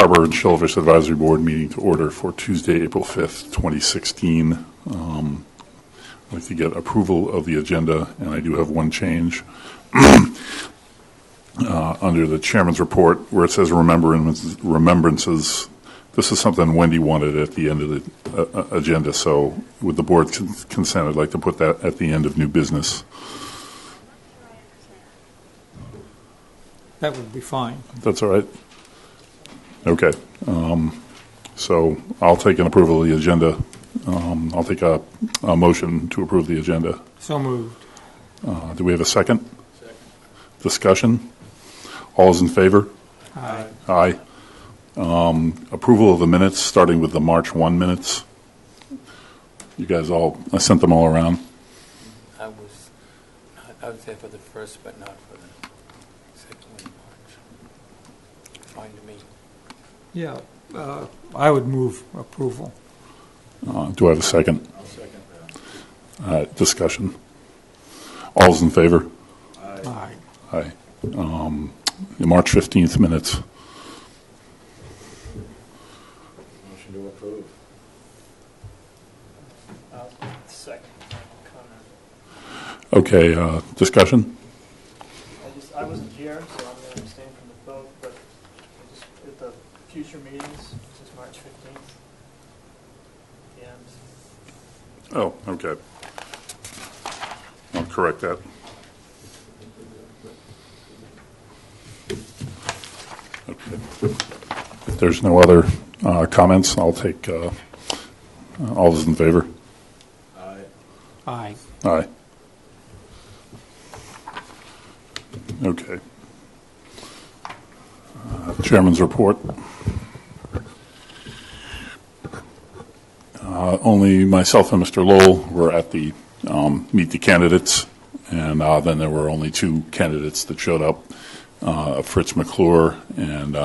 Harbor and Shellfish Advisory Board meeting to order for Tuesday, April 5th, 2016. I'd like to get approval of the agenda, and I do have one change. Under the chairman's report, where it says remembrances, this is something Wendy wanted at the end of the agenda, so with the board's consent, I'd like to put that at the end of new business. That would be fine. That's all right? Okay. So I'll take an approval of the agenda. I'll take a motion to approve the agenda. So moved. Do we have a second? Second. Discussion? All is in favor? Aye. Aye. Approval of the minutes, starting with the March 1 minutes. You guys I sent them all around. I was there for the first, but not for the second one in March. Fine to me. Yeah, I would move approval. Do I have a second? I'll second that. Discussion. All's in favor? Aye. Aye. The March 15th minutes. Motion to approve. Second comment. Okay, discussion? I wasn't here, so I'm going to abstain from the vote, but at the future meetings, this is March 15th. And Oh, okay. I'll correct that. Okay. If there's no other comments, I'll take all those in favor. Aye. Aye. Aye. Okay. Chairman's report. Only myself and Mr. Lowell were at the meet the candidates, and then there were only two candidates that showed up, Fritz McClure and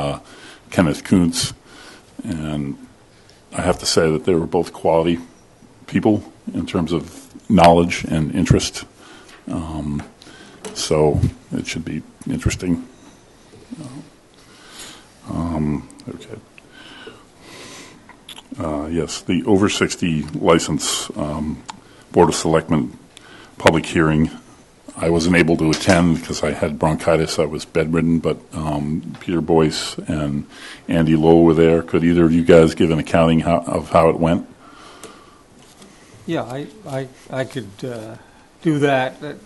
Kenneth Kuntz. And I have to say that they were both quality people in terms of knowledge and interest. So it should be interesting. Okay. Yes, the over 60 license Board of Selectmen public hearing. I wasn't able to attend because I had bronchitis. I was bedridden, but Peter Boyce and Andy Lowe were there. Could either of you guys give an accounting of how it went? Yeah, I could do that.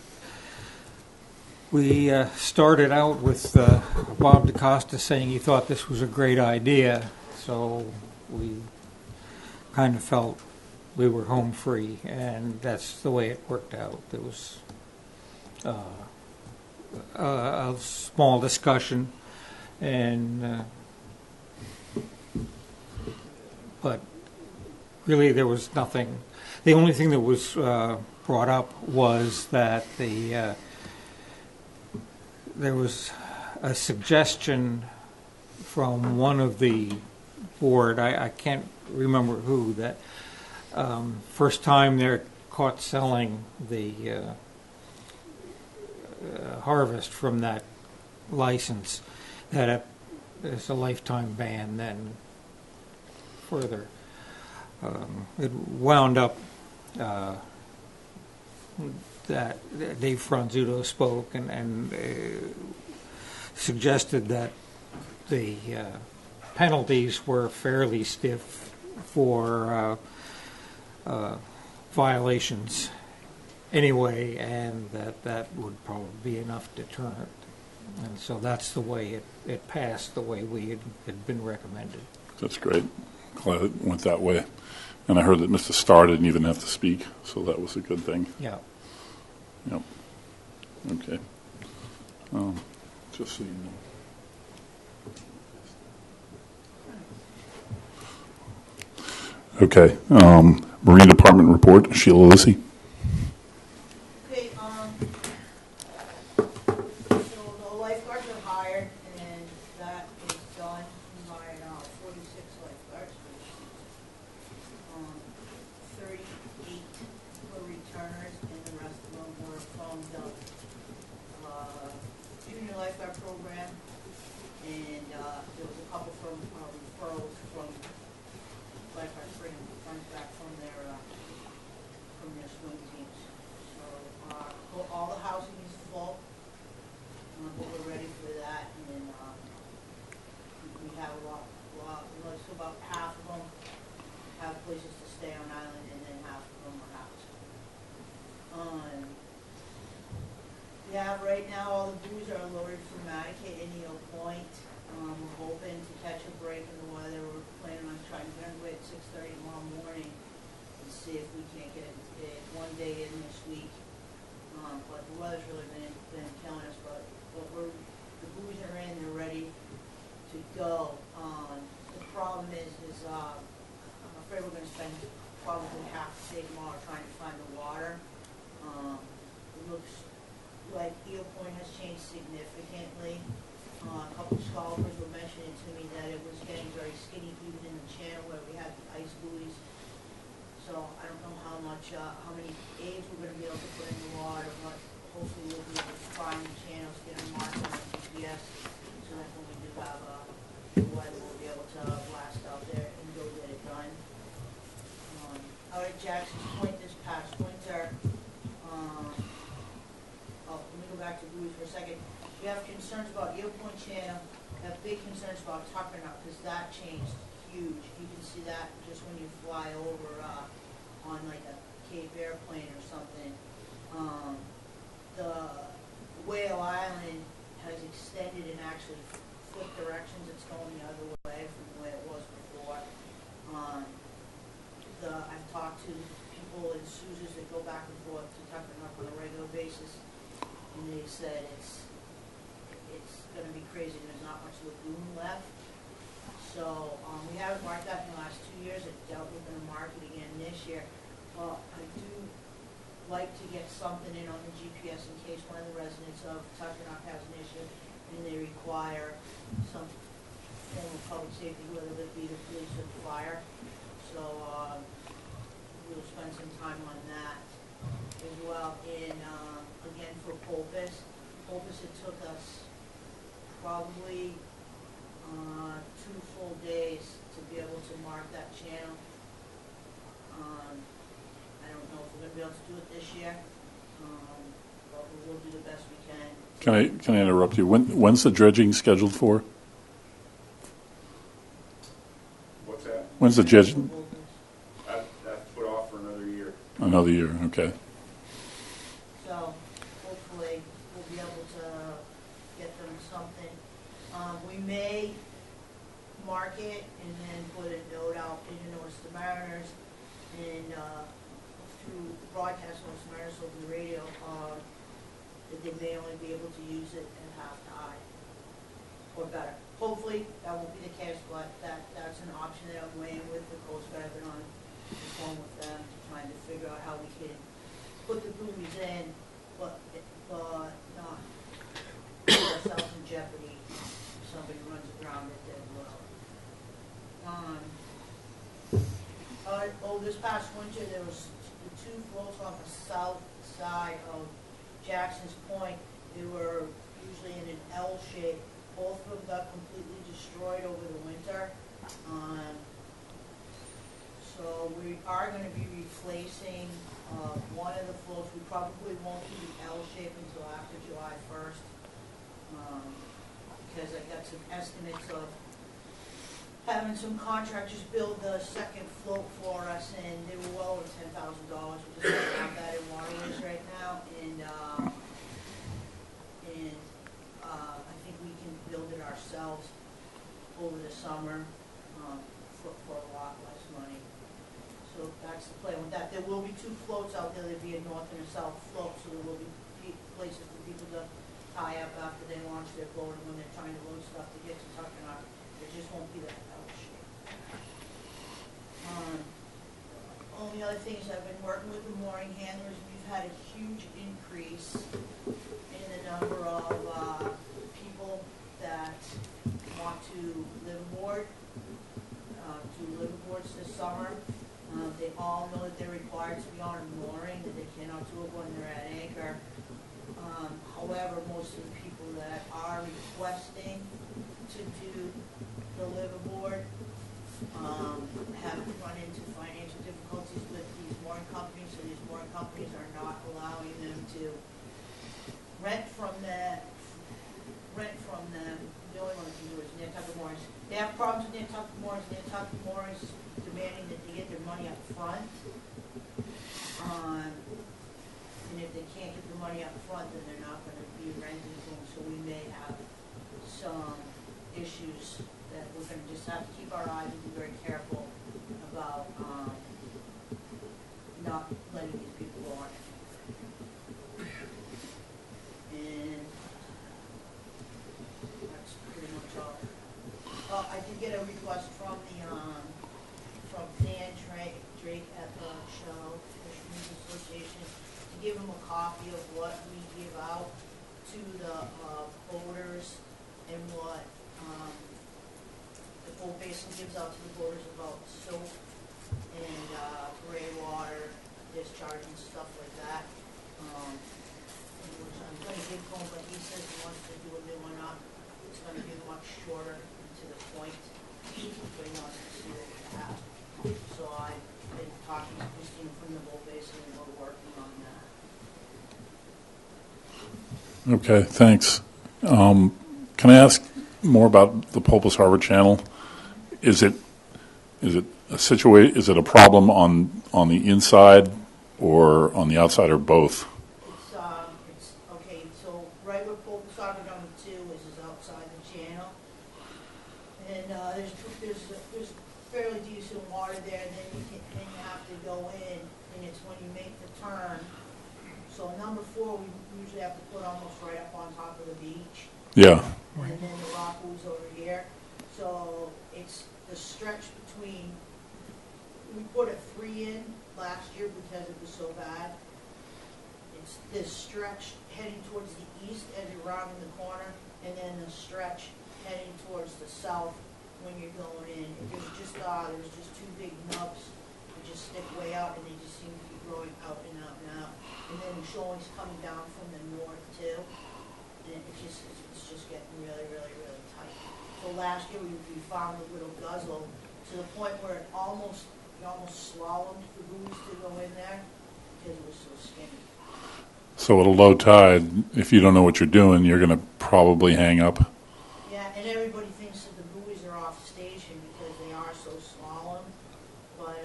We started out with Bob DaCosta saying he thought this was a great idea, so we kind of felt we were home free, and that's the way it worked out. There was a small discussion, and but really there was nothing. The only thing that was brought up was that there was a suggestion from one of the board, I can't remember who, that first time they're caught selling the harvest from that license, that it's a lifetime ban. Then further, it wound up that Dave Franzuto spoke and suggested that the penalties were fairly stiff for violations anyway, and that would probably be enough deterrent. And so that's the way it passed, the way we had been recommended. That's great. Glad it went that way. And I heard that Mr. Starr didn't even have to speak, so that was a good thing. Yeah. Yep. Okay. Just so you know. Okay. Marine Department report, Sheila Lissy. Okay, so the lifeguards are hired, and that is done by 46 lifeguards, which 38 were returners, and the rest of them were from the junior lifeguard program, and there was a couple from have so about half of them have places to stay on island, and then half of them are housed. Yeah, right now all the buoys are lowered from Nantucket and Eel Point. We're hoping to catch a break in the weather. We're planning on trying to get away at 6:30 tomorrow morning and see if we can't get it one day in this week. But the weather's really been killing us. But the buoys are in. They're ready to go. The problem is I'm afraid we're going to spend probably half the day tomorrow trying to find the water. It looks like Eel Point has changed significantly. A couple of scholars were mentioning to me that it was getting very skinny even in the channel where we had the ice buoys. So I don't know how many eggs we're going to be able to put in the water, but hopefully we'll be able to find the channels, get them marked on the GPS, so that when we do have weather, we'll be able to blast out there and go get it done. Out at Jackson's Point this past winter, let me go back to buoys for a second. We have concerns about Eel Point Channel. We have big concerns about Tuckernuck because that changed huge. You can see that just when you fly over on like a Cape airplane or something. The Whale Island has extended and actually flipped directions. It's going the other way from the way it was before. I've talked to people in Sousa's that go back and forth to Tuckernuck on a regular basis, and they said it's going to be crazy. There's not much lagoon left. So we haven't marked that in the last 2 years. I doubt we're going to mark it again this year. But I do like to get something in on the GPS in case one of the residents of Tuckernuck has an issue and they require some form of public safety, whether it be the police or the fire. So we'll spend some time on that as well. And again, for Pulpus, it took us probably 2 full days to be able to mark that channel. I don't know if we're going to be able to do it this year, but we'll do the best we can. Can I interrupt you? When's the dredging scheduled for? What's that? When's the dredging? That's put off for another year. Another year, okay. So hopefully we'll be able to get them something. We may mark it and then put a note out in the notice to mariners and through broadcast notice to mariners over the radio that they may only be able to use it at half tide or better. Hopefully that won't be the case, but that's an option that I'm weighing with the Coast Guard. I've been on the phone with them trying to figure out how we can put the buoys in, but not put ourselves in jeopardy if somebody runs aground at dead low. This past winter there was the 2 floats on the south side of Jackson's Point. They were usually in an L shape. Both of them got completely destroyed over the winter. So we are going to be replacing one of the floats. We probably won't do the L shape until after July 1st because I got some estimates of having some contractors build the second float for us, and they were well over $10,000, which is not bad in waterways right now. And I think we can build it ourselves over the summer for a lot less money. So that's the plan with that. There will be 2 floats out there. There'll be a north and a south float, so there will be places for people to tie up after they launch their boat and when they're trying to load stuff to get to Tuckernuck. It just won't be that L shape. Only other thing is I've been working with the mooring handlers. We've had a huge increase in the number of people that want to live aboard, do live aboards this summer. They all know that they're required to be on a mooring, that they cannot do it when they're at anchor. However, most of the people that are requesting to do the live aboard have run into financial difficulties with these mooring companies, so these mooring companies are not allowing them to rent from them. The only one that can do it is Nantucket Moorings. They have have problems with Nantucket Moorings. Nantucket Moorings demanding that they get their money up front. And if they can't get the money up front, then they're not gonna be renting to them, so we may have some issues that we're gonna just have to keep our eyes and be very careful about, not letting these people go on it. And that's pretty much all. I did get a request from from Dan Drake at the Shellfish Association to give him a copy of what we give out to the boaters and what the boat basically gives out to the boaters about soap and gray water discharge and stuff like that. Which I'm going to give him, but he says he wants to do a new one up. It's going to be much shorter and to the point, but he wants to see what we have. So I've been talking to Christine from the boat basin, and we're working on that. Okay, thanks. Can I ask more about the Pulpus Harbor Channel? Is it a problem on the inside or on the outside or both? It's okay. So right where Pulpus Harbor number 2 is outside the channel, and there's fairly decent water there. And then you have to go in, and it's when you make the turn. So number 4, we usually have to put almost right up on top of the beach. Yeah. And then the rock was over here. So it's the stretch between, we put a 3 in last year because it was so bad. It's this stretch heading towards the east as you're rounding the corner, and then the stretch heading towards the south when you're going in. There's just 2 big nubs that just stick way out, and they just seem to be growing out and out and out. And then the shoaling's coming down from the north too, and it's just getting really, really, really tight. So last year we found a little guzzle to the point where we almost slalomed the buoys to go in there because it was so skinny. So at a low tide, if you don't know what you're doing, you're going to probably hang up. Yeah, and everybody thinks that the buoys are off station because they are so slalom, but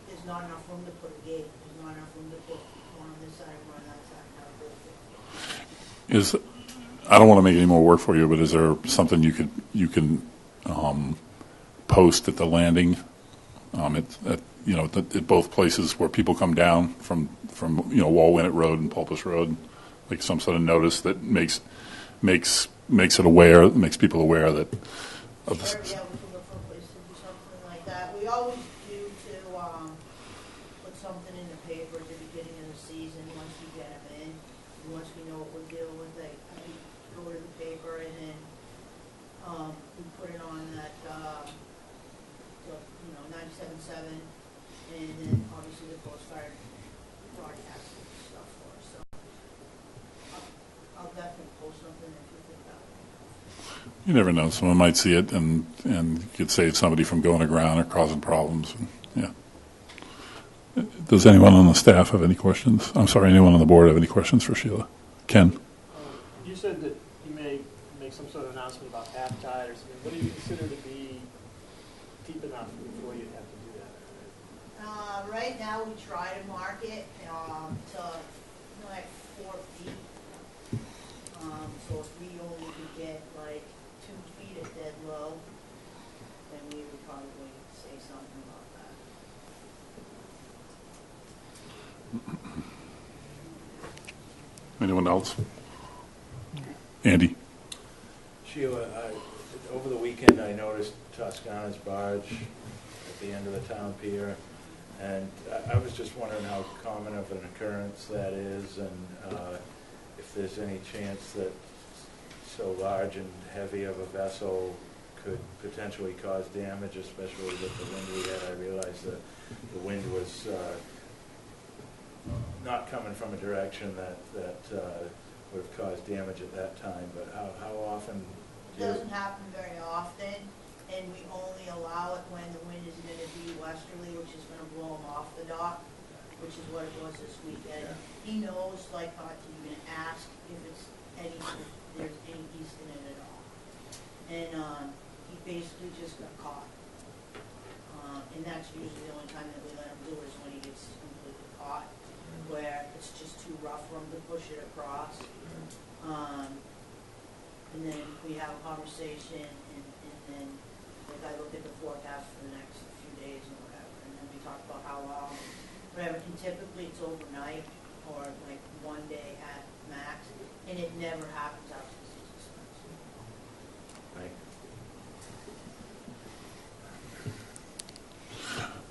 there's not enough room to put a gate. There's not enough room to put one on this side and one on that side. I don't want to make any more work for you, but is there something you can post at the landing at both places where people come down from Walwinet Road and Pulpus Road, like some sort of notice that makes people aware that of Sure, this. yeah, we can look for a place to do something like that. We always do to put something in the paper at the beginning of the season once we get them in, and once we know what we're dealing with. We go to the paper and then we put it on that 97.7, and then obviously the Coast Guard broadcasts and stuff for us. So I'll definitely post something if you think that would. You never know. Someone might see it and you could save somebody from going aground or causing problems. Yeah. Does anyone on the staff have any questions? I'm sorry, anyone on the board have any questions for Sheila? Ken? You said that you may make some sort of announcement about half tide or something. What do you consider to be deep enough before you have to do that? Right now, we try to mark it to like 4 feet. So if we only could get like 2 feet at dead low, then we would probably say something about that. Anyone else? Andy? Sheila, over the weekend I noticed Toscana's barge at the end of the town pier, and I was just wondering how common of an occurrence that is, and if there's any chance that so large and heavy of a vessel could potentially cause damage, especially with the wind we had. I realized that the wind was not coming from a direction that would have caused damage at that time, but how often It doesn't happen very often, and we only allow it when the wind is going to be westerly, which is going to blow them off the dock, which is what it was this weekend. Yeah. He knows, like, not to even ask if there's any east in it at all. And basically just got caught. And that's usually the only time that we let him do it is when he gets completely caught, where it's just too rough for him to push it across. And then we have a conversation, and then like I look at the forecast for the next few days and whatever, and then we talk about how long, whatever, and typically it's overnight or like one day at max, and it never happens after the season starts. Right.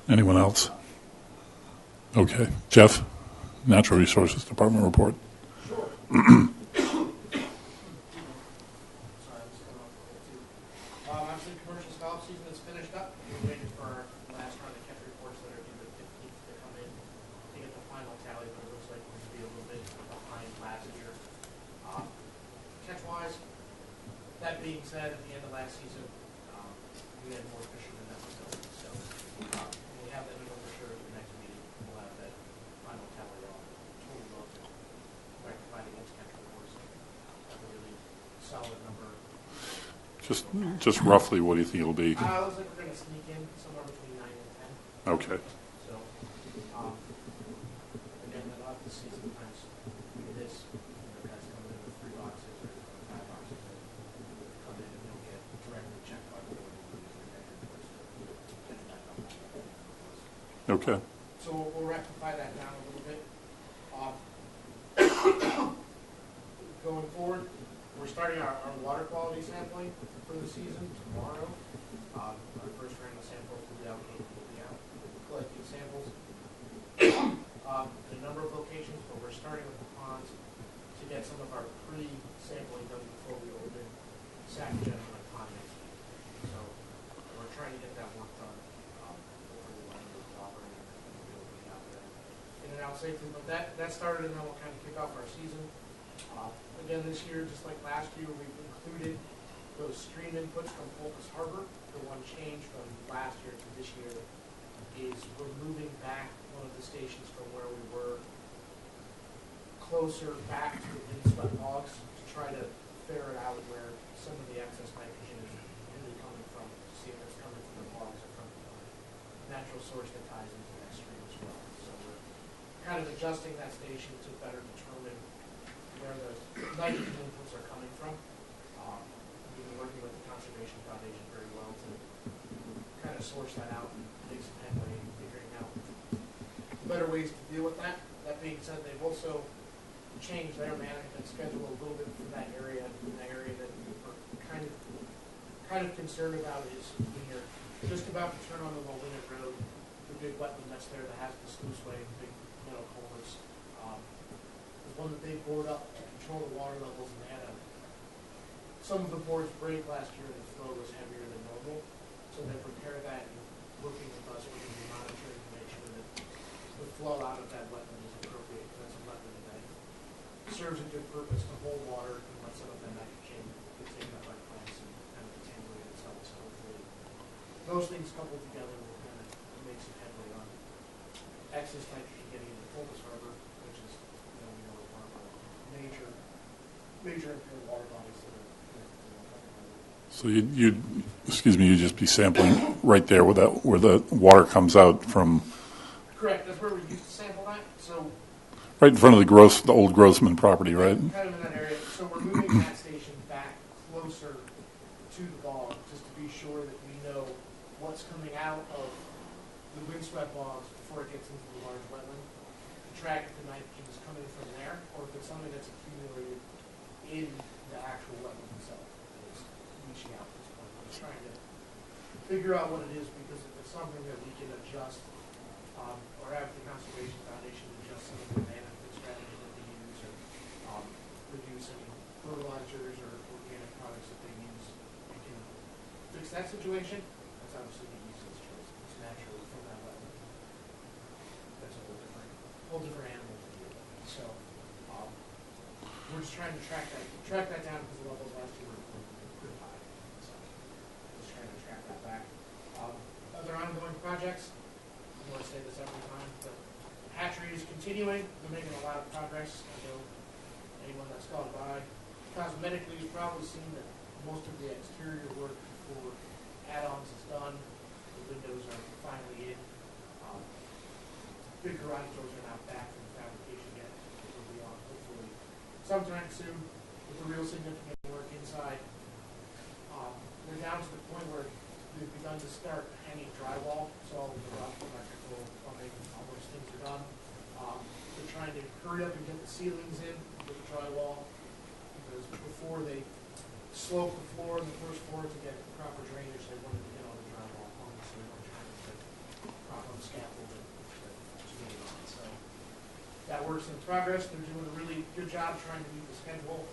Anyone else? Okay. Jeff, Natural Resources Department report. Sure. Sorry, I'm just coming off the call too. Obviously, commercial scallop season is finished up. We're waiting for our last round of catch reports that are due the 15th to come in to get the final tally, but it looks like we're going to be a little bit behind last year. Catch-wise, that being said, at the end of last season, we had more fishermen than facilities. So when we have that number for sure at the next meeting, we'll have that final tally on total load rectified against catch reports. Have a really solid number. Just roughly, what do you think it'll be? It looks like we're going to sneak in somewhere between 9 and 10. Okay. So, again, a lot of the season times it is, guys coming in with 3 boxes or 5 boxes that come in and you'll get directly checked by the board and use their catch reports to catch back up. Okay. So we'll rectify that down a little bit. Going forward, we're starting our water quality sampling for the season tomorrow. Our first round of samples will be out, collecting samples. A number of locations, but we're starting with the ponds to get some of our pre-sampling done before we open Sac Jet and pond next week. So we're trying to get that work done before we let it operate and be able to get out there in and out safely. But that started, and then we'll kind of kick off our season. Again, this year, just like last year, we've included those stream inputs from Fulkus Harbor. The one change from last year to this year is we're moving back one of the stations from where we were closer back to the windswept bogs to try to ferret out where some of the excess nitrogen is really coming from, to see if it's coming from the bogs or from the natural source that ties into that stream as well. So we're kind of adjusting that station to better determine where the nitrogen inputs are coming from. We've been working with the Conservation Foundation very well to kind of source that out and make some headway in figuring out better ways to deal with that. That being said, they've also changed their management schedule a little bit for that area. And the area that we're kind of concerned about is when you're just about to turn on the Molina Road, the big wetland that's there that has the sluice way and big metal culverts. One that they bored up to control the water levels, and they had some of the boards break last year and the flow was heavier than normal. So they repair that and working with us, we're going to be monitoring to make sure that the flow out of that wetland is appropriate, because that's a wetland that serves a good purpose to hold water and let some of that nitrogen get taken up by plants and kind of attenuate itself. So hopefully those things coupled together will kind of make some headway on excess nitrogen getting into Fulkus Harbor, which is major impaired water bodies that are So you'd just be sampling right there where the water comes out from. correct. That's where we used to sample that. So Right in front of the old Grossman property, right? kind of in that area. So we're moving that station back closer to the bog, just to be sure that we know what's coming out of the windswept bogs before it gets into the large wetland. Track if the nitrogen is coming from there, or if it's something that's accumulated in the actual wetland itself that is reaching out at this point. We're trying to figure out what it is, because if it's something that we can adjust, or have the Conservation Foundation adjust some of the management strategies that they use, or reduce any fertilizers or organic products that they use, we can fix that situation. That's obviously the easiest choice. It's naturally from that wetland. That's a whole different animal to deal with. So we're just trying to track that down, because the levels last year were pretty high. So just trying to track that back. Other ongoing projects, I want to say this every time, but hatchery is continuing. We're making a lot of progress. I know anyone that's gone by cosmetically has probably seen that most of the exterior work for garage doors are not back from fabrication yet. It will be on hopefully sometime soon with the real significant work inside. We're down to the point where we've begun to start hanging drywall, so all of the rough electrical, plumbing, all those things are done. We're trying to hurry up and get the ceilings in with the drywall, because before they slope the floor on the first floor to get proper drainage, they wanted to get all the drywall on, so they weren't trying to put proper scaffold to get it on. So that work's in progress. They're doing a really good job trying to meet the schedule.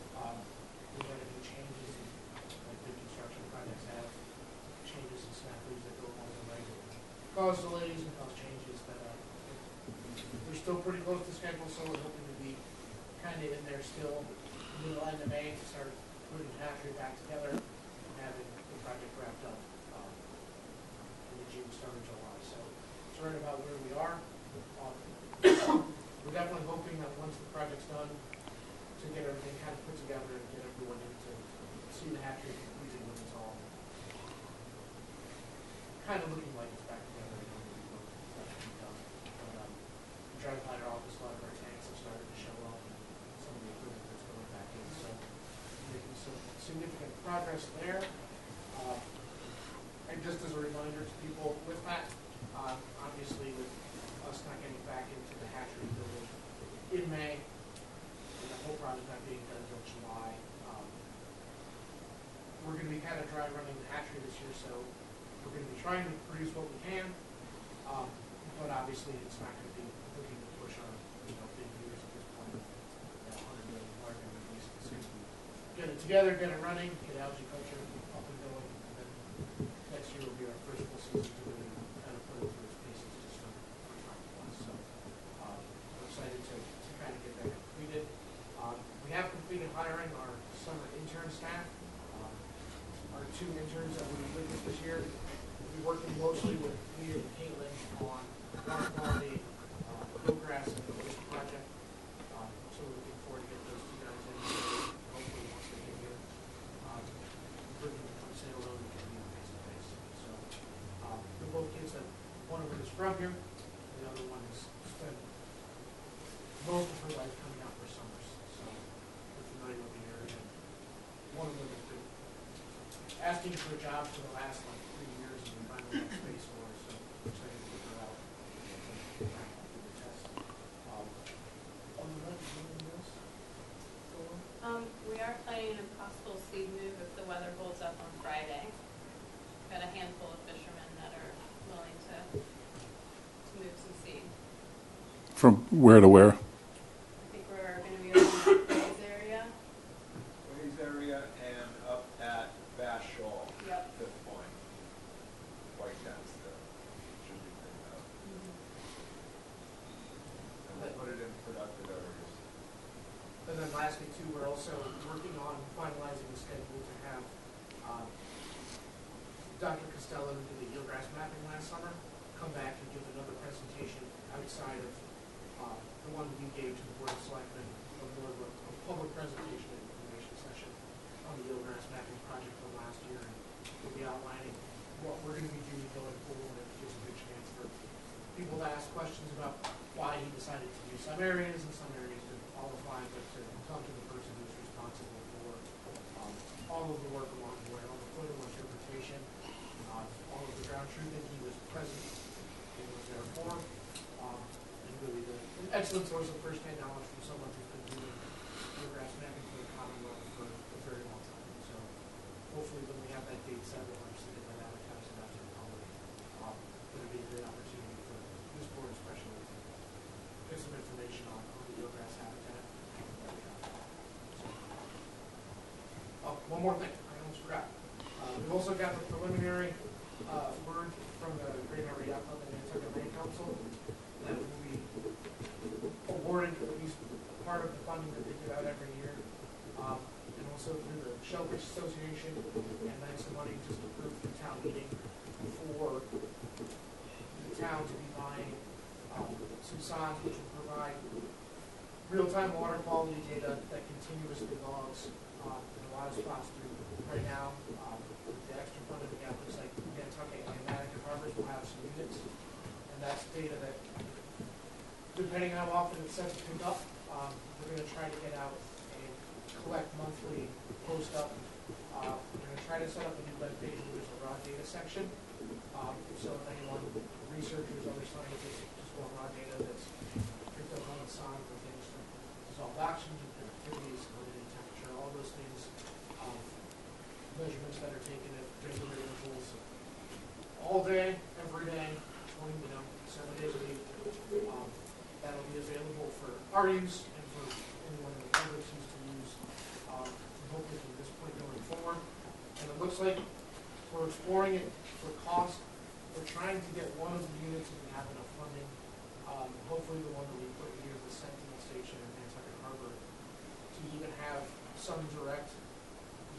We've had a few changes, like big construction projects have changes and snafus that go along the way, cause delays and cause changes, but they're still pretty close to schedule, so we're hoping to be kind of in there still middle end of May to start putting the hatchery back together and having the project wrapped up in the June, start of July. So it's right about where we are. We're definitely hoping that once the project's done, to get everything kind of put together and get everyone in to see the hatchery completed when it's all kind of looking like it's back together. You know, that should be done. But we try to find our office, a lot of our tanks have started to show up, and some of the equipment that's going back in. So making some significant progress there. And just as a reminder to people with that, obviously with us not getting back into the hatchery building in May, and the whole project not being done until July, we're going to be kind of dry running the hatchery this year, so we're going to be trying to produce what we can, but obviously it's not going to be looking to push on big years at this point. That 100 million market at least, as soon as we get it together, get it running, get algae culture up and going, and then next year will be our first full season to really kind of put it through its paces to start for us. So we're excited to kind of get that completed. We have completed hiring our summer intern staff. Our 2 interns that we with us this year. We'll be working mostly with Leah and Caitlin on water quality, bluegrass, and the waste project. So we're looking forward to getting those 2 guys in. Hopefully once they get here, bring them from San Diego and can meet face to face. So they're both kids that one of them is from here, the other one has spent most of her life coming out for summers. So we're familiar with the area. One of them has been asking for a job for the last 3 years, and we finally got space for her, so we're excited to get her out and do the test. Other than that, is there anything else going on? We are planning a possible seed move if the weather holds up on Friday. Got a handful of fishermen that are willing to move some seed. From where to where? I think we're going to be over in the Bays area. Ways area and up at Bass Shoal, Yep. Fifth Point. Quite dense still. Should be cleaned up. And we'll put it in productive areas. And then lastly, too, we're also working on finalizing the schedule to have Dr. Costello, who did the eelgrass mapping last summer, come back and give another presentation outside of the one we gave to the Board of Selectmen, more of a public presentation and information session on the eelgrass mapping project from last year. And we'll be outlining what we're going to be doing going forward, and gives a good chance for people to ask questions about why he decided to do some areas and some areas didn't qualify, but to talk to the person who's responsible for all of the work along the way, all the photo interpretation, all of the ground truthing. He was present and was there for, and really an excellent source of first-hand knowledge from someone who's been doing eelgrass mapping for the Commonwealth for a very long time. So hopefully when we have that date set, we'll actually get that advertised and out to the public. It'll be a great opportunity for this board especially to get some information on the eelgrass habitat that we have. So, one more thing, I almost forgot. We've also got the preliminary word from the Great Harbor Yacht Club and Nantucket Land Council that will be awarded at least part of the funding that they give out every year, and also through the Shellfish Association, and then some money just approved through town meeting for the town to be buying some signs which will provide real-time water quality data that continuously logs in a lot of spots through right now. With the extra funding we got, looks like Nantucket and Nantucket Harbors will have some units, and that's data that the depending on how often it's sent to pick up, we're going to try to get out and collect monthly, post up. We're going to try to set up a new web page where there's a raw data section. So if anyone, researchers, other scientists, just want raw data that's picked up on the sun for things from dissolved oxygen, activities, limited temperature, all those things, measurements that are taken at regular intervals, all day, every day, 7 days a week. That'll be available for our use and for anyone in the public who's to use, hopefully from this point going forward. And it looks like we're exploring it for cost. We're trying to get one of the units if we have enough funding, hopefully the one that we put near the Sentinel Station in Nantucket Harbor, to even have some direct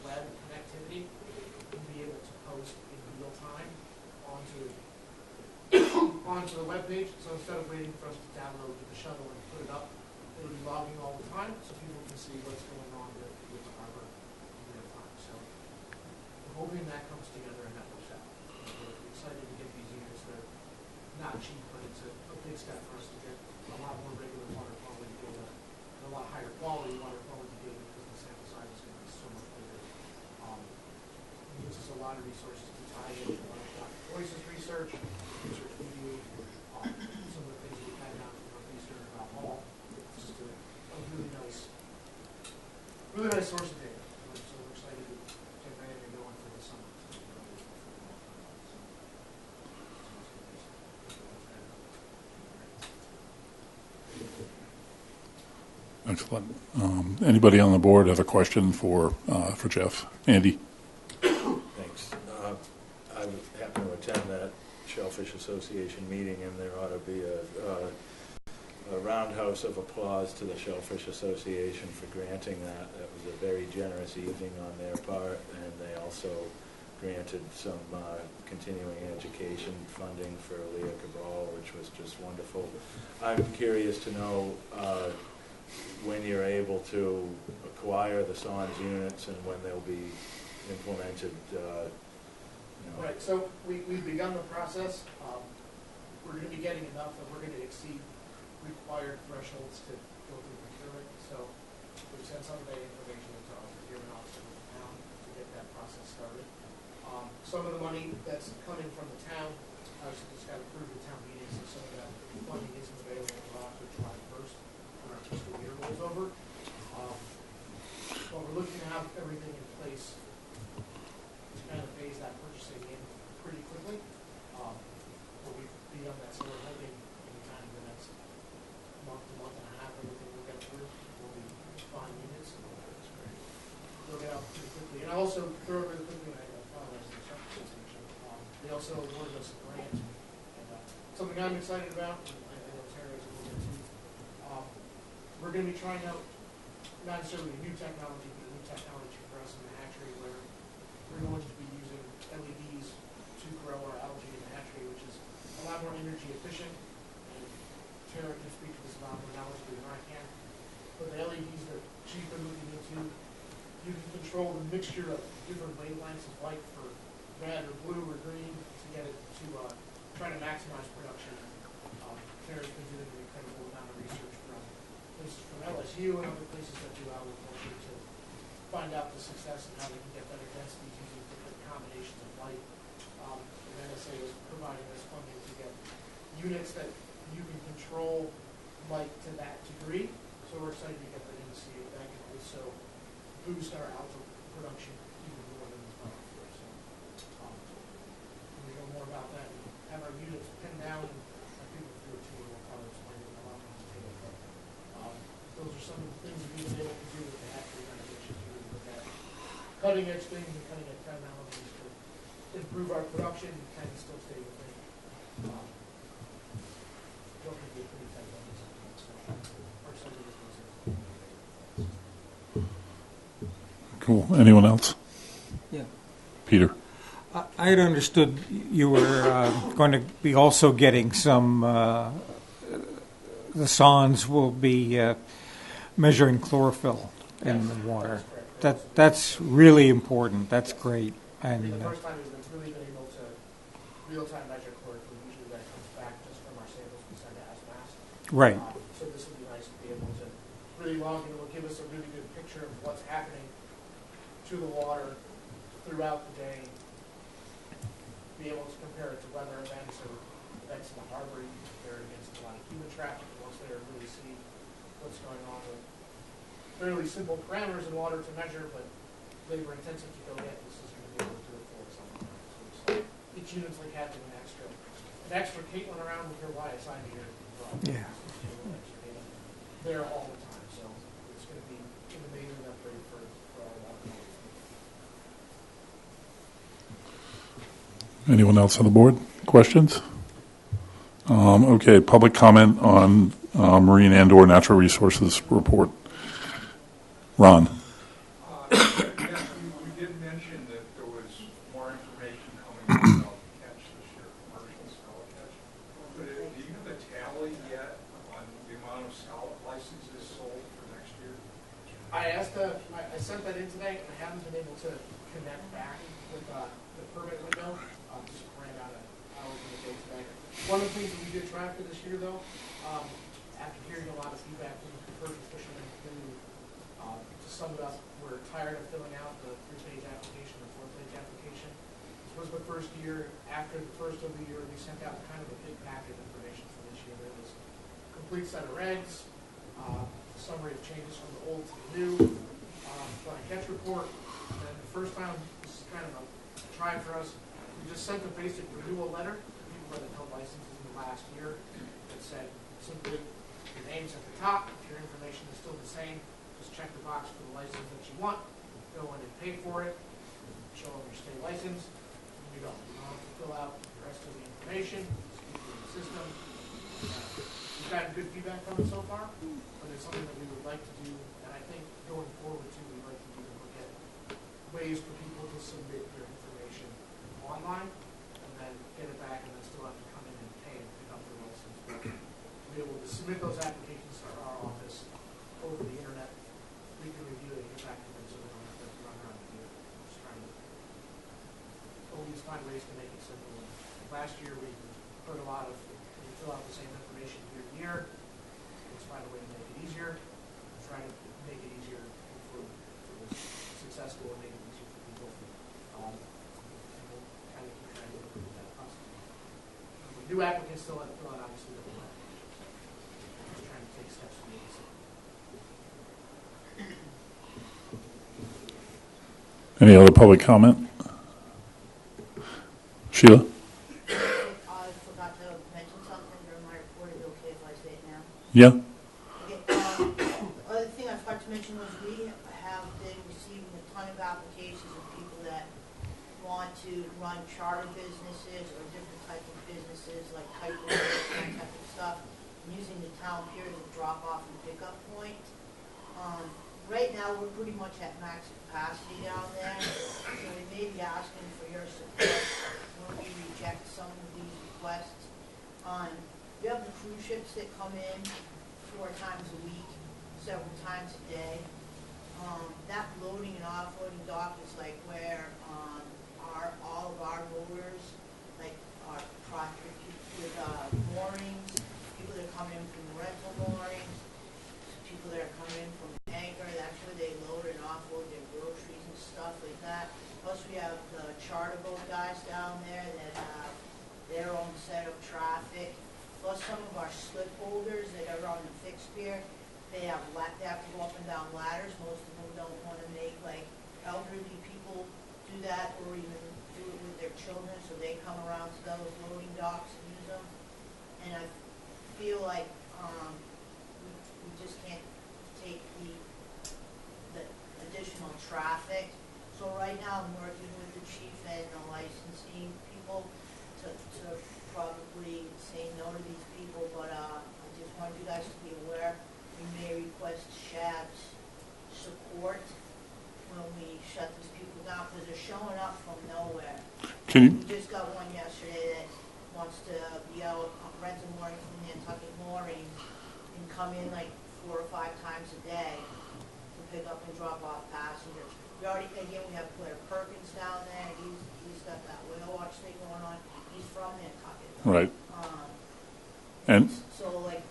web connectivity and be able to post in real time onto the web page. So instead of waiting for us to download the shuttle and put it up, it'll be logging all the time so people can see what's going on with the harbor in real time. So we're hoping that comes together and that works out. We're excited to get these units. They're not cheap, but it's a big step for us to get a lot more regular water quality data and a lot higher quality water quality data because the sample size is going to be so much bigger. It gives us a lot of resources to tie in to voices research we do, some of the things we've had down from Northeastern about Hall. It's just a really nice source of data. So we're excited to get that and going for the summer. Excellent. Anybody on the board have a question for Jeff? Andy? Thanks. I happened to attend that Shellfish Association meeting, and there ought to be a roundhouse of applause to the Shellfish Association for granting that. That was a very generous evening on their part, and they also granted some continuing education funding for Leah Cabral, which was just wonderful. I'm curious to know when you're able to acquire the SONS units and when they'll be implemented. Right, so we've begun the process. We're going to be getting enough that we're going to exceed required thresholds to go through procurement. So we've sent some of that information into our procurement officer with the town to get that process started. Some of the money that's coming from the town, obviously just got approved at town meetings, so some of that funding isn't available until after July 1st when our fiscal year rolls over. But we're looking to have everything in place to kind of phase that purchasing in pretty quickly. But we've begun that sort of holding in kind of the next month to month and a half. Everything we'll get through. We'll be buying units and we'll get out pretty quickly. And I also throw really quickly, and I apologize for the Shellfish Association. They also awarded us a grant, and something I'm excited about, and I know Terry's a little bit too. We're going to be trying out not necessarily a new technology, but a new technology for us in the hatchery where we're going to be using LEDs to grow our algae in the hatchery, which is a lot more energy efficient. And Tara can speak to this about more knowledgeably than I can. But the LEDs that she's been looking into, you can control the mixture of different wavelengths of light for red or blue or green to get it to try to maximize production. Tara's been doing an incredible amount of research from places from LSU and other places that do agriculture to find out the success and how they can get better densities using different combinations of light. And NSA is providing us funding to get units that you can control light to that degree. So we're excited to get that in to see if that can also boost our algae production even more than it's done before. So we know more about that and have our units pinned down. And our people through a tour will probably explain it in a lot more detail. But those are some of the things we've been able to do with the hatchery renovations. Really look at cutting edge things and cutting edge technologies to improve our production and kind of still stay within what could be a pretty tight limit sometimes. So we're excited with those things. Cool. Anyone else? Yeah. Peter? I had understood you were going to be also getting some, the SONS will be measuring chlorophyll in the water. That's really important. That's great. And the first time we've really been able to real-time measure chlorophyll. Usually that comes back just from our samples we send to ASMAS. Right. So this would be nice to be able to really log in. It will give us a really good picture of what's happening to the water throughout the day. Be able to compare it to weather events or events in the harbor. You can compare it against a lot of human traffic and once there really see what's going on with fairly simple parameters in water to measure, but labor intensive to go get. This is going to be able to do it for us all the time. So it's like, each unit's like having an extra Caitlin around with her YSI meter. Yeah. There all the time. So it's going to be an amazing upgrade for our water. Anyone else on the board? Questions? Okay, public comment on marine and/or natural resources report. Ron. Yeah, you did mention that there was more information coming out about catch this year, commercial scallop catch. But do you have a tally yet on the amount of scallop licenses sold for next year? I sent that in today, and I haven't been able to connect back with the permit window. Just ran out of hours in the day today. One of the things that we did try for this year, though, after hearing a lot of feedback from commercial fishermen who, to sum it up, were tired of filling out the 3-page application, the 4-page application. This was the first year. After the first of the year, we sent out kind of a big packet of information for this year. There was a complete set of regs, summary of changes from the old to the new, fly catch report, and then the first time, this is kind of a try for us, we just sent a basic renewal letter to people that have held licenses in the last year that said simply your name's at the top, if your information is still the same, just check the box for the license that you want, go in and pay for it, show them your state license, and you don't have to fill out the rest of the information, just keep it in the system. We've gotten good feedback from it so far, but it's something that we would like to do, and I think going forward too, we'd like to do to look at ways for people to submit their information online, and then get it back, and then still have to come in and pay and pick up their license. To be able to submit those applications to our office over the internet, we can review it and get back to them so they don't have to run around and do it. Just trying to always find ways to make it simple. And last year we put a lot of, we fill out the same information year to year. Let's find a way to make it easier. Try to make it easier for the successful and make it easier for people. And we'll kind of keep trying to improve that process. New applicants still have to fill out obviously the whole application. Just trying to take steps to make it simple. Any other public comment? Sheila? I forgot to mention something during my report. Is it okay if I say it now? Yeah? Okay, other thing I forgot to mention was we have been receiving a ton of applications of people that want to run charter businesses or different types of businesses like type of that type of stuff, using the town pier as a drop-off and pickup point. Right now, we're pretty much at max capacity down there, so we may be asking for your support when we reject some of these requests. We have the cruise ships that come in 4 times a week, several times a day. That loading and offloading dock is like where all of our loaders, like our with moorings, people that come in from the rental moorings, people that are coming in from the anchor, that's where they load and offload their groceries and stuff like that. Plus we have the charter boat guys down there that have their own set of traffic. Plus some of our slip holders that are on the fixed pier, they have to go up and down ladders. Most of them don't want to make like elderly people do that or even do it with their children, so they come around to those loading docks and use them. And I feel like we just can't take the additional traffic. So right now I'm working with the chief and the licensing people to probably say no to these people, but I just wanted you guys to be aware we may request SHAB's support when we shut these people down because they're showing up from nowhere. We just got one yesterday that wants to be out, rent a mooring from Nantucket mooring and come in like 4 or 5 times a day to pick up and drop off passengers. We already, again, we have Blair Perkins down there. He's got that whale watch thing going on. He's from Nantucket. Right. And so like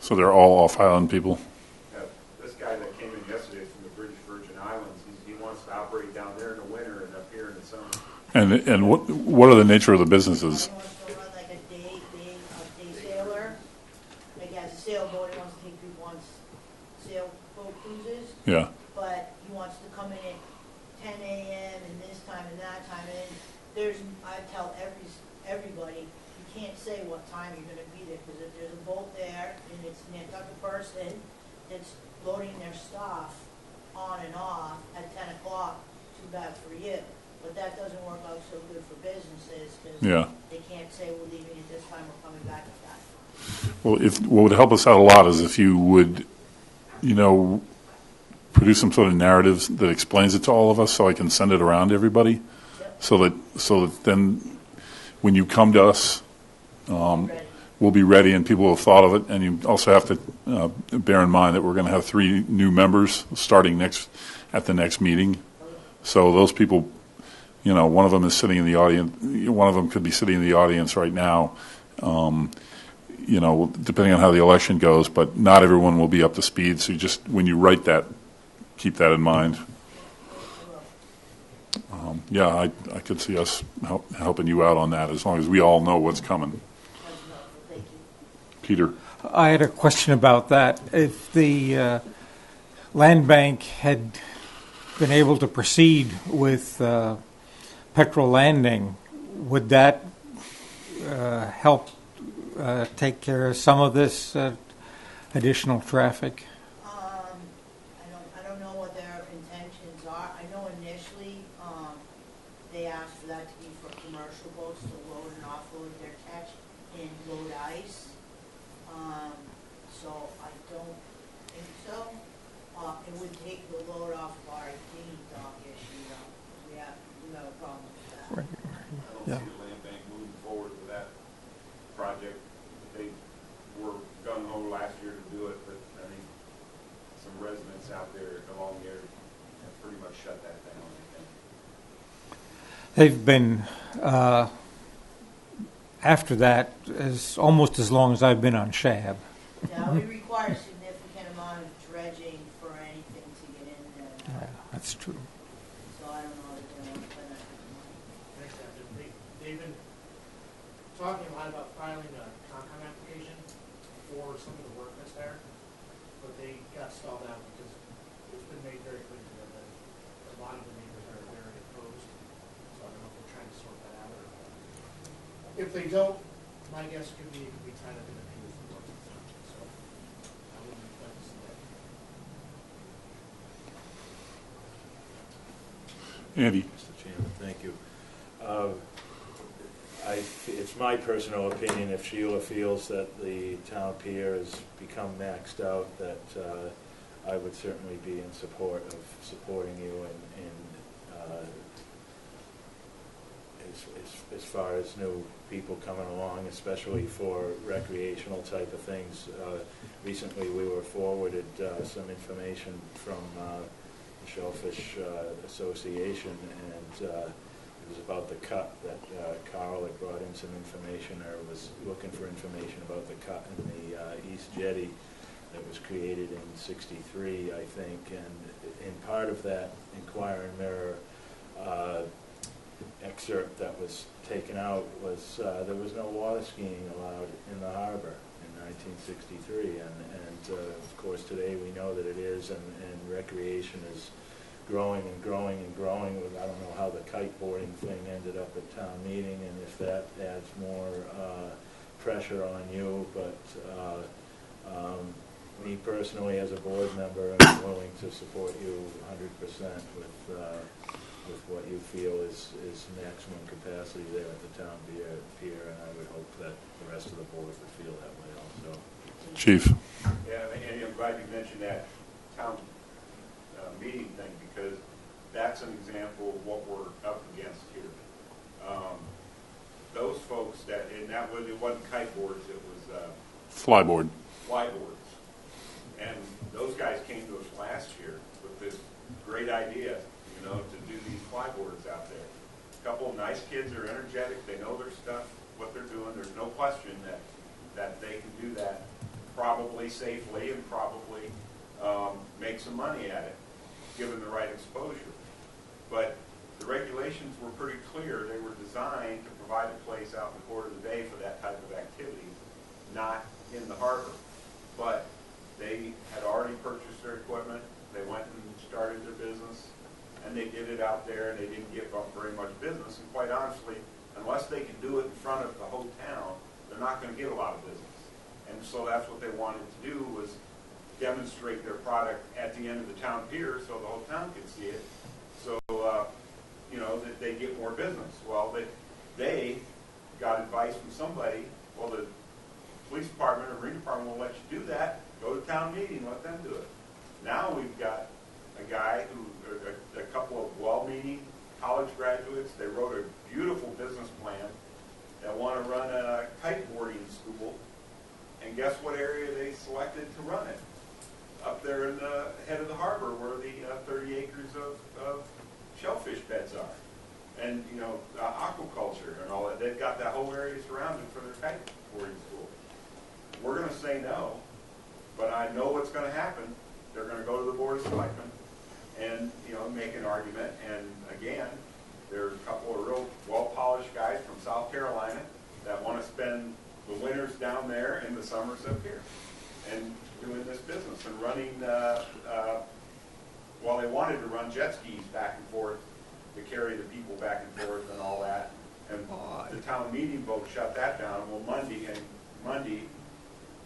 So they're all off-island people? This guy that came in yesterday from the British Virgin Islands, he wants to operate down there in the winter and up here in the summer. And what are the nature of the businesses? He wants to run like a day sailor. Like he has a sailboat, he wants to take people on sailboat cruises. Yeah. But he wants to come in at 10 a.m. and this time and that time. And then I tell everybody, you can't say what time you're going to be there, because if there's a boat there and it's a Nantucket person that's loading their stuff on and off at 10 o'clock, too bad for you. But that doesn't work out so good for businesses, because they can't say we're leaving at this time, we're coming back at that. Well, what would help us out a lot is if you would, produce some sort of narrative that explains it to all of us, so I can send it around to everybody, so that then when you come to us, we'll be ready and people will have thought of it. And you also have to bear in mind that we're going to have 3 new members starting at the next meeting. So those people, one of them is sitting in the audience. One of them could be sitting in the audience right now. Depending on how the election goes, but not everyone will be up to speed. So when you write that, keep that in mind. I could see us helping you out on that, as long as we all know what's coming. Peter. I had a question about that. If the land bank had been able to proceed with petrol landing, would that help take care of some of this additional traffic? I don't know what their intentions are. I know initially they asked for that to be for commercial boats to load and offload their catch and load ice. So I don't think so. It would take the load off of our dinghy dock issue. We have a problem with that. Right. I don't see the land bank moving forward with that project. They were gung-ho last year to do it, but I think some residents out there along there have pretty much shut that down, I think. They've been, after that, almost as long as I've been on Shab. Yeah, we require a significant amount of dredging for anything to get in there. Yeah, that's true. So I don't know that they want to spend that kind of money. Next step, they've been talking a lot about filing a Concom application for some of the work that's there, but they got stalled out because it's been made very clear to them that a lot of the neighbors are very opposed. So I don't know if they're trying to sort that out or not. If they don't, my guess could be it could be tied up in the queue for work. So I wouldn't like to see that. Andy. Mr. Chairman, thank you. It's my personal opinion, if Sheila feels that the town pier has become maxed out, that I would certainly be in support of supporting you as far as new people coming along, especially for recreational type of things. Recently we were forwarded some information from the Shellfish Association, and it was about the cut that Carl had brought in some information, or was looking for information about the cut in the East Jetty that was created in '63, I think, and in part of that Inquirer and Mirror excerpt that was taken out was there was no water skiing allowed in the harbor in 1963, and of course today we know that it is, and recreation is growing and growing and growing. I don't know how the kiteboarding thing ended up at town meeting, and if that adds more pressure on you, but me personally as a board member, I'm willing to support you 100% with what you feel is maximum capacity there at the town pier, and I would hope that the rest of the board would feel that way also. Chief. Yeah, and I'm glad you mentioned that town meeting thing, because that's an example of what we're up against here. Those folks it wasn't kiteboards, it was Flyboard. flyboards. And those guys came to us last year with this great idea, to do these flyboards out there. A couple of nice kids are energetic, they know their stuff, what they're doing. There's no question that they can do that. probably safely and probably make some money at it, given the right exposure. But the regulations were pretty clear. They were designed to provide a place out in the Port of the Bay for that type of activity, not in the harbor. But they had already purchased their equipment. They went and started their business, and they did it out there, and they didn't get very much business. And quite honestly, unless they can do it in front of the whole town, they're not going to get a lot of business. And so that's what they wanted to do, was demonstrate their product at the end of the town pier so the whole town could see it. So, you know, that they get more business. Well, they got advice from somebody. Well, the police department or marine department won't let you do that. Go to town meeting, let them do it. Now we've got a guy a couple of well-meaning college graduates. They wrote a beautiful business plan that want to run a kiteboarding school. And guess what area they selected to run it? Up there in the head of the harbor where the 30 acres of shellfish beds are. And, you know, aquaculture and all that. They've got that whole area surrounded for their kiteboarding school. We're going to say no, but I know what's going to happen. They're going to go to the Board of Selectmen and, you know, make an argument. And, again, there are a couple of real well-polished guys from South Carolina that want to spend the winters down there and the summers up here and doing this business and running, well, they wanted to run jet skis back and forth to carry the people back and forth and all that. And the town meeting vote shut that down. Well, Monday,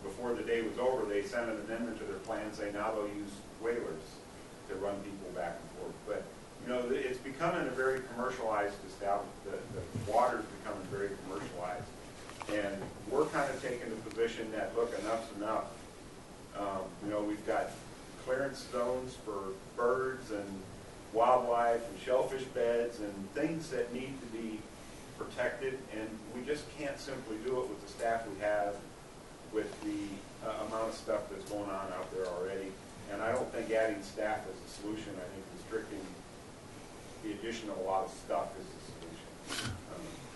before the day was over, they sent an amendment to their plan saying now they'll use whalers to run people back and forth. But, you know, it's becoming a very commercialized establishment. The water's becoming very commercialized. And we're kind of taking the position that, look, enough's enough. You know, we've got clearance zones for birds and wildlife and shellfish beds and things that need to be protected, and we just can't simply do it with the staff we have, with the amount of stuff that's going on out there already. And I don't think adding staff is the solution. I think restricting the addition of a lot of stuff is the solution.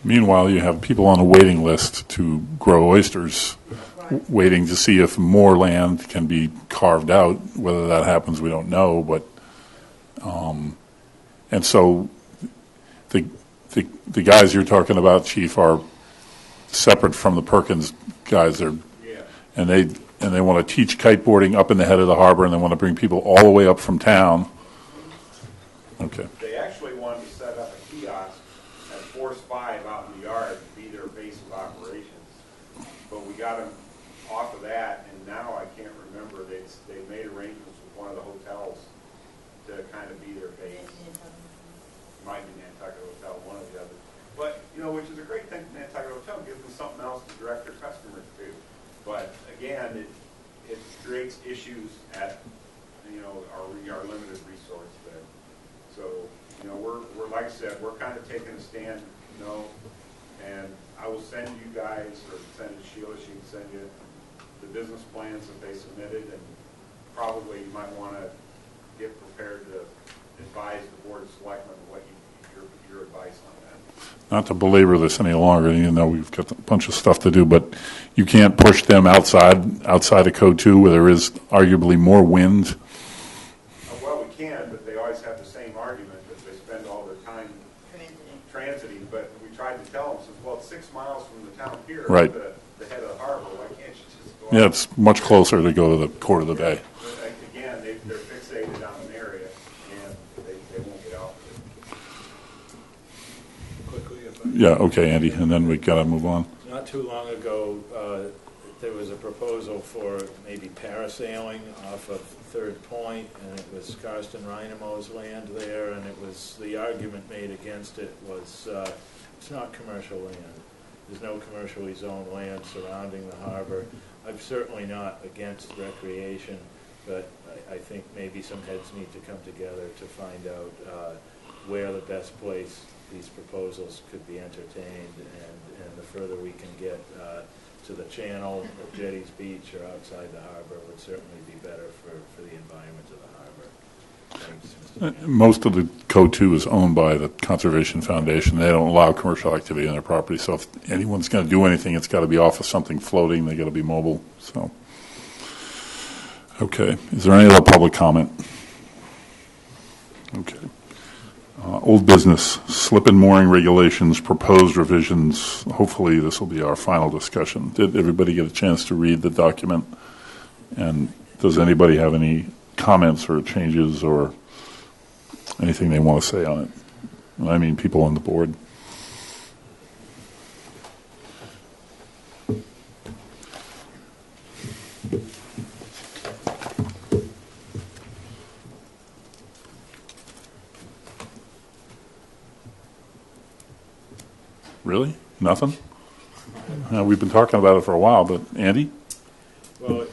Meanwhile, you have people on a waiting list to grow oysters, waiting to see if more land can be carved out. Whether that happens, we don't know. But and so the guys you're talking about, Chief, are separate from the Perkins guys. They're and they want to teach kiteboarding up in the head of the harbor, and they want to bring people all the way up from town. Okay. They actually wanted to set up a kiosk at Force 5 out in the yard to be their base of operations. But we got them off of that, and now I can't remember. They've made arrangements with one of the hotels to kind of be their base. Might be Nantucket Hotel, one or the other. But, you know, which is a great thing for Nantucket Hotel. Gives them something else to direct their customers to. But, again, it creates issues at, you know, our limited resource there. So, you know, we're like I said, we're kind of taking a stand, you know, and I will send you guys, or send it to Sheila, she can send you the business plans that they submitted, and probably you might want to get prepared to advise the Board of Selectmen what your advice on that. Not to belabor this any longer, you know, we've got a bunch of stuff to do, but you can't push them outside of Code 2 where there is arguably more wind. Well, we can, but they always have the same argument that they spend all their time transiting. But we tried to tell them, since, well, it's 6 miles from the town pier to the head of the harbor. Why can't you just go out? Yeah, it's much closer to go to the Court of the Bay. But again, they're fixated on an area, and they won't get out of it. Yeah, okay, Andy, and then we got to move on. Not too long ago, there was a proposal for maybe parasailing off of Third Point, and it was Karsten Reinemo's land there, and it was, the argument made against it was it's not commercial land. There's no commercially zoned land surrounding the harbor. I'm certainly not against recreation, but I think maybe some heads need to come together to find out where the best place these proposals could be entertained, and the further we can get to the channel, or Jetties Beach, or outside the harbor would certainly be better for the environment of the harbor. Thanks, Mr. Chairman. Most of the Code 2 is owned by the Conservation Foundation. They don't allow commercial activity on their property, so if anyone's going to do anything, it's got to be off of something floating. They got to be mobile. So, Okay. Is there any other public comment? Okay. Old business, slip and mooring regulations, proposed revisions. Hopefully this will be our final discussion. Did everybody get a chance to read the document? And does anybody have any comments or changes or anything they want to say on it? I mean, people on the board. Really? Nothing? We've been talking about it for a while, but Andy? Well,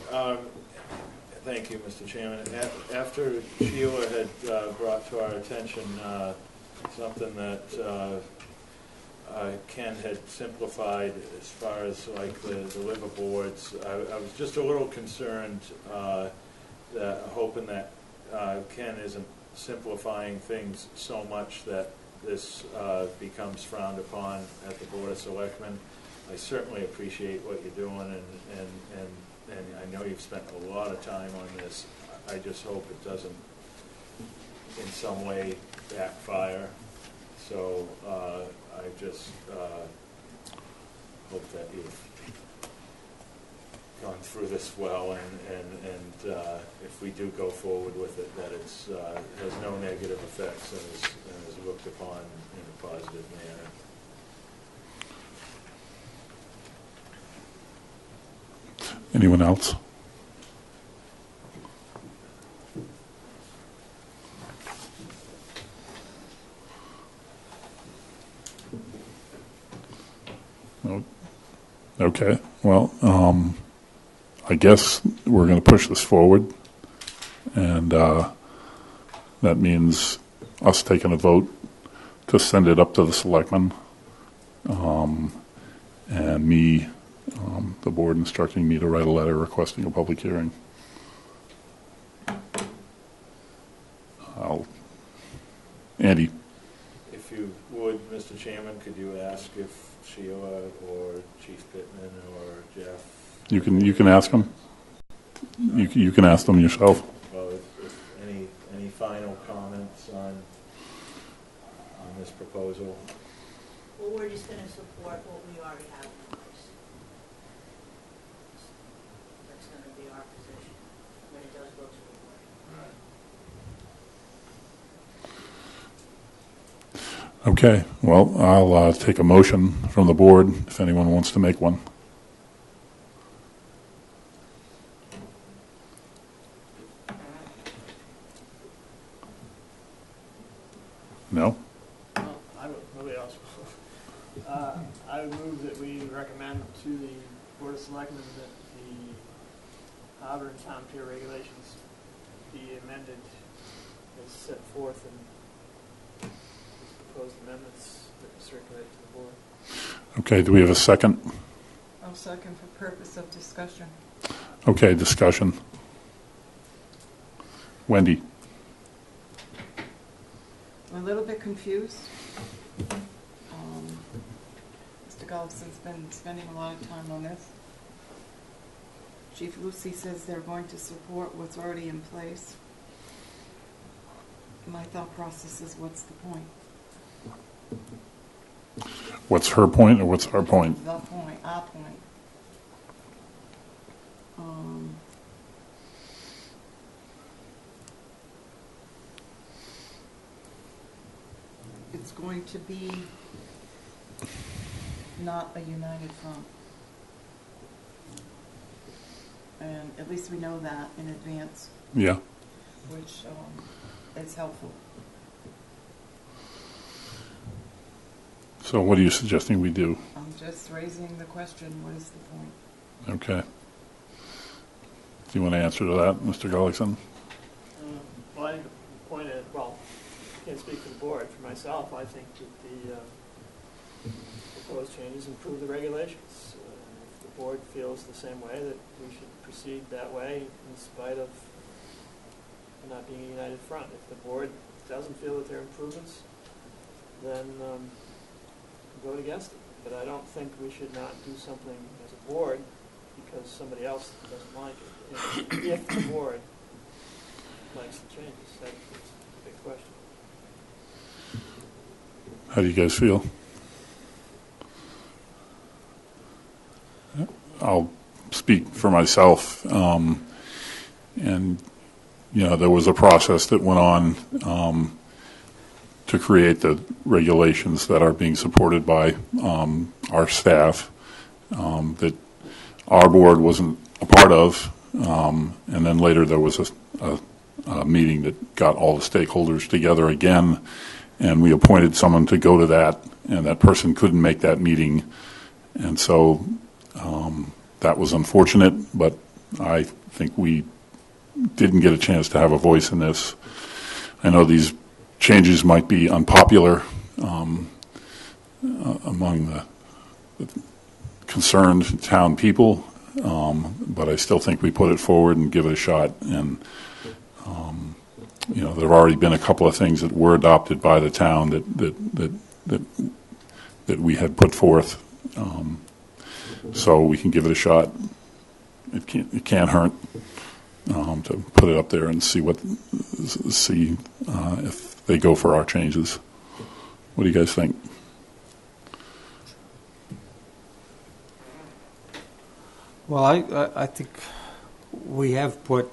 thank you, Mr. Chairman. After Sheila had brought to our attention something that Ken had simplified as far as like the liverboards, I was just a little concerned, hoping that Ken isn't simplifying things so much that this becomes frowned upon at the Board of Selectmen. I certainly appreciate what you're doing, and I know you've spent a lot of time on this. I just hope it doesn't in some way backfire. So I just hope that you've gone through this well, and if we do go forward with it, that it's has no negative effects and is looked upon in a positive manner. Anyone else? No. Okay. Well, I guess we're going to push this forward, and that means us taking a vote to send it up to the selectmen, and me, the board instructing me to write a letter requesting a public hearing. Andy. If you would, Mr. Chairman, could you ask if Sheila or Chief Pittman or Jeff? You can ask them. You can ask them yourself. Well, if any final comments on this proposal? Well, we're just going to support what we already have in place. That's going to be our position when it does go to the board. Okay. Well, I'll take a motion from the board if anyone wants to make one. No? Well, nobody else. I would move that we recommend to the Board of Selectmen that the Harbor and Town Pier regulations be amended as set forth in these proposed amendments that were circulated to the board. Okay. Do we have a second? I'll second for purpose of discussion. Okay. Discussion. Wendy. I'm a little bit confused. Mr. Gullison's been spending a lot of time on this. Chief Lucy says they're going to support what's already in place. My thought process is, what's the point? What's her point or what's our point? The point, our point. It's going to be not a united front. And at least we know that in advance. Yeah. Which is helpful. So what are you suggesting we do? I'm just raising the question, what is the point? Okay. Do you want to answer to that, Mr. Gullikson? Well, I think the point is, well, I can't speak for the board. For myself, I think that the proposed changes improve the regulations. If the board feels the same way, that we should proceed that way in spite of not being a united front. If the board doesn't feel that there are improvements, then vote against it. But I don't think we should not do something as a board because somebody else doesn't like it. If the board likes the changes, that's a big question. How do you guys feel? I'll speak for myself. And, there was a process that went on to create the regulations that are being supported by our staff that our board wasn't a part of. And then later there was a meeting that got all the stakeholders together again, and we appointed someone to go to that, and that person couldn't make that meeting. And so that was unfortunate, but I think we didn't get a chance to have a voice in this. I know these changes might be unpopular among the concerned town people, but I still think we put it forward and give it a shot. And there have already been a couple of things that were adopted by the town that we had put forth, so we can give it a shot. It can't hurt to put it up there and see if they go for our changes. What do you guys think? Well, I think we have put,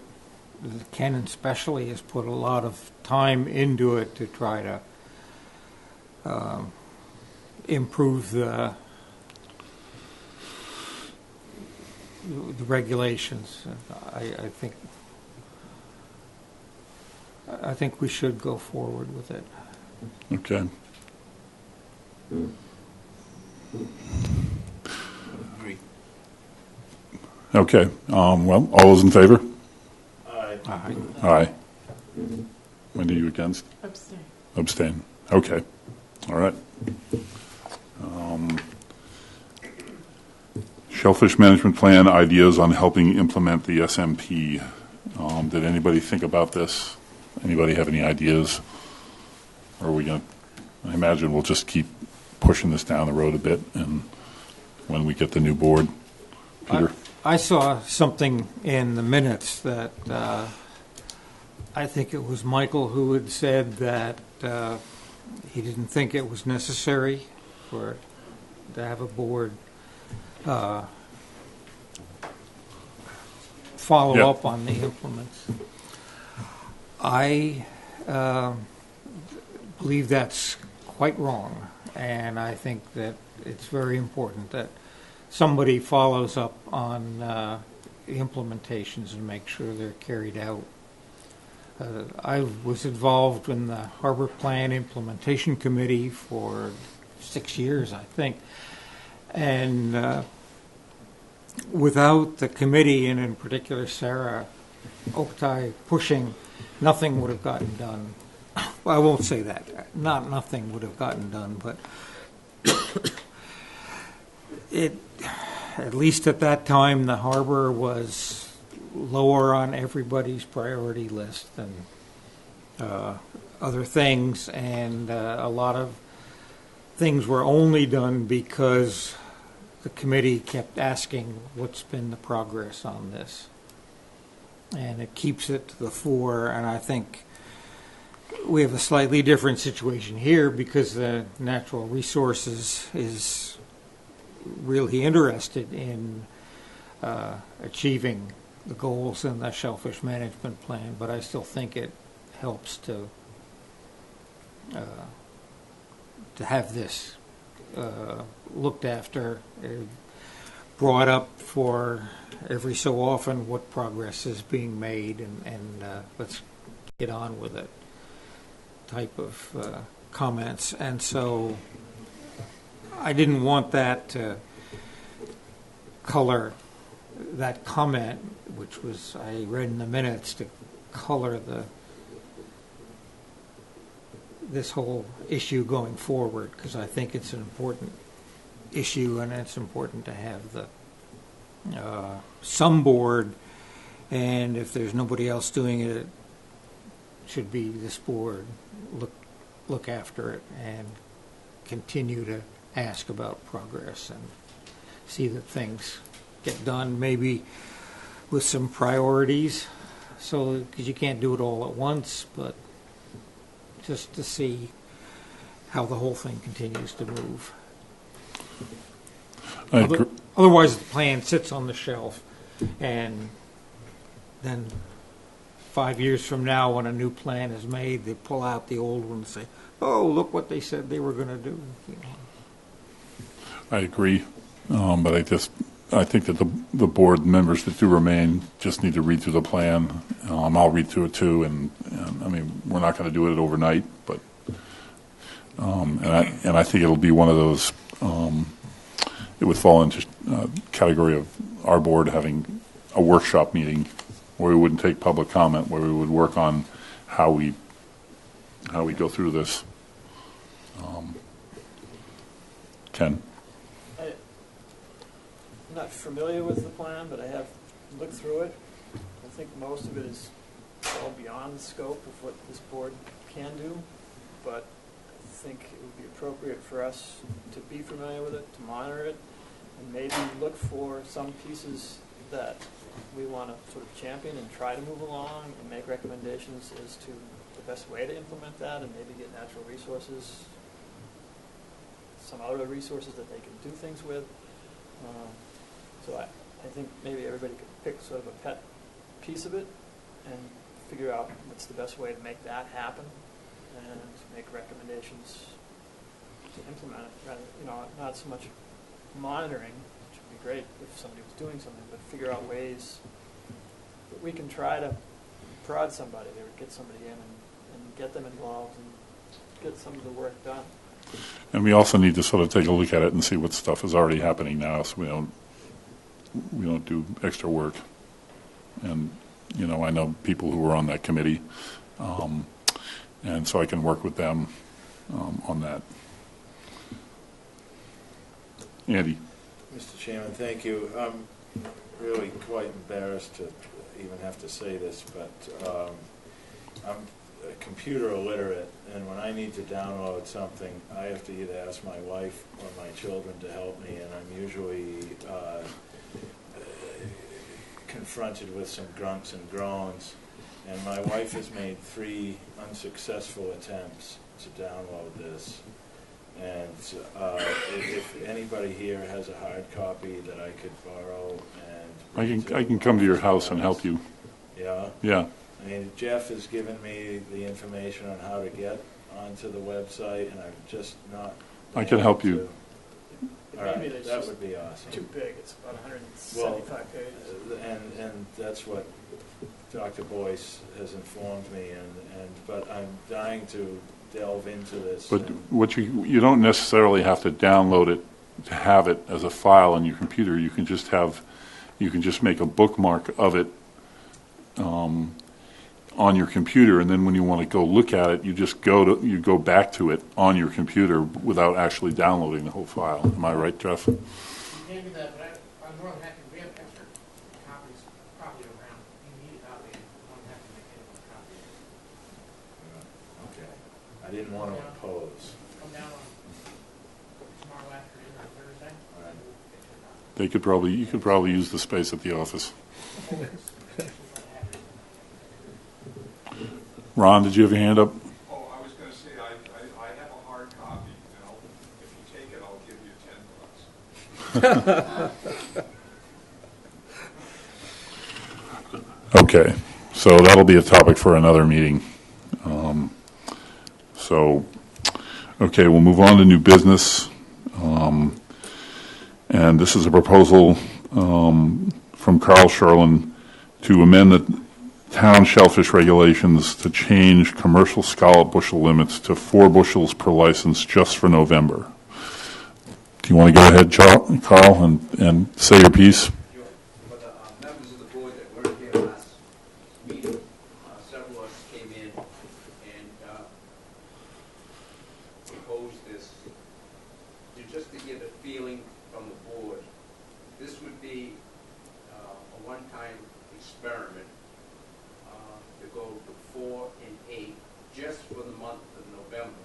Ken especially has put a lot of time into it to try to improve the regulations. I think we should go forward with it. Okay. Agree. Okay. Well, all those in favor? Aye. Aye. Aye. Wendy, you against? Abstain. Abstain. Okay. All right. Shellfish Management Plan, ideas on helping implement the SMP. Did anybody think about this? Anybody have any ideas? Or are we going to, I imagine we'll just keep pushing this down the road a bit, and when we get the new board. Peter? I saw something in the minutes that I think it was Michael who had said that he didn't think it was necessary to have a board follow up on the implements. I believe that's quite wrong, and I think that it's very important that somebody follows up on the implementations and make sure they're carried out. I was involved in the Harbor Plan Implementation Committee for 6 years, I think, and without the committee, and in particular Sarah Oaktai pushing, nothing would have gotten done. Well, I won't say that. Nothing would have gotten done, but at least at that time, the harbor was lower on everybody's priority list than other things, and a lot of things were only done because the committee kept asking what's been the progress on this. And it keeps it to the fore, and I think we have a slightly different situation here because the natural resources is really interested in achieving the goals in the Shellfish Management Plan, but I still think it helps to have this looked after, brought up for every so often what progress is being made, and let's get on with it type of comments. And so I didn't want that to color that comment, which was, I read in the minutes, to color this whole issue going forward, because I think it's an important issue, and it's important to have the some board, and if there's nobody else doing it, it should be this board look after it and continue to ask about progress and see that things get done, maybe with some priorities, so, because you can't do it all at once, but just to see how the whole thing continues to move. Otherwise, the plan sits on the shelf, and then 5 years from now, when a new plan is made, they pull out the old one and say, "Oh, look what they said they were going to do." You know. I agree, but I think that the board members that do remain just need to read through the plan. I'll read through it too, and I mean, we're not going to do it overnight, but and I think it'll be one of those. It would fall into category of our board having a workshop meeting where we wouldn't take public comment, where we would work on how we go through this. Ken? I'm not familiar with the plan, but I have looked through it. I think most of it is well beyond the scope of what this board can do, but I think it would be appropriate for us to be familiar with it, to monitor it, and maybe look for some pieces that we want to sort of champion and try to move along and make recommendations as to the best way to implement that, and maybe get natural resources, some other resources that they can do things with. So I think maybe everybody could pick sort of a pet piece of it and figure out what's the best way to make that happen and make recommendations to implement it. Rather, not so much monitoring, which would be great if somebody was doing something, but figure out ways that we can try to prod somebody or get somebody in and get them involved and get some of the work done. And we also need to sort of take a look at it and see what stuff is already happening now, so we don't do extra work. And I know people who were on that committee, and so I can work with them on that. Andy. Mr. Chairman, thank you. I'm really quite embarrassed to even have to say this, but I'm computer illiterate, and when I need to download something, I have to either ask my wife or my children to help me, and I'm usually confronted with some grunts and groans. And my wife has made 3 unsuccessful attempts to download this. And if anybody here has a hard copy that I could borrow, and I can come to your house and help you. Yeah. Yeah. I mean, Jeff has given me the information on how to get onto the website, and I've just not. I can help you. All right, that would be awesome. Too big. It's about 175 pages. And that's what Dr. Boyce has informed me, but I'm dying to delve into this. But what you don't necessarily have to download it to have it as a file on your computer. You can just make a bookmark of it on your computer, and then when you want to go look at it, you go back to it on your computer without actually downloading the whole file. Am I right, Jeff? You gave me that, but I'm more than happy. We have extra copies probably around. You need a copy. I'm more than happy to make any more copies. Okay. I didn't want to oppose. Come down on tomorrow afternoon or Thursday. All right. You could probably use the space at the office. Ron, did you have your hand up? Oh, I was going to say, I have a hard copy, and if you take it, I'll give you $10. Okay, so that'll be a topic for another meeting. Okay, we'll move on to new business. And this is a proposal from Carl Sherlin to amend the town shellfish regulations to change commercial scallop bushel limits to 4 bushels per license just for November. Do you want to go ahead, Carl, and say your piece? For the members of the board that weren't here last meeting, several of us came in and proposed this just to get a feeling from the board. This would be a one-time experiment to go to 4 and 8 just for the month of November.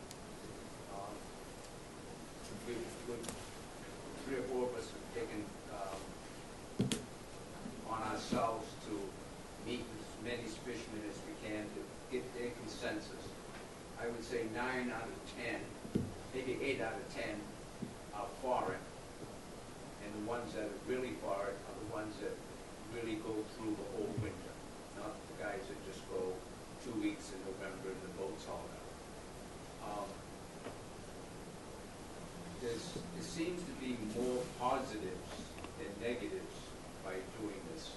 Three or four of us have taken 9 out of 10, maybe 8 out of 10 are for it. And the ones that are really for it are the ones that really go through the whole winter, not the guys that just go 2 weeks in November and the boat's hauled out. There seems to be more positives than negatives by doing this.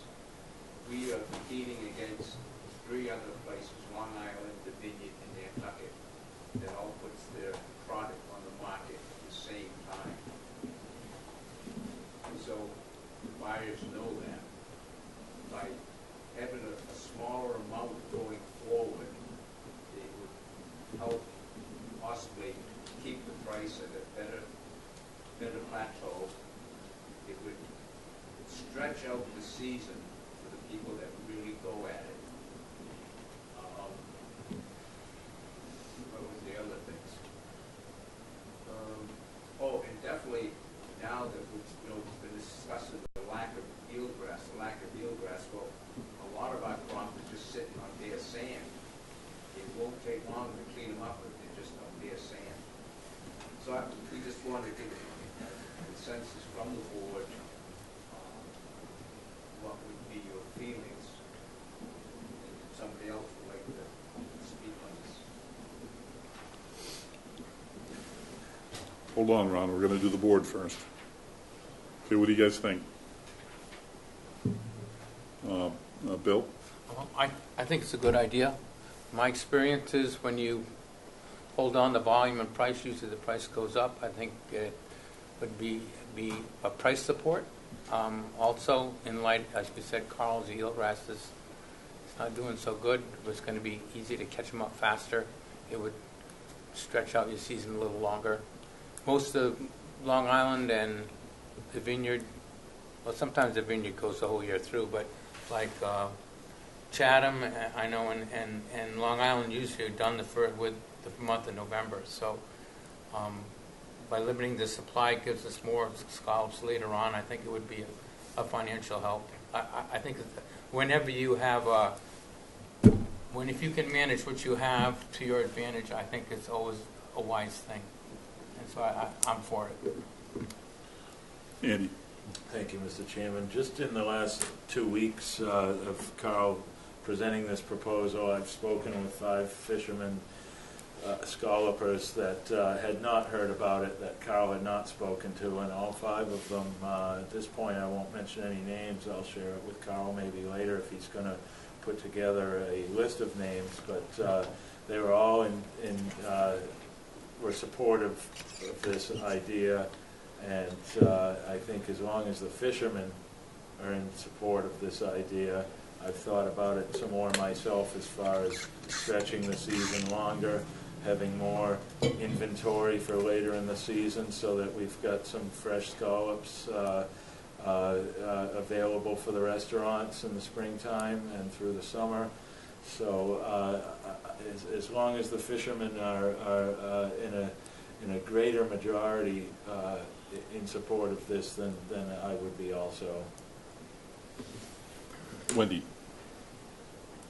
We are competing against 3 other places, Long Island, the Vineyard, and Nantucket, that all puts their product on the market at the same time. And so the buyers know that. By having a smaller amount going forward, it would help possibly keep the price at a better plateau. It would stretch out the season for the people that really go at it. What was the other things? And definitely now that we've been discussing the lack of eelgrass. Well, a lot of our crop is just sitting on bare sand. It won't take long to clean them up if they're just on bare sand. So we just wanted to get a consensus from the board. What would be your feelings? And somebody else would like to speak on this. Hold on, Ron. We're going to do the board first. Okay, what do you guys think? Bill? I think it's a good idea. My experience is when you hold on to volume and price, usually the price goes up. I think it would be a price support. Also, in light, as we said, Carl's eelgrass is not doing so good. It was going to be easy to catch them up faster. It would stretch out your season a little longer. Most of Long Island and the Vineyard, well, sometimes the Vineyard goes the whole year through, but like Chatham, I know, and Long Island usually are done with the month of November. So by limiting the supply, it gives us more scallops later on. I think it would be a financial help. I think whenever you have if you can manage what you have to your advantage, I think it's always a wise thing. And so I'm for it. Andy? Thank you, Mr. Chairman. Just in the last 2 weeks of Carl presenting this proposal, I've spoken with 5 fishermen, scallopers that had not heard about it, that Carl had not spoken to, and all 5 of them, at this point I won't mention any names, I'll share it with Carl maybe later if he's going to put together a list of names, but they were all were supportive of this idea. And I think as long as the fishermen are in support of this idea, I've thought about it some more myself as far as stretching the season longer, having more inventory for later in the season so that we've got some fresh scallops available for the restaurants in the springtime and through the summer. So as long as the fishermen are in a greater majority in support of this, then I would be also. Wendy?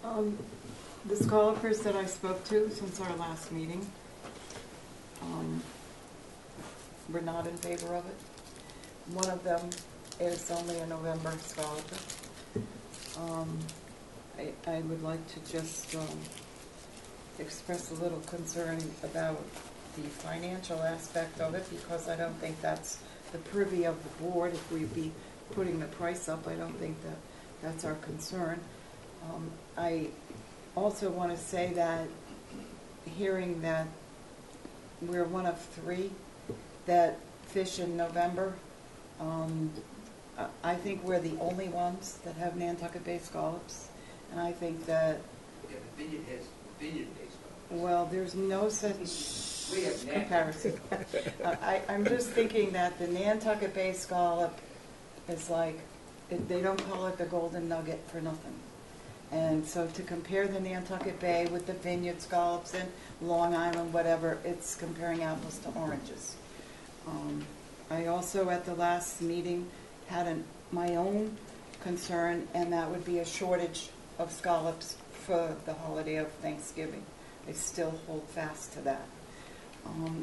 The scallopers that I spoke to since our last meeting were not in favor of it. One of them is only a November scalloper. I would like to just express a little concern about the financial aspect of it, because I don't think that's the privy of the board. If we'd be putting the price up, I don't think that's our concern. I also want to say that hearing that we're one of 3 that fish in November, I think we're the only ones that have Nantucket Bay scallops, and I think that the Vineyard has Vineyard-based. Well, there's no such comparison. I'm just thinking that the Nantucket Bay scallop is like, they don't call it the golden nugget for nothing. And so to compare the Nantucket Bay with the Vineyard scallops and Long Island, whatever, it's comparing apples to oranges. I also, at the last meeting, had my own concern, and that would be a shortage of scallops for the holiday of Thanksgiving. I still hold fast to that.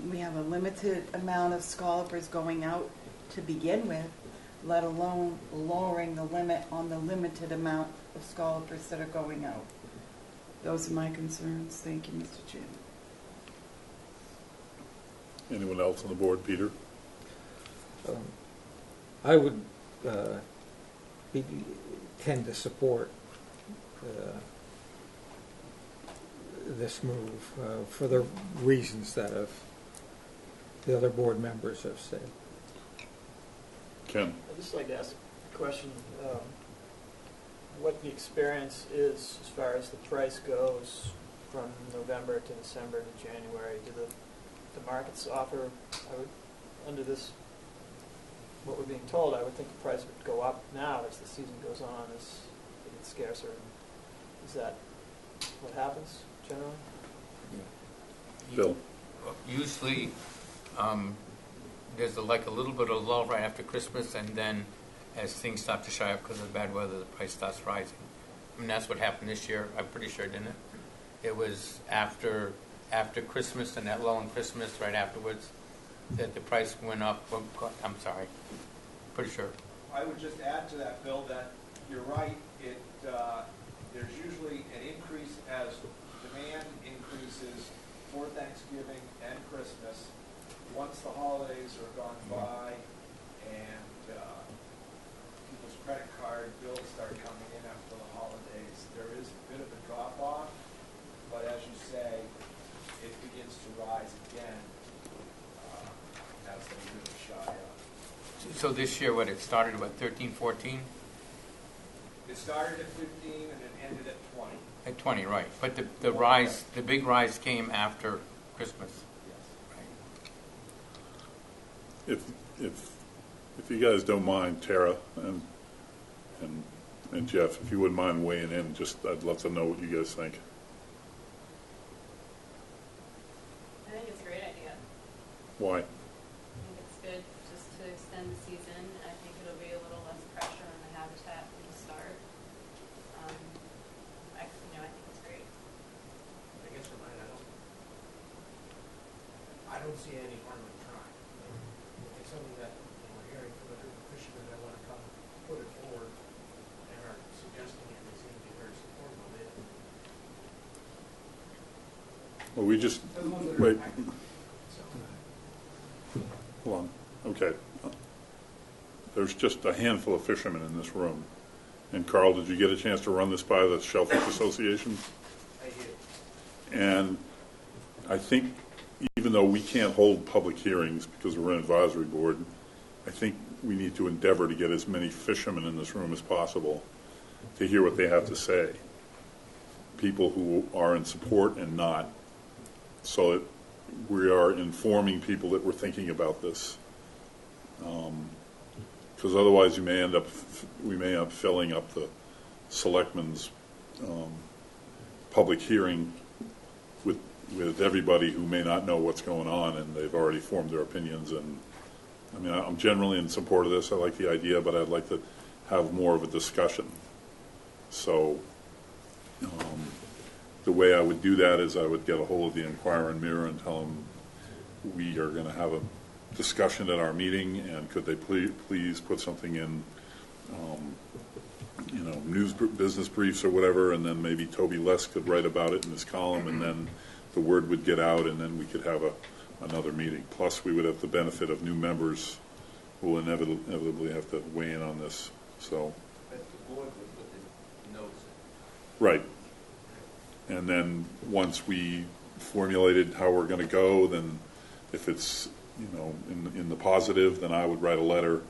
We have a limited amount of scalpers going out to begin with, let alone lowering the limit on the limited amount of scalpers that are going out. Those are my concerns. Thank you, Mr. Chairman. Anyone else on the board? Peter? I would tend to support this move for the reasons that the other board members have said. Ken? I'd just like to ask a question, what the experience is as far as the price goes from November to December to January. Do the markets offer, under this, what we're being told, I would think the price would go up now as the season goes on, as it gets scarcer. Is that what happens generally? Bill? Usually, there's like a little bit of lull right after Christmas, and then as things start to shy up because of the bad weather, the price starts rising. I mean, that's what happened this year, I'm pretty sure, didn't it? It was after Christmas and that lull in Christmas right afterwards that the price went up. I'm sorry, pretty sure. I would just add to that, Bill, that you're right. There's usually an increase as demand increases for Thanksgiving and Christmas. Once the holidays are gone by and people's credit card bills start coming in after the holidays, there is a bit of a drop-off. But as you say, it begins to rise again as they really shy up. So this year, it started, 13, 14? It started at 15 and it ended at 20. At 20, right. But the rise, the big rise came after Christmas. Yes. If you guys don't mind, Tara and Jeff, if you wouldn't mind weighing in, I'd love to know what you guys think. I think it's a great idea. Why? I think it's good just to extend the season. I think it'll be a little less pressure on the habitat from the start. I think it's great. I guess for mine, I don't see any harm in trying. It's something that we're hearing from a group of fishermen that want to come put it forward and are suggesting it. They seem to be very supportive of it. Well, we just, wait. Hold on. Okay. There's just a handful of fishermen in this room. And Carl, did you get a chance to run this by the Shellfish Association? I did. And I think even though we can't hold public hearings because we're an advisory board, I think we need to endeavor to get as many fishermen in this room as possible to hear what they have to say. People who are in support and not, so that we are informing people that we're thinking about this. Because otherwise we may end up filling up the selectmen's public hearing with everybody who may not know what's going on and they've already formed their opinions. And I mean, I'm generally in support of this. I like the idea, but I'd like to have more of a discussion. So the way I would do that is I would get a hold of the Enquirer and Mirror and tell them we are going to have a discussion at our meeting, and could they please put something in, news business briefs or whatever, and then maybe Toby Less could write about it in his column, and then the word would get out, and then we could have another meeting. Plus, we would have the benefit of new members who will inevitably have to weigh in on this. So, But the board would put the notes in. right. And then once we formulated how we're going to go, then if it's in the positive, then I would write a letter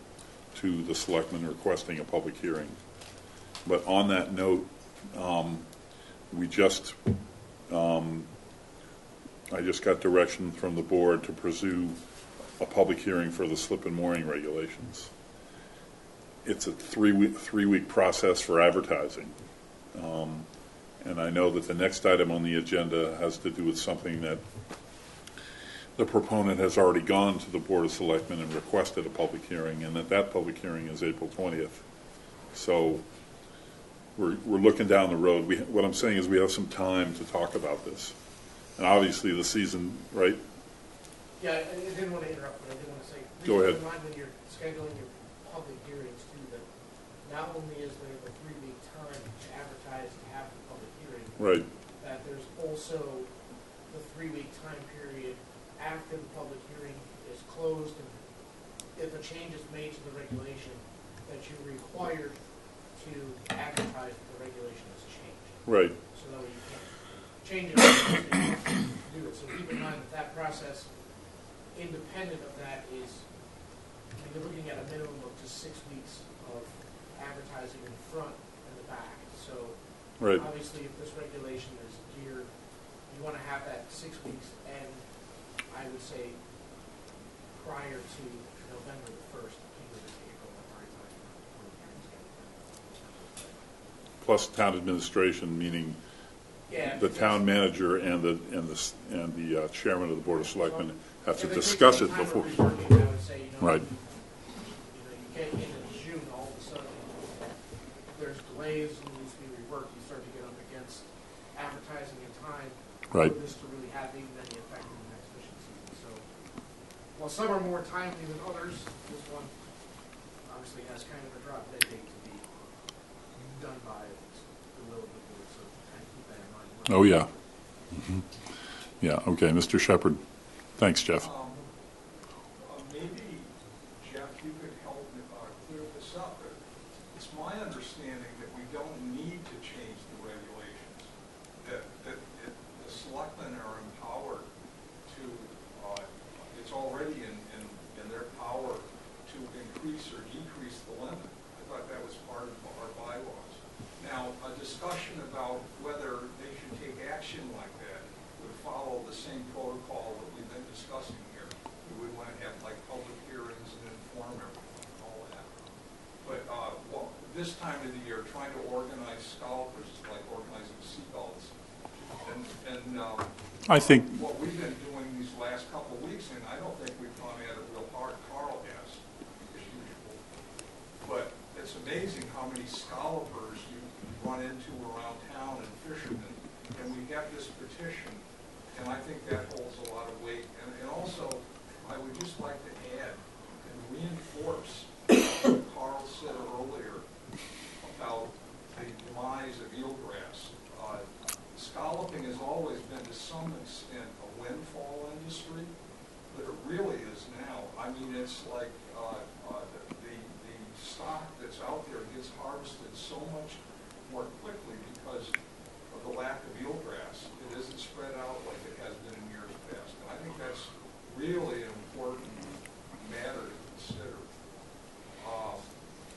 to the selectmen requesting a public hearing. But on that note, I just got direction from the board to pursue a public hearing for the slip and mooring regulations. It's a three-week process for advertising. And I know that the next item on the agenda has to do with something that the proponent has already gone to the Board of Selectmen and requested a public hearing, and that public hearing is April 20th. So we're looking down the road. What I'm saying is we have some time to talk about this. And obviously the season, right? Yeah, I didn't want to interrupt, but I did want to say, Go ahead. keep in mind when you're scheduling your public hearings too, that not only is there the 3-week time to advertise to have the public hearing, Right. that there's also the 3-week time period after the public hearing is closed, and if a change is made to the regulation, that you're required to advertise that the regulation has changed. Right. So that way you can't change it, to do it. So keep in mind that that process, independent of that, is, I mean, you're looking at a minimum of just 6 weeks of advertising in the front and the back. So Right. obviously, if this regulation is geared, you want to have that 6 weeks end, I would say, prior to November the 1st, April, Plus town administration, meaning yeah, the town manager and the chairman of the board of selectmen have to discuss it before. I would say, Right. You get into June, all of a sudden, there's delays and needs to be reworked. You start to get up against advertising in time Right. for this to really have even any effect in the next fishing season. So, while some are more timely than others, this one obviously has kind of a drop dead date to be done by the will of the board. So, kind of keep that in mind. Oh, yeah. Mm-hmm. Yeah, okay. Mr. Shepherd. Thanks, Jeff. Maybe, Jeff, you could help clear this up. It's my understanding that we don't need to change the regulations, that the selectmen are empowered to, it's already in their power to increase or decrease the limit. I thought that was part of our bylaws. Now, a discussion about whether they should take action like that would follow the same protocol that we've been discussing here. We would want to have like public hearings and inform everyone and all that. But this time of the year, trying to organize scalpers is like organizing seagulls. And I think what we've been doing these last couple of weeks, and I don't think we've gone at it real hard, Carl has, as usual. But it's amazing how many scalpers you run into around town and fishermen. And we have this petition, and I think that holds a lot of weight. And also, I would just like to add and reinforce what Carl said earlier about the demise of eelgrass. Scalloping has always been, to some extent, a windfall industry, but it really is now. I mean, it's like the stock that's out there gets harvested so much more quickly because of the lack of eelgrass. It isn't spread out like it has been in years past. And I think that's really an important matter to consider.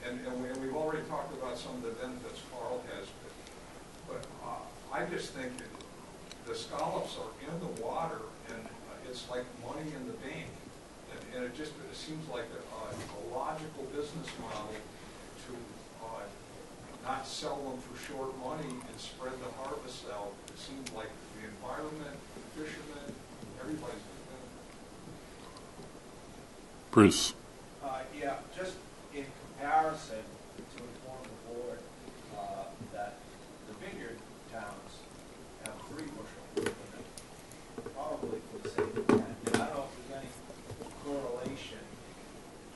And we've already talked about some of the benefits Carl has, but I just think that the scallops are in the water, and it's like money in the bank. And it seems like a logical business model to not sell them for short money and spread the harvest out. It seems like the environment, the fishermen, everybody's going to benefit. Bruce. Yeah, just in comparison, to inform the board that the vineyard towns have 3 bushel limit, probably for the sake of 10. And I don't know if there's any correlation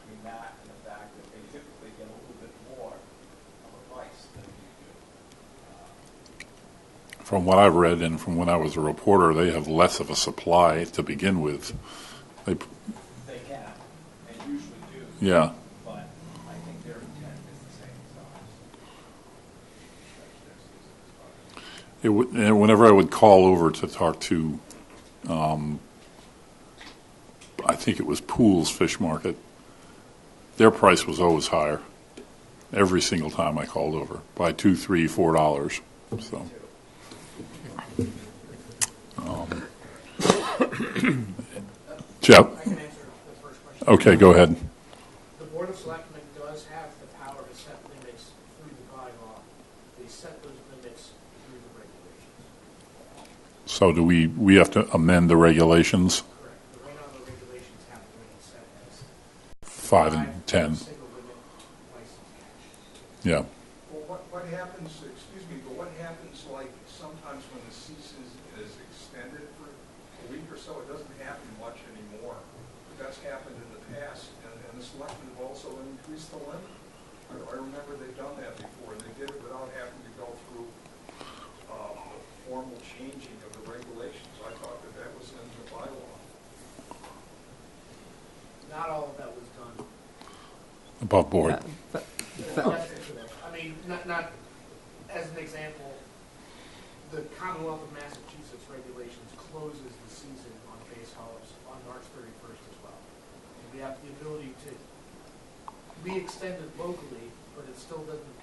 between that and the fact that they typically get a little bit more of a price than we do. From what I've read and from when I was a reporter, they have less of a supply to begin with. They can, and usually do. Yeah. But I think their intent is the same size. And whenever I would call over to talk to, I think it was Pools Fish Market, their price was always higher. Every single time I called over by $2, $3, $4. So. Jeff. I can answer the first question. Okay, go ahead. The Board of Selectmen does have the power to set limits through the bylaw. They set those limits through the regulations. So do we have to amend the regulations? Correct. The right now the regulations have the limit set as 5 and 10. Single limit license catch. Yeah. Well, what happens, excuse me, but what happens like sometimes when the season is extended for the limit. I remember they've done that before, and they did it without having to go through the formal changing of the regulations. I thought that that was in the bylaw. Not all of that was done. Above board. I mean, not, as an example, the Commonwealth of Massachusetts regulations closes the season on base hogs on March 31st as well. And we have the ability to re-extend it locally, but it still doesn't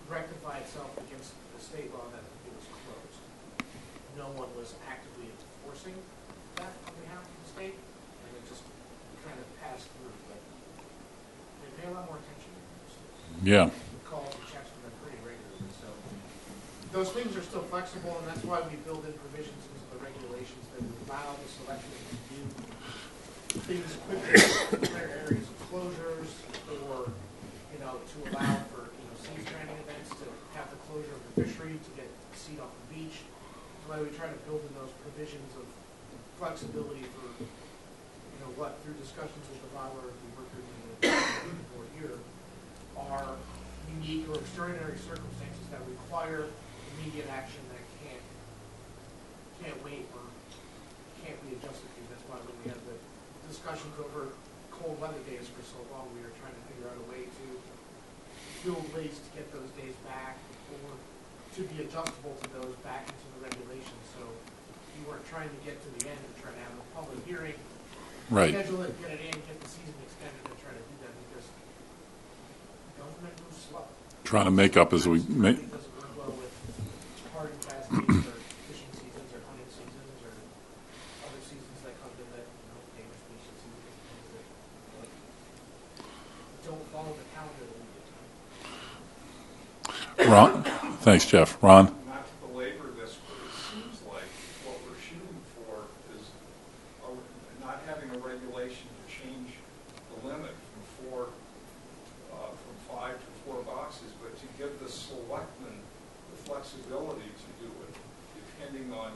rectify itself against the state law that it was closed. No one was actively enforcing that on behalf of the state, and it just kind of passed through. But they pay a lot more attention. Yeah. Calls and checks from them pretty regularly. So those things are still flexible, and that's why we build in provisions into the regulations that allow the selection to do things quickly, clear areas of closures, or to allow for sea stranding events to have the closure of the fishery to get seed off the beach. That's why we try to build in those provisions of flexibility for what through discussions with the bottler as we work through the board here are unique or extraordinary circumstances that require immediate action that can't wait or can't be adjusted to. That's why when we had the discussions over cold weather days for so long, we were trying to figure out a way to build ways to get those days back or to be adjustable to those back into the regulations. So you weren't trying to get to the end and try to have a public hearing, Right. schedule it, get it in, get the season extended, and try to do that because government moves slow. Trying to make up as we make. It doesn't work well with hard and fast days or fishing seasons or hunting seasons or other seasons that come in that dangerous species seasons that don't follow the calendar that we do. Ron? Thanks, Jeff. Ron? Not to belabor this, but it seems like what we're shooting for is not having a regulation to change the limit from 5 to 4 boxes, but to give the selectmen the flexibility to do it, depending on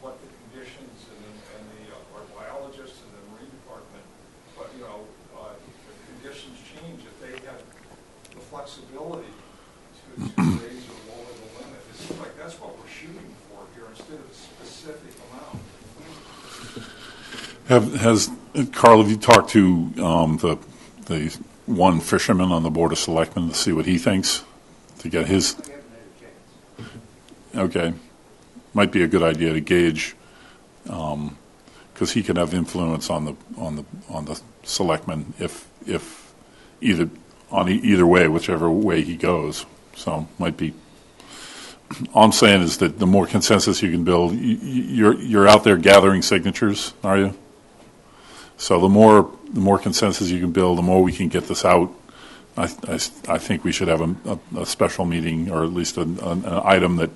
what the conditions and our biologists and the marine department, but the conditions change. If they have the flexibility to raise or lower the limit, it seems like that's what we're shooting for here instead of a specific amount. Carl, have you talked to the one fisherman on the Board of Selectmen to see what he thinks, to get his? Okay, might be a good idea to gauge, because he can have influence on the selectmen if either way, whichever way he goes. So might be. All I'm saying is that the more consensus you can build, you're out there gathering signatures, are you? So the more consensus you can build, the more we can get this out. I think we should have a special meeting, or at least an item that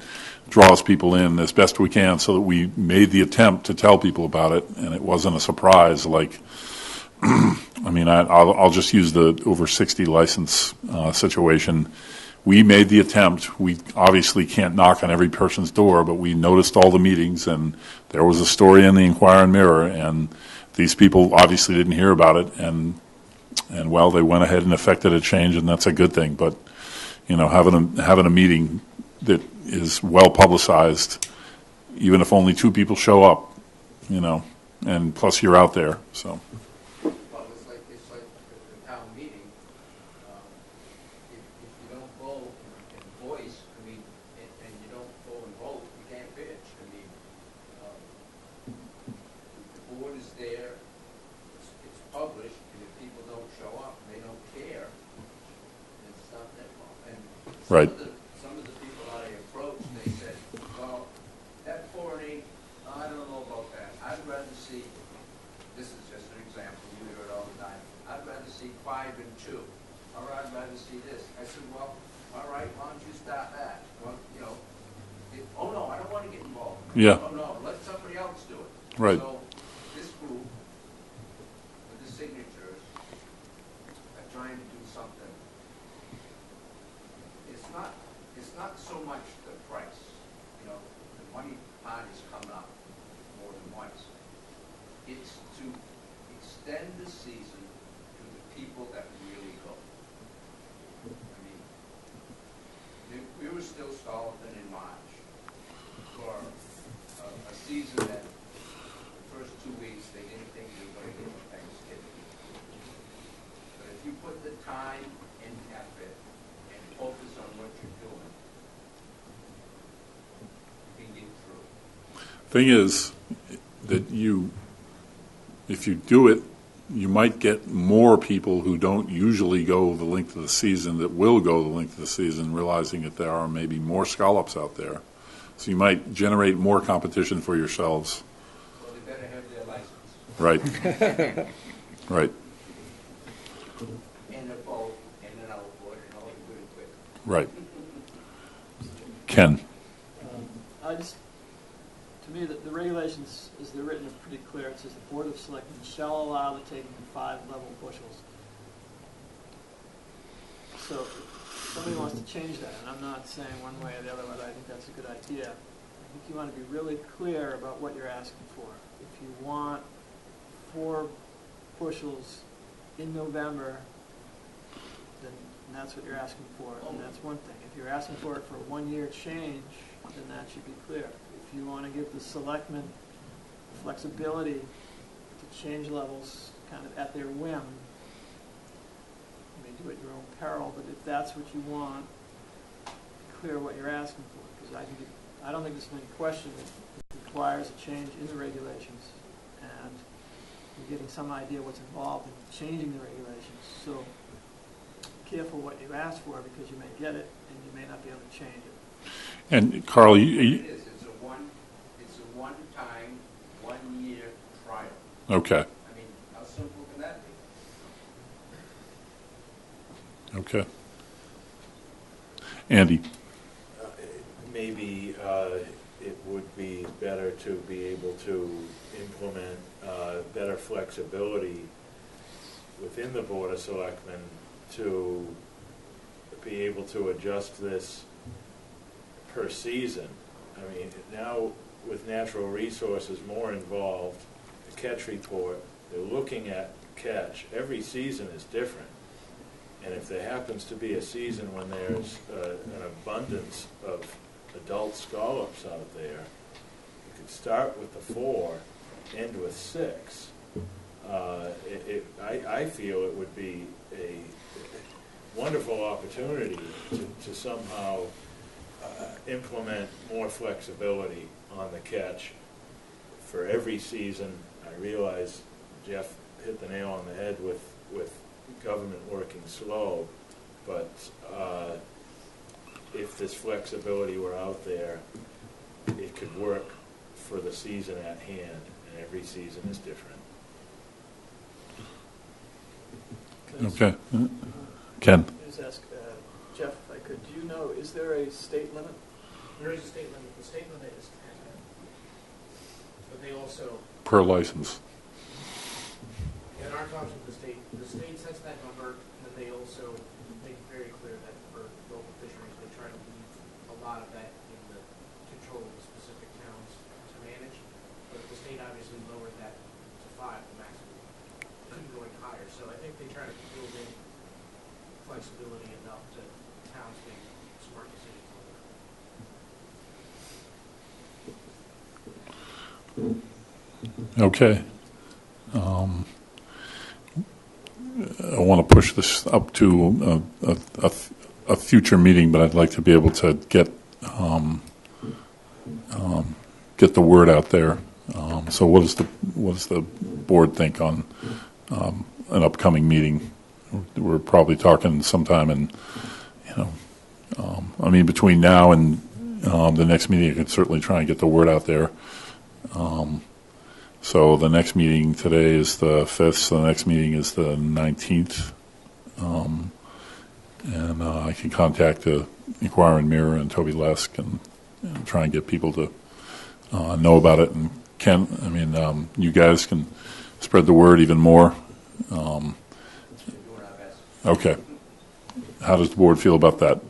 draws people in as best we can, so that we made the attempt to tell people about it, and it wasn't a surprise. Like, I mean, I'll just use the over 60 license situation. We made the attempt. We obviously can't knock on every person's door, but we noticed all the meetings, and there was a story in the Inquirer and Mirror, and these people obviously didn't hear about it, and well, they went ahead and effected a change, and that's a good thing. But having a meeting that is well publicized, even if only 2 people show up, and plus you're out there, so. Well, it's like the town meeting. If you don't go and voice, and you don't go and vote, you can't bitch. The board is there, it's published, and if people don't show up, they don't care, it's not that long. And Right. some of the people I approached, they said, well, that 4 and 8, I don't know about that. I'd rather see, this is just an example, you hear it all the time, I'd rather see 5 and 2, or I'd rather see this. I said, well, all right, why don't you start that? Well, oh no, I don't want to get involved. Yeah. Oh no, let somebody else do it. Right. So this group, with the signatures, are trying to do something. It's not so much the price. The money pot is coming up more than once. It's to extend the season to the people that really go. were still scalloping in March for a season that the first 2 weeks they didn't think they were going to get to Thanksgiving. But if you put the time and effort and focus on what you're doing, you can get through. Thing is that if you do it, you might get more people who don't usually go the length of the season that will go the length of the season, realizing that there are maybe more scallops out there. So you might generate more competition for yourselves. Well, they better have their license. Right. Right. And a boat and an outboard and all the good equipment. Right. Ken. To me, the regulations, as they're written, are pretty clear. It says the Board of Selectmen shall allow the taking of 5 level bushels. So if somebody wants to change that, and I'm not saying one way or the other whether I think that's a good idea, I think you want to be really clear about what you're asking for. If you want 4 bushels in November, then that's what you're asking for, and that's one thing. If you're asking for it for a 1-year change, then that should be clear. If you want to give the selectmen flexibility to change levels kind of at their whim, you may do it at your own peril, but if that's what you want, be clear what you're asking for, because I don't think there's any question that it requires a change in the regulations, and you're getting some idea what's involved in changing the regulations. So be careful what you ask for, because you may get it and you may not be able to change it. And Carl, It's a one-time, 1-year trial. okay. I mean, how simple can that be? Okay. Andy. Maybe it would be better to be able to implement better flexibility within the Board of Selectmen to be able to adjust this per season. I mean, now with natural resources more involved, the catch report, they're looking at catch. Every season is different. And if there happens to be a season when there's an abundance of adult scallops out there, you could start with the 4, end with 6. I feel it would be a wonderful opportunity to somehow implement more flexibility on the catch for every season. I realize Jeff hit the nail on the head with government working slow, but if this flexibility were out there, it could work for the season at hand, and every season is different. Okay. Ken. Just ask Jeff, if I could, do you know, is there a state limit? There is a state limit. The state limit is 10. But they also, Per license. in our talks with the state sets that number, and then they also make it very clear that for local fisheries, they try to leave a lot of that in the control of the specific towns to manage. But the state obviously lowered that to 5, the maximum. Couldn't go any higher. So I think they try to build in flexibility enough to towns make smart decisions on that. Okay. I want to push this up to a future meeting, but I'd like to be able to get the word out there. So, what does the board think on an upcoming meeting? We're probably talking sometime in, between now and the next meeting. I could certainly try and get the word out there. So the next meeting today is the 5th, so the next meeting is the 19th. And I can contact the Inquiring Mirror and Toby Lesk and try and get people to know about it. And Ken, you guys can spread the word even more. Okay. How does the board feel about that?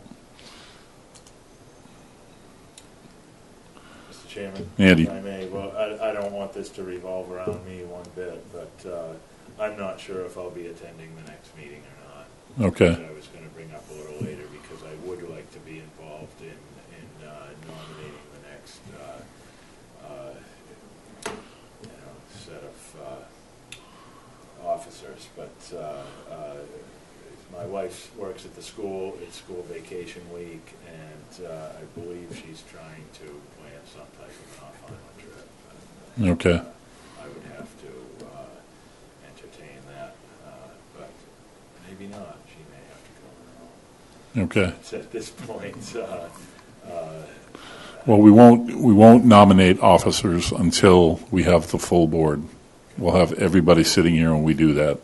Mr. Chairman, Andy. if I may, well, I don't want this to revolve around me one bit, but I'm not sure if I'll be attending the next meeting or not. Okay. that I was going to bring up a little later, because I would like to be involved in nominating the next set of officers. But my wife works at the school. It's school vacation week, and I believe she's trying to plan some type of an off-island trip. And, Okay. I would have to entertain that, but maybe not. She may have to go on her own. Okay. But at this point, Well, we won't nominate officers until we have the full board. We'll have everybody sitting here when we do that,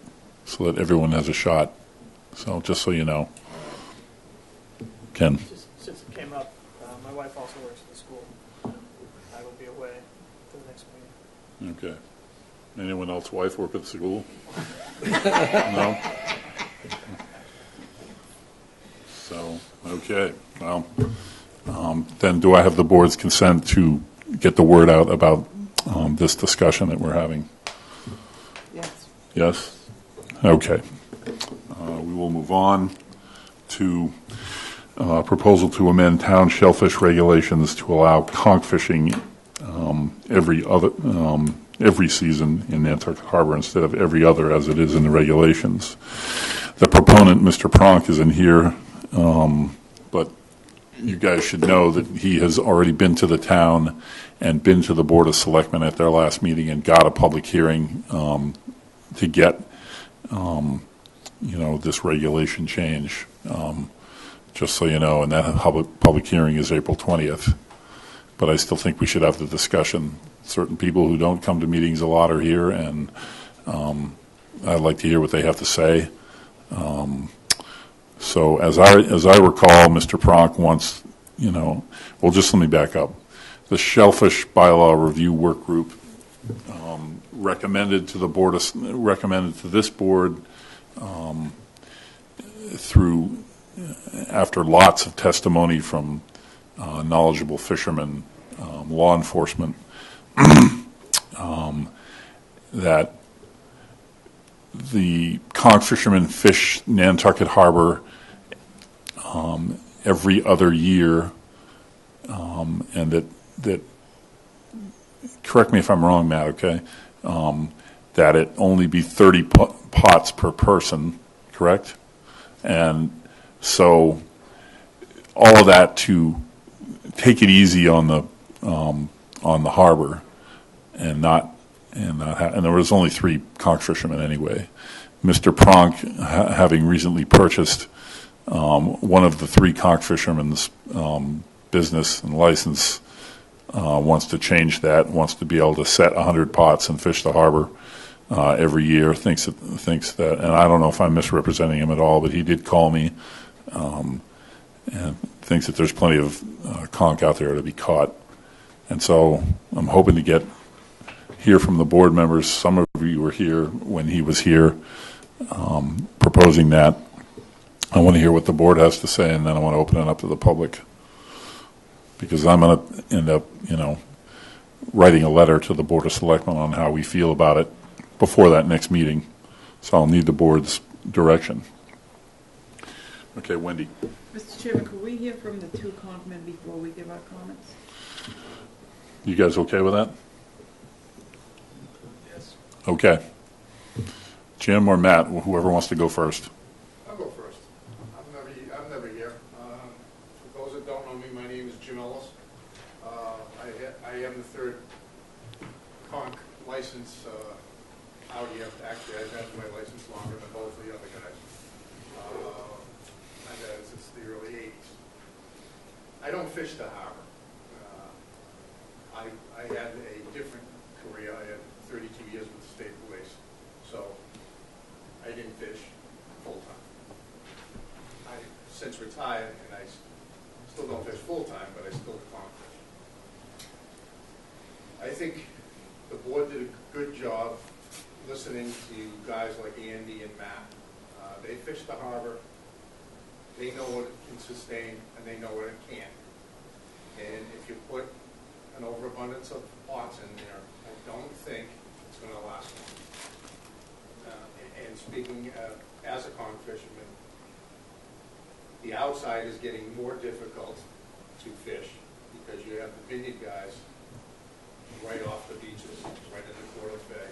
so that everyone has a shot. So just so you know. Ken. Since it came up, my wife also works at the school. I will be away for the next meeting. Okay. Anyone else wife work at the school? No? So, okay. Well, then do I have the board's consent to get the word out about this discussion that we're having? Yes. Yes? Okay. We will move on to proposal to amend town shellfish regulations to allow conch fishing every season in Nantucket Harbor instead of every other as it is in the regulations. The proponent, Mr. Pronk, isn't here, but you guys should know that he has already been to the town and been to the Board of Selectmen at their last meeting and got a public hearing to get this regulation change, just so you know, and that public hearing is April 20th. But I still think we should have the discussion. Certain people who don't come to meetings a lot are here, and I'd like to hear what they have to say. So as I recall, Mr. Pronk wants, well, just let me back up. The Shellfish Bylaw Review Work Group recommended to this board after lots of testimony from knowledgeable fishermen, law enforcement, that the conch fishermen fish Nantucket Harbor every other year, and that correct me if I'm wrong, Matt, okay, that it only be 30 pots per person, correct? And so all of that to take it easy on the harbor, and there was only 3 conch fishermen anyway. Mr. Pronk, having recently purchased one of the 3 conch fishermen's business and license, wants to change that, wants to be able to set 100 pots and fish the harbor every year. Thinks that, and I don't know if I'm misrepresenting him at all, but he did call me, and thinks that there's plenty of conch out there to be caught. And so I'm hoping to hear from the board members. Some of you were here when he was here proposing that. I want to hear what the board has to say, and then I want to open it up to the public, because I'm going to end up, writing a letter to the Board of Selectmen on how we feel about it before that next meeting. So I'll need the board's direction. Okay, Wendy. Mr. Chairman, could we hear from the 2 conch men before we give our comments? You guys okay with that? Yes. Okay. Jim or Matt, whoever wants to go first. I'll go first. I'm never here. For those that don't know me, my name is Jim Ellis. I am the 3rd conch license out here. Actually, I've had my license longer than both of the other guys. I've had it since the early 80s. I don't fish the harbor. I had a different career. I had 32 years with the state police, so I didn't fish full-time. I since retired, and I still don't fish full-time, but I still conch fish. I think the board did a good job listening to guys like Andy and Matt. They fish the harbor. They know what it can sustain, and they know what it can't. And if you put an overabundance of pots in there, I don't think it's going to last long. And speaking as a conch fisherman, The outside is getting more difficult to fish because you have the vineyard guys right off the beaches, right in the Quarter Bay,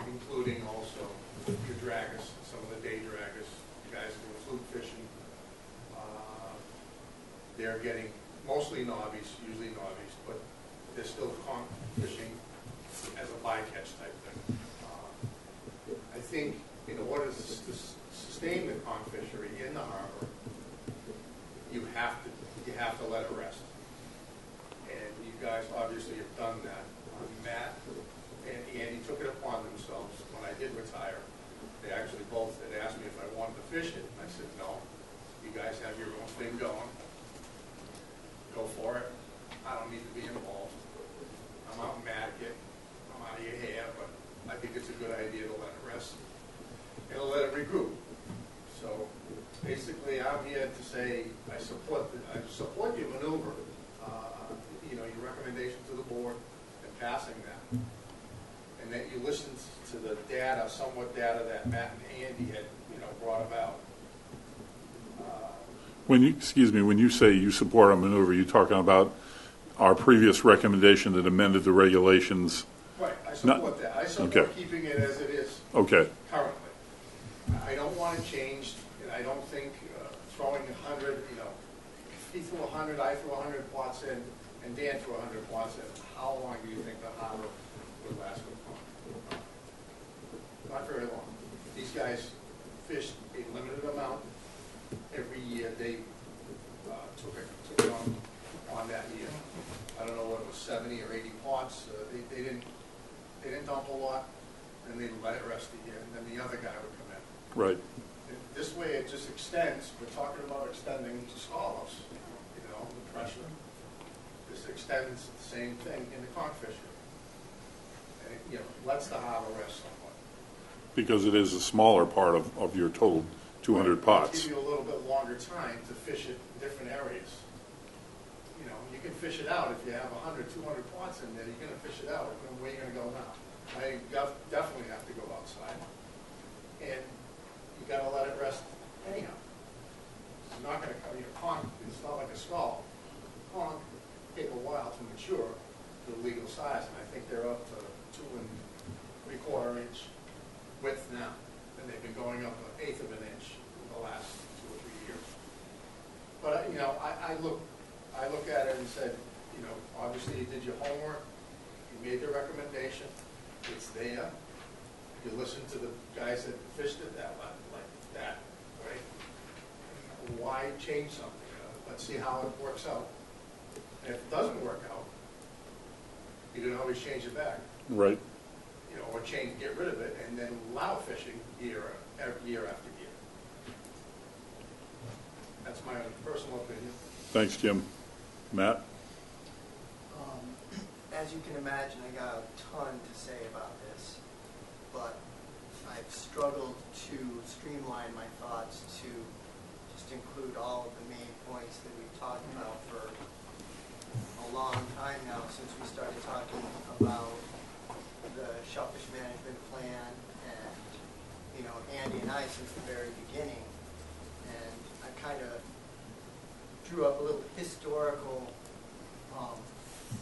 including also your draggers, some of the day draggers, guys who are fluke fishing. They're getting mostly novice, usually novice, but they're still conch fishing as a bycatch type thing. I think in order to sustain the conch fishery in the harbor, you have to let it rest. And you guys obviously have done that. Matt and Andy took it upon themselves when I did retire. They actually both had asked me if I wanted to fish it. I said, no, you guys have your own thing going. Go for it. I don't need to be involved. I'm out in Nantucket. I'm out of your hair, but I think it's a good idea to let it rest and to let it regroup. So basically, I'm here to say I support your maneuver, your recommendation to the board and passing that, and that you listen to the data, somewhat data that Matt and Andy had, brought about. When you say you support our maneuver, you're talking about our previous recommendation that amended the regulations. Right, I support that. I support keeping it as it is currently. I don't want it changed, and I don't think throwing 100, if he threw 100, I threw 100 plots in, and Dan threw 100 plots in, how long do you think the harbor would last with pond? Not very long. These guys fished a limited amount every year. They took it on that year. I don't know what it was, 70 or 80 plots. They didn't dump a lot, and they let it rest a year, and then the other guy would come in. Right. This way it just extends. We're talking about extending to scallops, the pressure. This extends the same thing in the conch fishery. And it, lets the harbor rest somewhat. Because it is a smaller part of your total 200 pots. Give you a little bit longer time to fish it in different areas. You can fish it out if you have 100, 200 pots in there. You're going to fish it out. Where are you going to go now? I definitely have to go outside. And you got to let it rest anyhow. It's not going to cover your conch. It's not like a skull. Conch take a while to mature to the legal size, and I think they're up to 2 3/4 inch width now, and they've been going up 1/8 of an inch in the last 2 or 3 years. But I look at it and said, obviously you did your homework, you made the recommendation, it's there. You listen to the guys that fished it like that, right? Why change something? Let's see how it works out. And if it doesn't work out, you can always change it back. Right. Or get rid of it, and then allow fishing year after year. That's my personal opinion. Thanks, Jim. Matt? As you can imagine, I got a ton to say about this, but I've struggled to streamline my thoughts to just include all of the main points that we've talked about for a long time now, since we started talking about the Shellfish Management Plan, and Andy and I since the very beginning. And I kind of drew up a little historical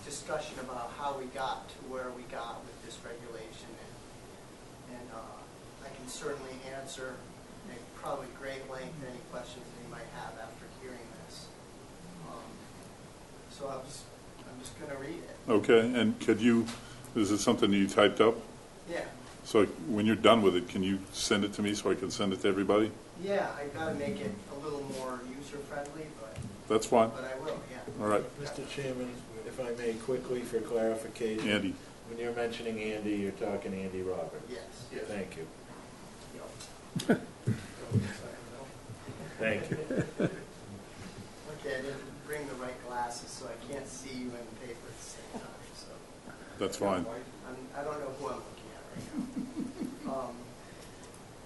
discussion about how we got to where we got with this regulation, and I can certainly answer at probably great length any questions that you might have after hearing this. So I'm just going to read it. Okay, and is it something you typed up? Yeah. So when you're done with it, can you send it to me so I can send it to everybody? Yeah, I got to make it a little more user-friendly, but... That's fine. But I will, yeah. All right. Mr. Chairman, if I may quickly for clarification. Andy. When you're mentioning Andy, you're talking Andy Roberts? Yes. Thank you. Yep. Thank you. Okay, I didn't bring the right glasses, so I can't see you in the paper at the same time, so... That's fine. I don't know who I'm looking at right now.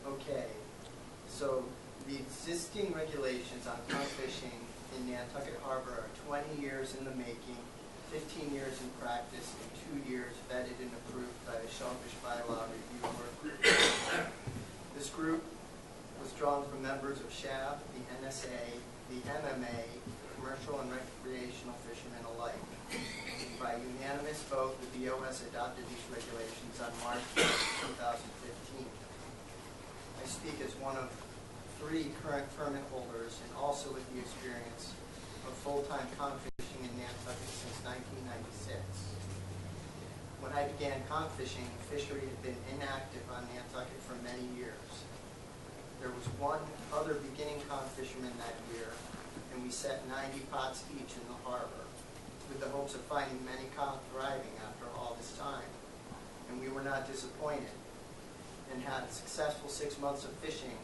Okay, so the existing regulations on conch fishing in Nantucket Harbor are 20 years in the making, 15 years in practice, and 2 years vetted and approved by the Shellfish Bylaw Review Work Group. This group was drawn from members of SHAB, the NSA, the MMA, commercial and recreational fishermen alike. By unanimous vote, the BOS adopted these regulations on March 2015. I speak as one of 3 current permit holders and also with the experience of full-time conch fishing in Nantucket since 1996. When I began conch fishing, the fishery had been inactive on Nantucket for many years. There was one other beginning conch fisherman that year, and we set 90 pots each in the harbor, with the hopes of finding many conch thriving after all this time. And we were not disappointed, and had a successful 6 months of fishing.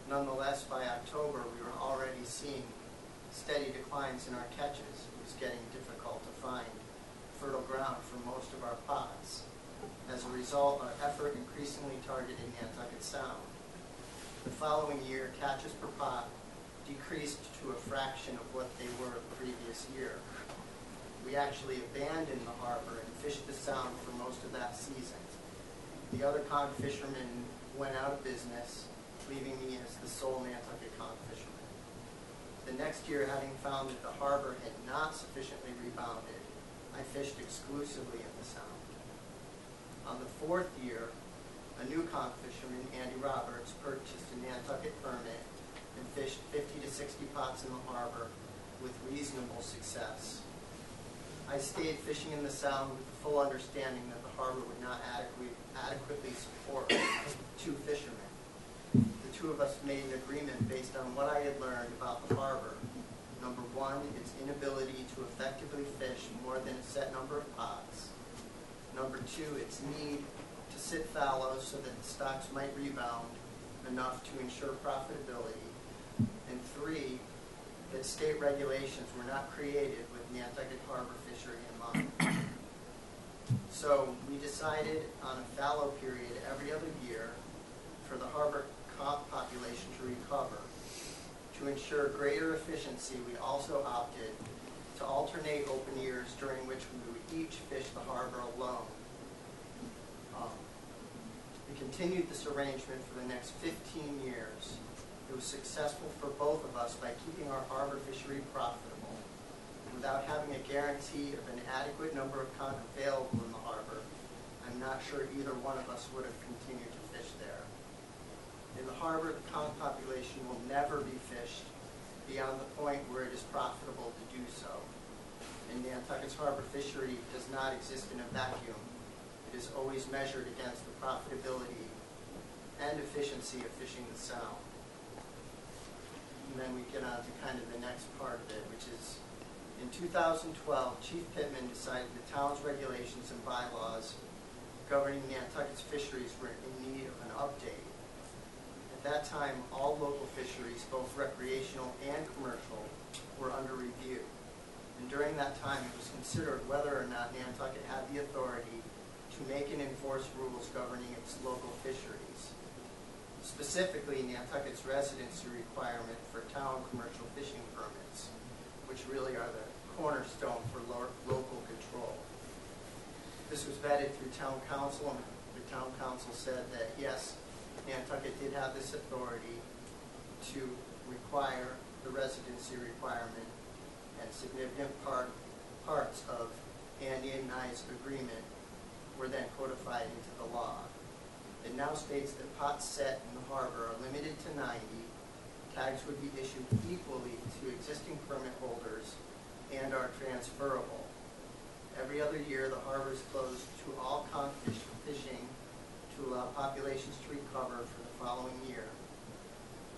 Nonetheless, by October, we were already seeing steady declines in our catches. It was getting difficult to find fertile ground for most of our pots. As a result, our effort increasingly targeted Nantucket Sound. The following year, catches per pot decreased to a fraction of what they were the previous year. We actually abandoned the harbor and fished the Sound for most of that season. The other conch fishermen went out of business, leaving me as the sole Nantucket conch fisherman. The next year, having found that the harbor had not sufficiently rebounded, I fished exclusively in the Sound. On the 4th year, a new conch fisherman, Andy Roberts, purchased a Nantucket permit and fished 50 to 60 pots in the harbor with reasonable success. I stayed fishing in the Sound with the full understanding that the harbor would not adequately support 2 fishermen. The 2 of us made an agreement based on what I had learned about the harbor. Number 1, its inability to effectively fish more than a set number of pots. Number 2, its need to sit fallow so that the stocks might rebound enough to ensure profitability. And 3, that state regulations were not created with Nantucket harbor fishery in mind. So we decided on a fallow period every other year for the harbor conch population to recover. To ensure greater efficiency, we also opted to alternate open years during which we would each fish the harbor alone. We continued this arrangement for the next 15 years. It was successful for both of us by keeping our harbor fishery profitable. Without having a guarantee of an adequate number of conch available in the harbor, I'm not sure either one of us would have continued to fish there. In the harbor, the conch population will never be fished beyond the point where it is profitable to do so. And Nantucket's harbor fishery does not exist in a vacuum. It is always measured against the profitability and efficiency of fishing the Sound. And then we get on to kind of the next part of it, which is in 2012, Chief Pittman decided the town's regulations and bylaws governing Nantucket's fisheries were in need of an update. At that time, all local fisheries, both recreational and commercial, were under review. And during that time, it was considered whether or not Nantucket had the authority to make and enforce rules governing its local fisheries. Specifically, Nantucket's residency requirement for town commercial fishing permits, which really are the cornerstone for local control. This was vetted through town council, and the town council said that yes, Nantucket did have this authority to require the residency requirement, and significant parts of Andy and I's agreement were then codified into the law. It now states that pots set in the harbor are limited to 90. Tags would be issued equally to existing permit holders and are transferable. Every other year, the harbor is closed to all conch fishing to allow populations to recover for the following year.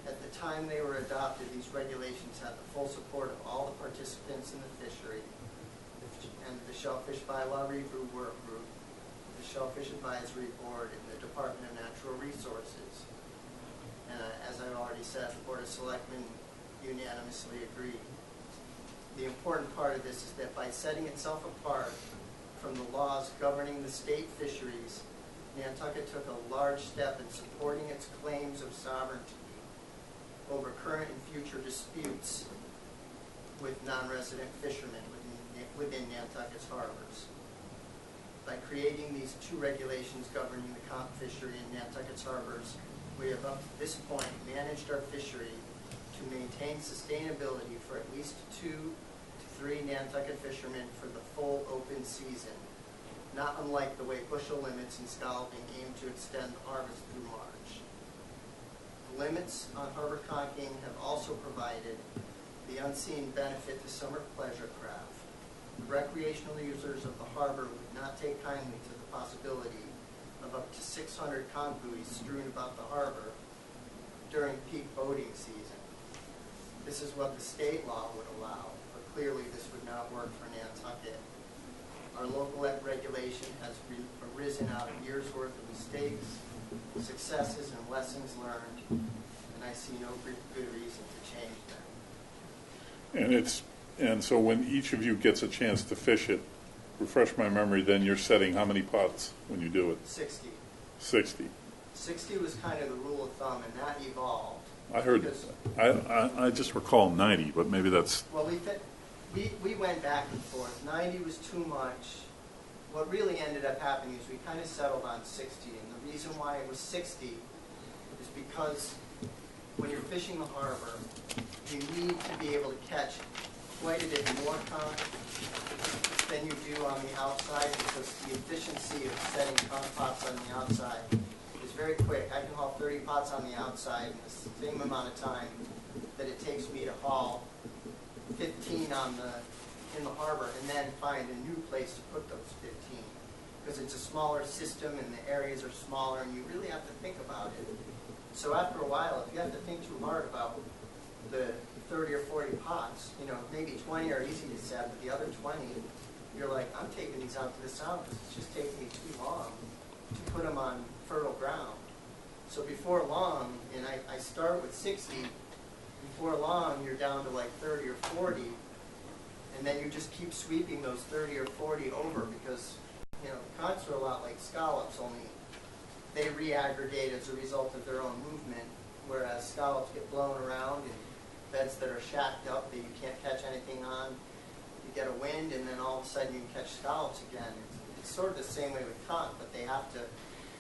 At the time they were adopted, these regulations had the full support of all the participants in the fishery and the Shellfish Bylaw Review Work Group, the Shellfish Advisory Board, and the Department of Natural Resources. And as I've already said, the Board of Selectmen unanimously agreed. The important part of this is that by setting itself apart from the laws governing the state fisheries, Nantucket took a large step in supporting its claims of sovereignty over current and future disputes with non-resident fishermen within Nantucket's harbors. By creating these 2 regulations governing the conch fishery in Nantucket's harbors, we have up to this point managed our fishery to maintain sustainability for at least 2 to 3 Nantucket fishermen for the full open season, not unlike the way bushel limits and scalloping aim to extend the harvest through March. The limits on harbor conking have also provided the unseen benefit to summer pleasure craft. The recreational users of the harbor would not take kindly to the possibility of up to 600 conch buoys strewn about the harbor during peak boating season. This is what the state law would allow, but clearly this would not work for Nantucket. Our local regulation has arisen out of years' worth of mistakes, successes, and lessons learned, and I see no good reason to change them. And so when each of you gets a chance to fish it, refresh my memory, then you're setting how many pots when you do it? 60. 60. 60 was kind of the rule of thumb, and that evolved. I heard, I just recall 90, but maybe that's... Well, we went back and forth. 90 was too much. What really ended up happening is we kind of settled on 60, and the reason why it was 60 is because when you're fishing the harbor, you need to be able to catch quite a bit more conch than you do on the outside, because the efficiency of setting conch pots on the outside is very quick. I can haul 30 pots on the outside in the same amount of time that it takes me to haul 15 in the harbor and then find a new place to put those 15, because it's a smaller system and the areas are smaller and you really have to think about it. So after a while, if you have to think too hard about the 30 or 40 pots, maybe 20 are easy to set, but the other 20, you're like, I'm taking these out to the south because it's just taking me too long to put them on fertile ground. So before long, and I start with 60, before long you're down to like 30 or 40, and then you just keep sweeping those 30 or 40 over, because conchs are a lot like scallops, only they re-aggregate as a result of their own movement, whereas scallops get blown around in beds that are shacked up that you can't catch anything on. You get a wind, and then all of a sudden you can catch scallops again. It's sort of the same way with conch, but they have to,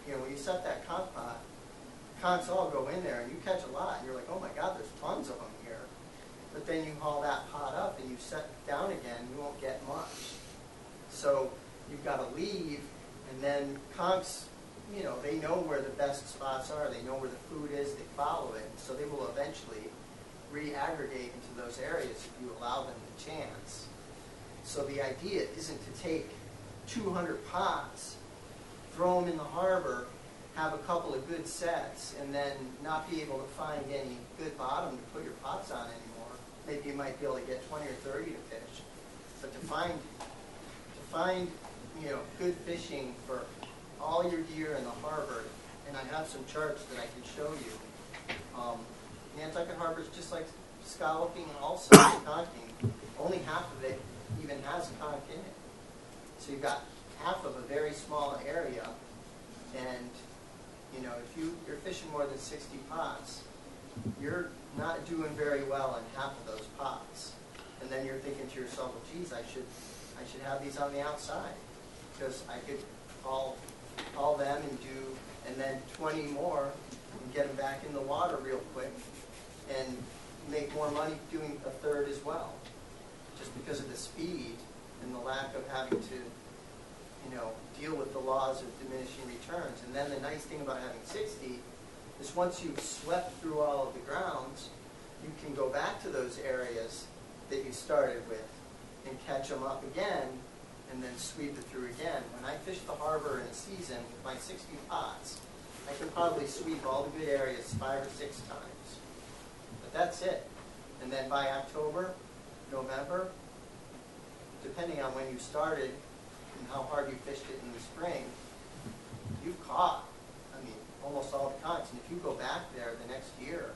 when you set that conch pot, conchs all go in there, and you catch a lot, and you're like, oh my God, there's tons of them here. But then you haul that pot up, and you set it down again, you won't get much. So you've got to leave, and then conchs, they know where the best spots are. They know where the food is. They follow it. So they will eventually re-aggregate into those areas if you allow them the chance. So the idea isn't to take 200 pots, throw them in the harbor, have a couple of good sets, and then not be able to find any good bottom to put your pots on anymore. Maybe you might be able to get 20 or 30 to fish. But to find good fishing for all your deer in the harbor, and I have some charts that I can show you. Nantucket Harbor is just like scalloping and also conching. Only half of it even has conch in it. So you've got half of a very small area, and if you're fishing more than 60 pots, you're not doing very well in half of those pots. And then you're thinking to yourself, well, geez, I should have these on the outside, because I could haul them and then 20 more and get them back in the water real quick and make more money doing a third as well, just because of the speed and the lack of having to deal with the laws of diminishing returns. And then the nice thing about having 60 is once you've swept through all of the grounds, you can go back to those areas that you started with and catch them up again and then sweep it through again. When I fish the harbor in a season with my 60 pots, I can probably sweep all the good areas 5 or 6 times. But that's it. And then by October, November, depending on when you started and how hard you fished it in the spring, you've caught, almost all the conchs. And if you go back there the next year,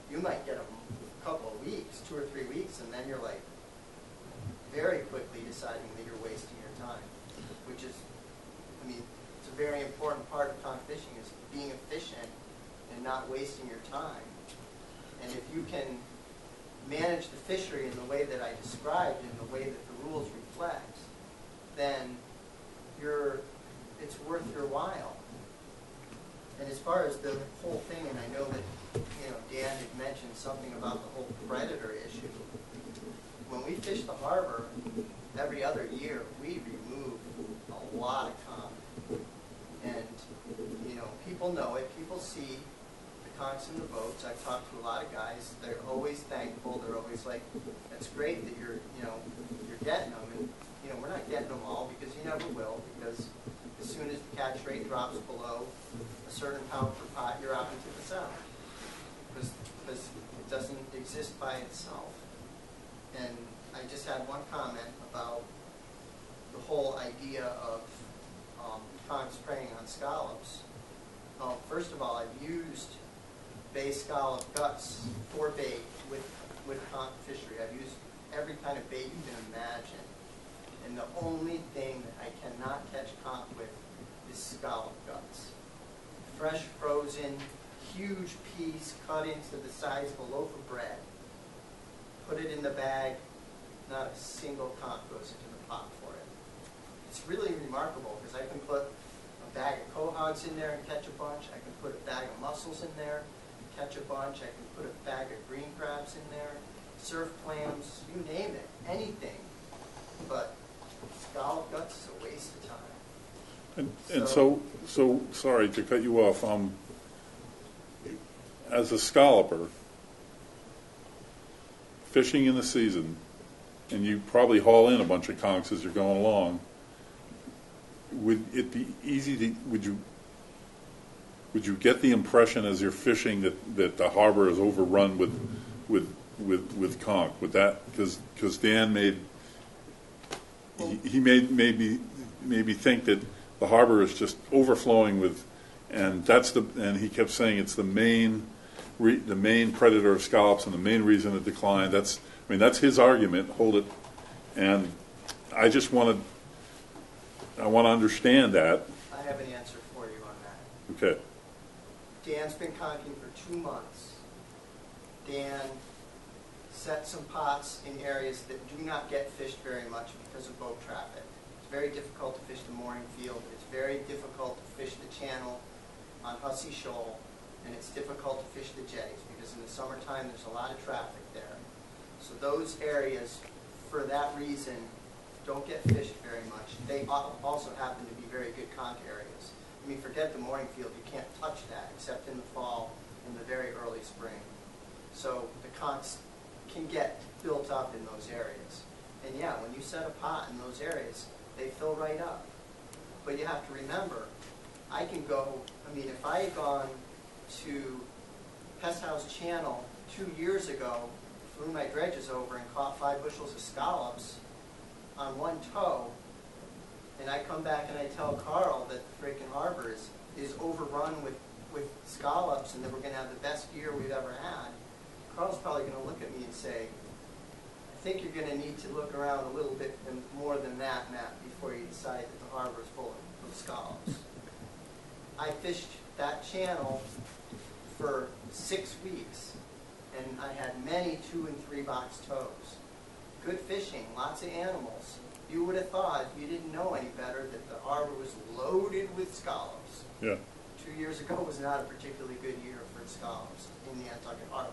you might get them a couple of weeks, 2 or 3 weeks, and then you're like very quickly deciding that you're wasting your time, which is, it's a very important part of conch fishing, is being efficient and not wasting your time. And if you can manage the fishery in the way that I described, in the way that the rules reflect, then it's worth your while. And as far as the whole thing, and I know that, Dan had mentioned something about the whole predator issue. When we fish the harbor, every other year, we remove a lot of conch. And, people know it. People see the conchs in the boats. I've talked to a lot of guys. They're always thankful. They're always like, that's great that you're getting them. And, we're not getting them all because you never will, because as soon as the catch rate drops below a certain pound per pot, you're out into the sound. Because it doesn't exist by itself. And I just had one comment about the whole idea of conch spraying on scallops. First of all, I've used bay scallop guts for bait with conch fishery. I've used every kind of bait you can imagine. And the only thing that I cannot catch conch with is scallop guts. Fresh, frozen, huge piece cut into the size of a loaf of bread. Put it in the bag, not a single conch goes into the pot for it. It's really remarkable because I can put a bag of quahogs in there and catch a bunch. I can put a bag of mussels in there and catch a bunch. I can put a bag of green crabs in there, surf clams, you name it, anything. But scallop guts is a waste of time. And so sorry to cut you off. As a scalloper, fishing in the season, and you probably haul in a bunch of conchs as you're going along, would it be easy to, would you get the impression as you're fishing that the harbor is overrun with conch? Would that, because Dan made me think that the harbor is just overflowing with, and he kept saying it's the main predator of scallops and the main reason it declined. That's his argument. Hold it, and I want to understand that. I have an answer for you on that. Okay. Dan's been conching for 2 months. Dan set some pots in areas that do not get fished very much because of boat traffic. It's very difficult to fish the mooring field. It's very difficult to fish the channel on Hussey Shoal, and it's difficult to fish the jetties because in the summertime there's a lot of traffic there. So those areas, for that reason, don't get fished very much. They also happen to be very good conch areas. I mean, forget the mooring field. You can't touch that except in the fall and the very early spring. So the conchs can get built up in those areas. And yeah, when you set a pot in those areas, they fill right up. But you have to remember, I can go, if I had gone to Pest House Channel 2 years ago, threw my dredges over and caught 5 bushels of scallops on one tow, and I come back and I tell Carl that the freaking harbor is overrun with scallops and that we're going to have the best year we've ever had, Carl's probably going to look at me and say, I think you're going to need to look around a little bit more than that, Matt, before you decide that the harbor is full of scallops. I fished that channel for 6 weeks, and I had many 2- and 3-box tows. Good fishing, lots of animals. You would have thought, if you didn't know any better, that the harbor was loaded with scallops. Yeah. 2 years ago was not a particularly good year for scallops in the Nantucket harbor.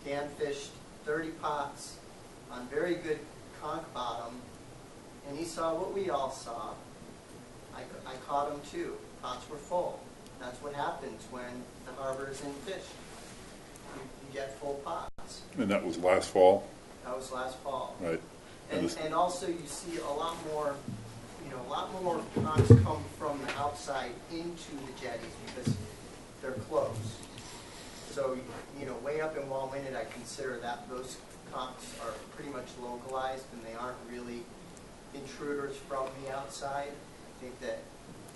Dan fished 30 pots on very good conch bottom, and he saw what we all saw. I caught him too. Pots were full. That's what happens when the harbor is in fish. You get full pots. And that was last fall? That was last fall. Right. And also you see a lot more conchs come from the outside into the jetties because they're closed. So, way up in Walminnet, I consider that those conchs are pretty much localized and they aren't really intruders from the outside. I think that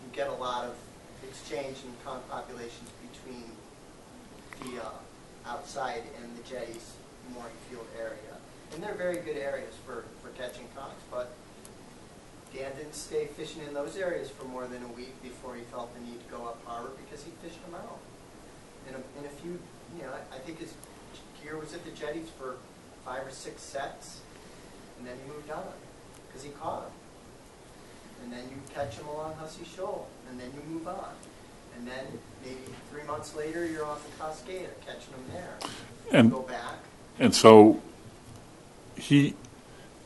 you get a lot of exchange in conch populations between the outside and the jetties mooring field area. And they're very good areas for catching conchs, but Dan didn't stay fishing in those areas for more than a week before he felt the need to go up harbor because he fished them out. In a few, I think his gear was at the jetties for 5 or 6 sets, and then he moved on because he caught them. And then you catch them along Hussey Shoal, and then you move on. And then maybe 3 months later, you're off the Cascade, catching them there. And Go back. and so it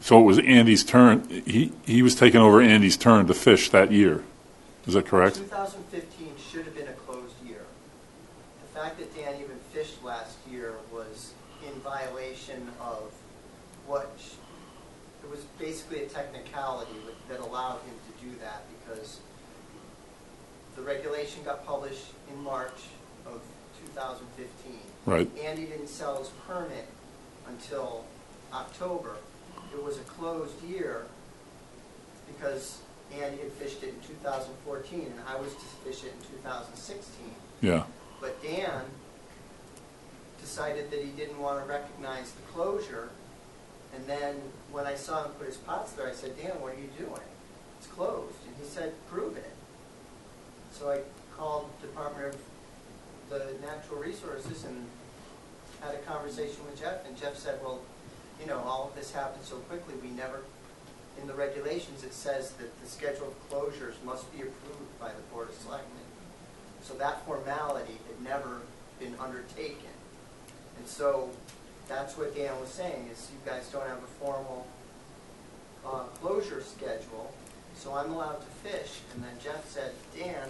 was Andy's turn. He was taking over Andy's turn to fish that year. Is that correct? 2015 should have been a closed year. The fact that Dan even fished last year was in violation of it was basically a technicality that allowed him to do that, because the regulation got published in March of 2015. Right. Andy didn't sell his permit until October. It was a closed year because Andy had fished it in 2014, and I was to fish it in 2016. Yeah. But Dan decided that he didn't want to recognize the closure, and then when I saw him put his pots there, I said, Dan, what are you doing? It's closed. And he said, prove it. So I called the Department of the Natural Resources and had a conversation with Jeff, and Jeff said, well, you know, all of this happened so quickly, in the regulations it says that the schedule of closures must be approved by the Board of Selectmen. So that formality had never been undertaken. And so that's what Dan was saying, is you guys don't have a formal closure schedule, so I'm allowed to fish. And then Jeff said, Dan,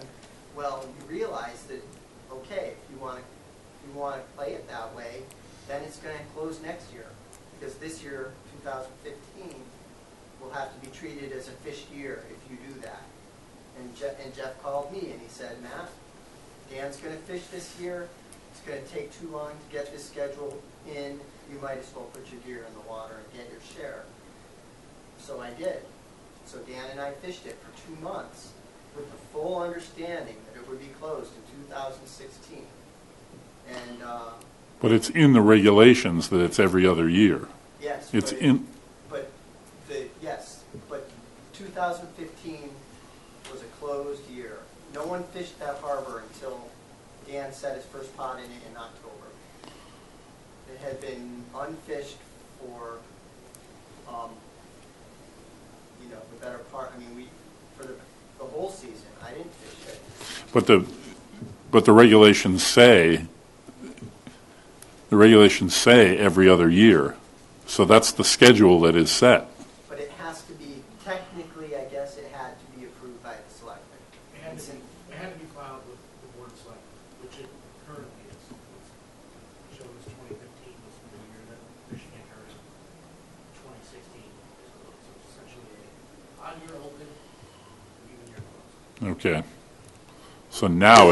well, you realize that, okay, if you want to play it that way, then it's going to close next year. Because this year, 2015, will have to be treated as a fish year if you do that. And Jeff called me and he said, Matt, Dan's going to fish this year. It's going to take too long to get this schedule in. You might as well put your gear in the water and get your share. So I did. So Dan and I fished it for 2 months with the full understanding that it would be closed in 2016. And but it's in the regulations that it's every other year. yes, It's but 2015 was a closed year. No one fished that harbor until Dan set his first pot in it in October. It had been unfished for, the better part. I mean, for the whole season, I didn't fish it. But the regulations say every other year. So that's the schedule that is set. But it has to be, technically, I guess it had to be approved by the selectmen. It had to be filed with the Board of Selectmen, which it currently is. It shows 2015 was the year that fishing occurred. 2016 is closed. So it's essentially a odd year open, even year closed. Okay. So now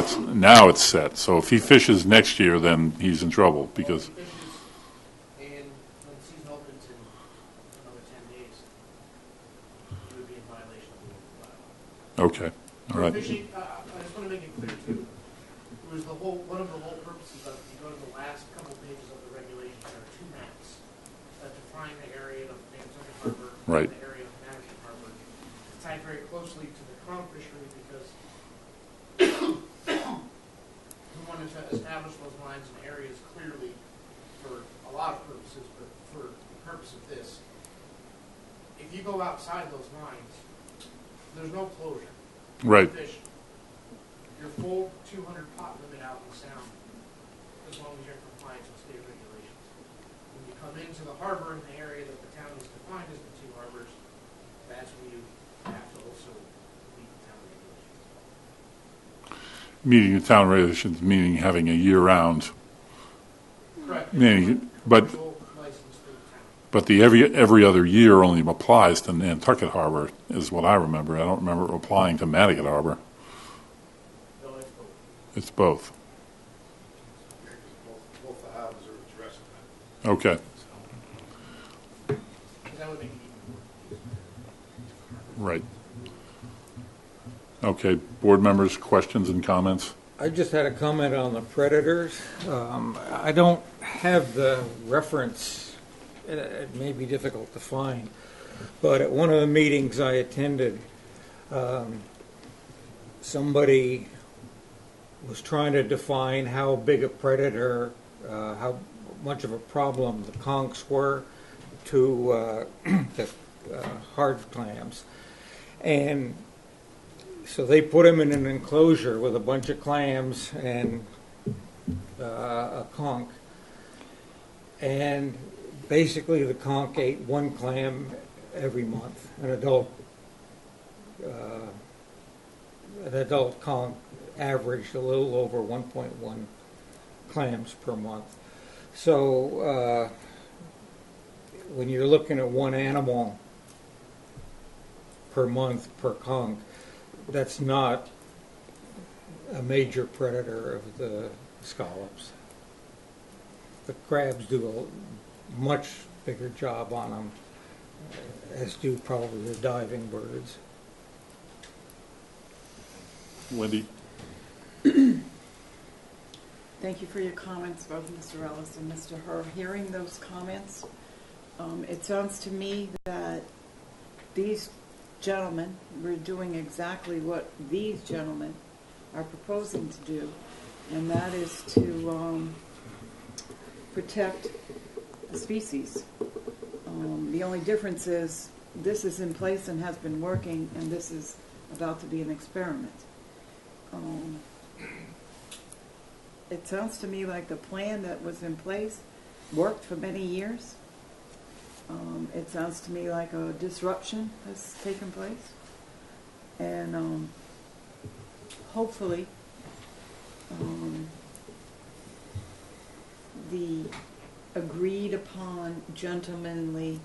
it's set. So if he fishes next year, then he's in trouble because. Well, if he fishes when the season opens in another 10 days, you would be in violation of the local bylaw. Okay. All right. Fishing, I just want to make it clear too. It was one of the whole purposes of, if you go to the last couple pages of the regulations, there are 2 maps that define the area of Nantucket Harbor Right. and the area of Nantucket Harbor. It's tied very closely to the crown fishery because we wanted to establish those lines and areas clearly for a lot of purposes, but for the purpose of this, if you go outside those lines, there's no closure. Right. Fish your full 200 pot limit out in the sound, as long as you're in compliance with state regulations. When you come into the harbor in the area that the town has defined as the 2 harbors, that's when you have to also meet the town regulations. Meeting the town regulations, meaning having a year-round. Correct. But License for the town. But the every other year only applies to Nantucket Harbor, is what I remember. I don't remember applying to Nantucket Harbor. No, it's both. It's both. Both the harbors are addressing that. Okay. That would make it even more. Right. Okay. Board members, questions and comments? I just had a comment on the predators. I don't have the reference. It may be difficult to find. But at one of the meetings I attended, somebody was trying to define how big a predator, how much of a problem the conchs were to the hard clams. And So they put him in an enclosure with a bunch of clams and a conch. And basically the conch ate one clam every month. An adult conch averaged a little over 1.1 clams per month. So when you're looking at one animal per month per conch, that's not a major predator of the scallops. The crabs do a much bigger job on them, as do probably the diving birds. Wendy? Thank you for your comments, both Mr. Ellis and Mr. Herr. Hearing those comments, it sounds to me that these gentlemen were doing exactly what these gentlemen are proposing to do, and that is to protect the species. The only difference is this is in place and has been working, and this is about to be an experiment. It sounds to me like the plan that was in place worked for many years. It sounds to me like a disruption has taken place. And hopefully the agreed upon gentlemanly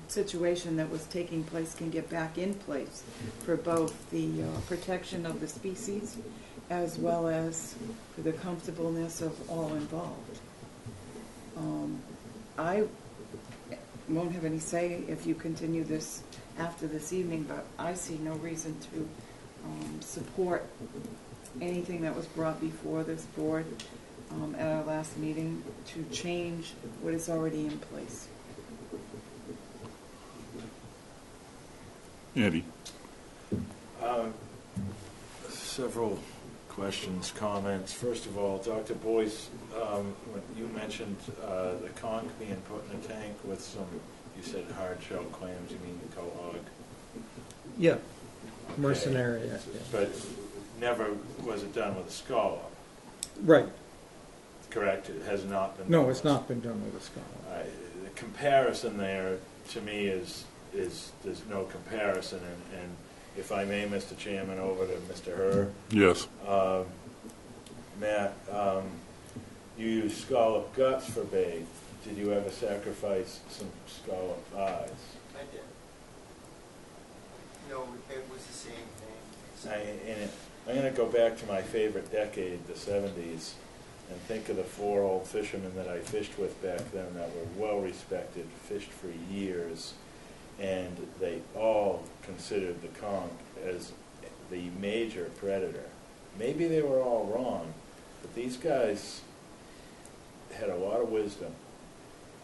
situation that was taking place can get back in place for both the protection of the species as well as for the comfortableness of all involved. I won't have any say if you continue this after this evening, but I see no reason to support anything that was brought before this board at our last meeting to change what is already in place. Andy? Several questions, comments. First of all, Dr. Boyce, when you mentioned the conch being put in a tank with some, you said hard-shell clams, you mean the cohog? Yeah, mercenary. Yeah. But never was it done with a scallop? Right. Correct? It has not been No, done it's not been done with a scallop. The comparison there, to me, is there's no comparison, and if I may, Mr. Chairman, over to Mr. Herr. Yes. Matt, you use scallop guts for bait. Did you ever sacrifice some scallop eyes? I did. No, it was the same thing. I'm going to go back to my favorite decade, the 70s, and think of the 4 old fishermen that I fished with back then that were well respected, fished for years, and they all considered the conch as the major predator. Maybe they were all wrong, but these guys had a lot of wisdom.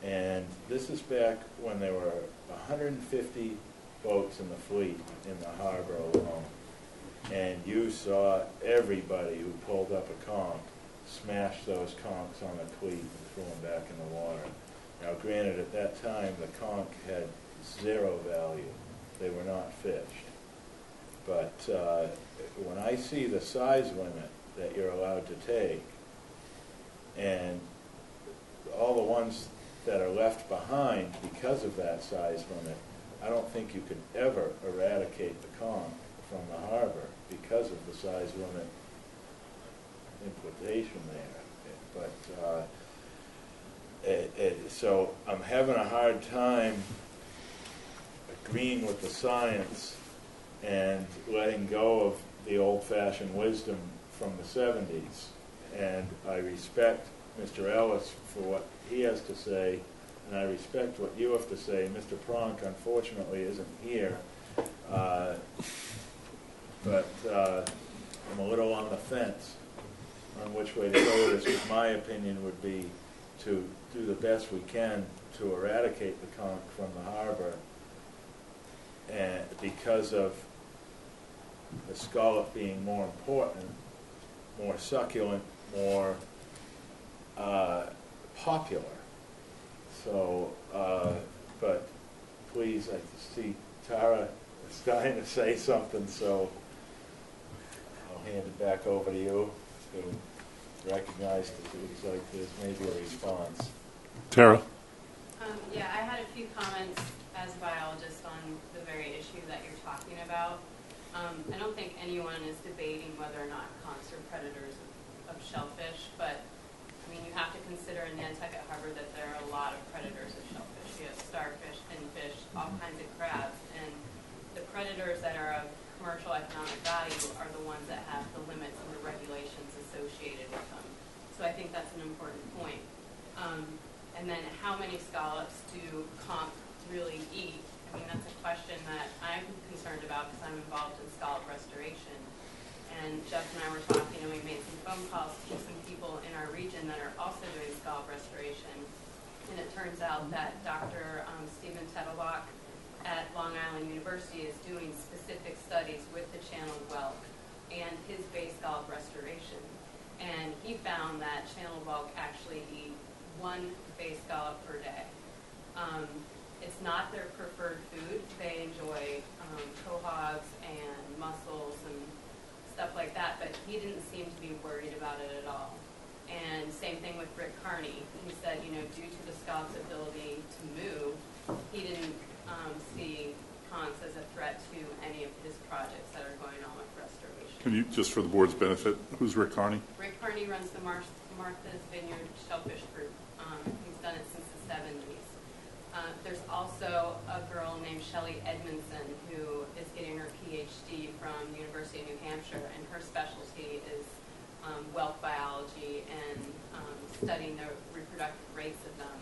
And this is back when there were 150 boats in the fleet in the harbor alone. And you saw everybody who pulled up a conch smash those conchs on the cleat and throw them back in the water. Now, granted, at that time, the conch had zero value. They were not fished. But when I see the size limit that you're allowed to take, and all the ones that are left behind because of that size limit, I don't think you could ever eradicate the conch from the harbor because of the size limit implication there. But so I'm having a hard time agreeing with the science and letting go of the old-fashioned wisdom from the 70s. And I respect Mr. Ellis for what he has to say, and I respect what you have to say. Mr. Pronk, unfortunately, isn't here. But I'm a little on the fence on which way to go with this, because my opinion would be to do the best we can to eradicate the conch from the harbor, and because of the scallop being more important, more succulent, more popular. So, but please, I see Tara is dying to say something, so hand it back over to you to recognize that it looks like there's maybe a response. Tara? Yeah, I had a few comments as a biologist on the very issue that you're talking about. I don't think anyone is debating whether or not conchs are predators of shellfish, but I mean, you have to consider in Nantucket Harbor that there are a lot of predators of shellfish. You have starfish, finfish, all kinds of crabs, and the predators that are of commercial economic value are the ones that have the limits and the regulations associated with them. So I think that's an important point. And then how many scallops do conch really eat? I mean, that's a question that I'm concerned about because I'm involved in scallop restoration. And Jeff and I were talking, and we made some phone calls to some people in our region that are also doing scallop restoration. And it turns out that Dr. Stephen Tettelbach at Long Island University is doing specific studies with the channeled whelk and his bay scallop restoration. And he found that channeled whelk actually eat 1 bay scallop per day. It's not their preferred food. They enjoy quahogs and mussels and stuff like that, but he didn't seem to be worried about it at all. And same thing with Rick Carney. He said, you know, due to the scallop's ability to move, he didn't see conchs as a threat to any of his projects that are going on with restoration. Can you, just for the board's benefit, who's Rick Carney? Rick Carney runs the Martha's Vineyard Shellfish Group. He's done it since the 70s. There's also a girl named Shelley Edmondson who is getting her PhD from the University of New Hampshire, and her specialty is whelk biology and studying the reproductive rates of them.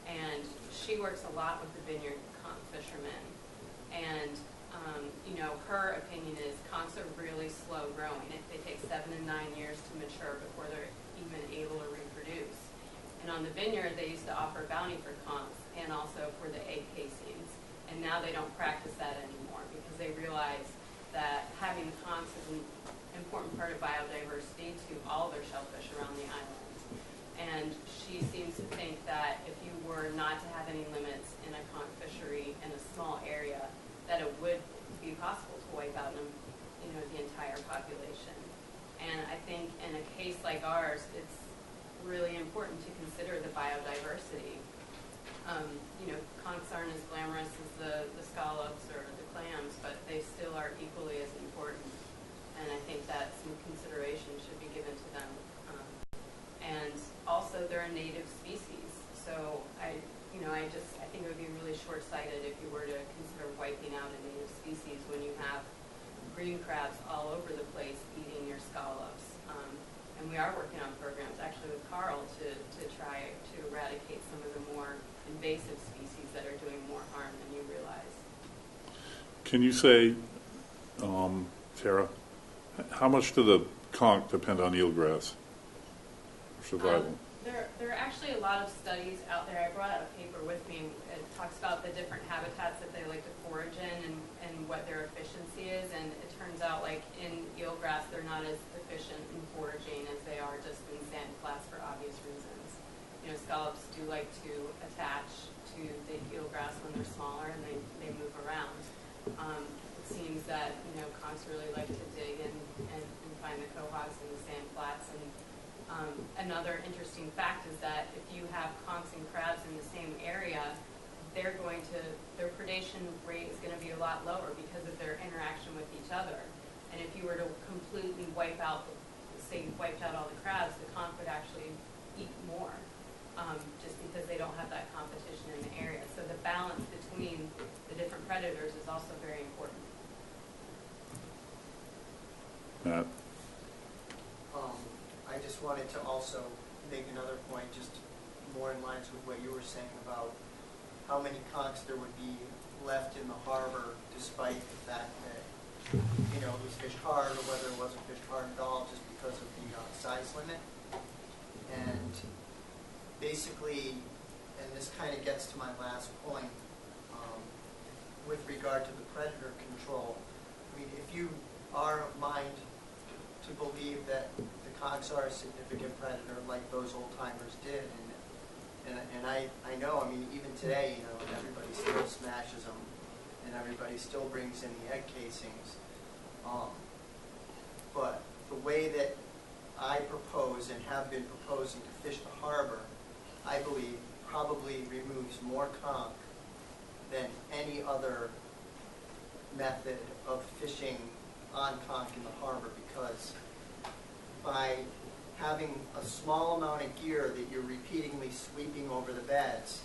And she works a lot with the vineyard conch fishermen. And, you know, her opinion is conchs are really slow growing. They take 7 to 9 years to mature before they're even able to reproduce. And on the vineyard, they used to offer bounty for conchs and also for the egg casings. And now they don't practice that anymore because they realize that having conchs is an important part of biodiversity to all their shellfish around the island. And she seems to think that if you were not to have any limits in a conch fishery in a small area, that it would be possible to wipe out the entire population. And I think in a case like ours, it's really important to consider the biodiversity. You know, conchs aren't as glamorous as the scallops or the clams, but they still are equally as important. And I think that some consideration should be given to them. And also, they're a native species. So I think it would be really short-sighted if you were to consider wiping out a native species when you have green crabs all over the place eating your scallops. And we are working on programs, actually with Carl, to try to eradicate some of the more invasive species that are doing more harm than you realize. Can you say, Tara, how much do the conch depend on eelgrass for survival? There are actually a lot of studies out there. I brought out a paper with me. It talks about the different habitats that they like to forage in and what their efficiency is. And it turns out, like in eelgrass, they're not as efficient in foraging as they are just in sand flats for obvious reasons. You know, scallops do like to attach to the eelgrass when they're smaller and they move around. It seems that, you know, conchs really like to dig and find the quahogs in the sand flats. And another interesting fact is that if you have conchs and crabs in the same area, their predation rate is going to be a lot lower because of their interaction with each other. And if you were to completely wipe out all the crabs, the conch would actually eat more, just because they don't have that competition in the area. So the balance between the different predators is also very important. Matt? I just wanted to also make another point, just more in lines with what you were saying about how many conchs there would be left in the harbor, despite the fact that, you know, it was fished hard, or whether it wasn't fished hard at all, just because of the size limit. And basically, and this kind of gets to my last point, with regard to the predator control. I mean, if you are of mind to believe that the conchs are a significant predator, like those old timers did, and I know, I mean, even today, you know, everybody still smashes them, and everybody still brings in the egg casings. But the way that I propose and have been proposing to fish the harbor, I believe probably removes more conch than any other method of fishing on conch in the harbor, because by having a small amount of gear that you're repeatedly sweeping over the beds,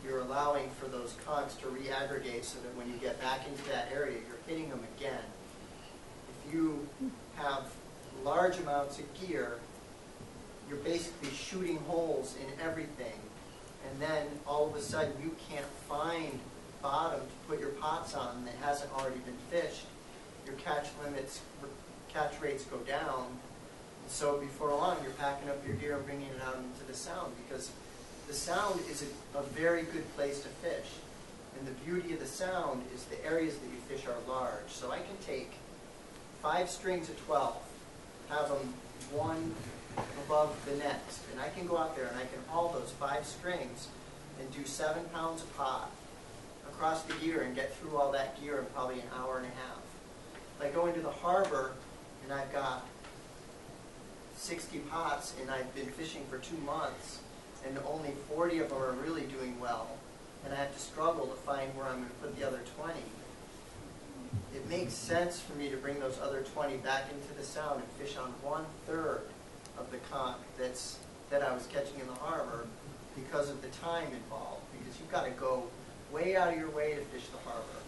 you're allowing for those conchs to re-aggregate so that when you get back into that area, you're hitting them again. If you have large amounts of gear, you're basically shooting holes in everything, and then all of a sudden you can't find bottom to put your pots on that hasn't already been fished. Your catch rates go down, and so before long you're packing up your gear and bringing it out into the Sound, because the Sound is a very good place to fish. And the beauty of the Sound is the areas that you fish are large. So I can take 5 strings of 12, have them one above the next, and I can go out there and I can haul those 5 strings and do 7 pounds a pot across the gear and get through all that gear in probably an hour and a half. If I go into the harbor and I've got 60 pots and I've been fishing for 2 months and only 40 of them are really doing well, and I have to struggle to find where I'm going to put the other 20, it makes sense for me to bring those other 20 back into the Sound and fish on 1/3 of the conch that I was catching in the harbor, because of the time involved. Because you've got to go way out of your way to fish the harbor.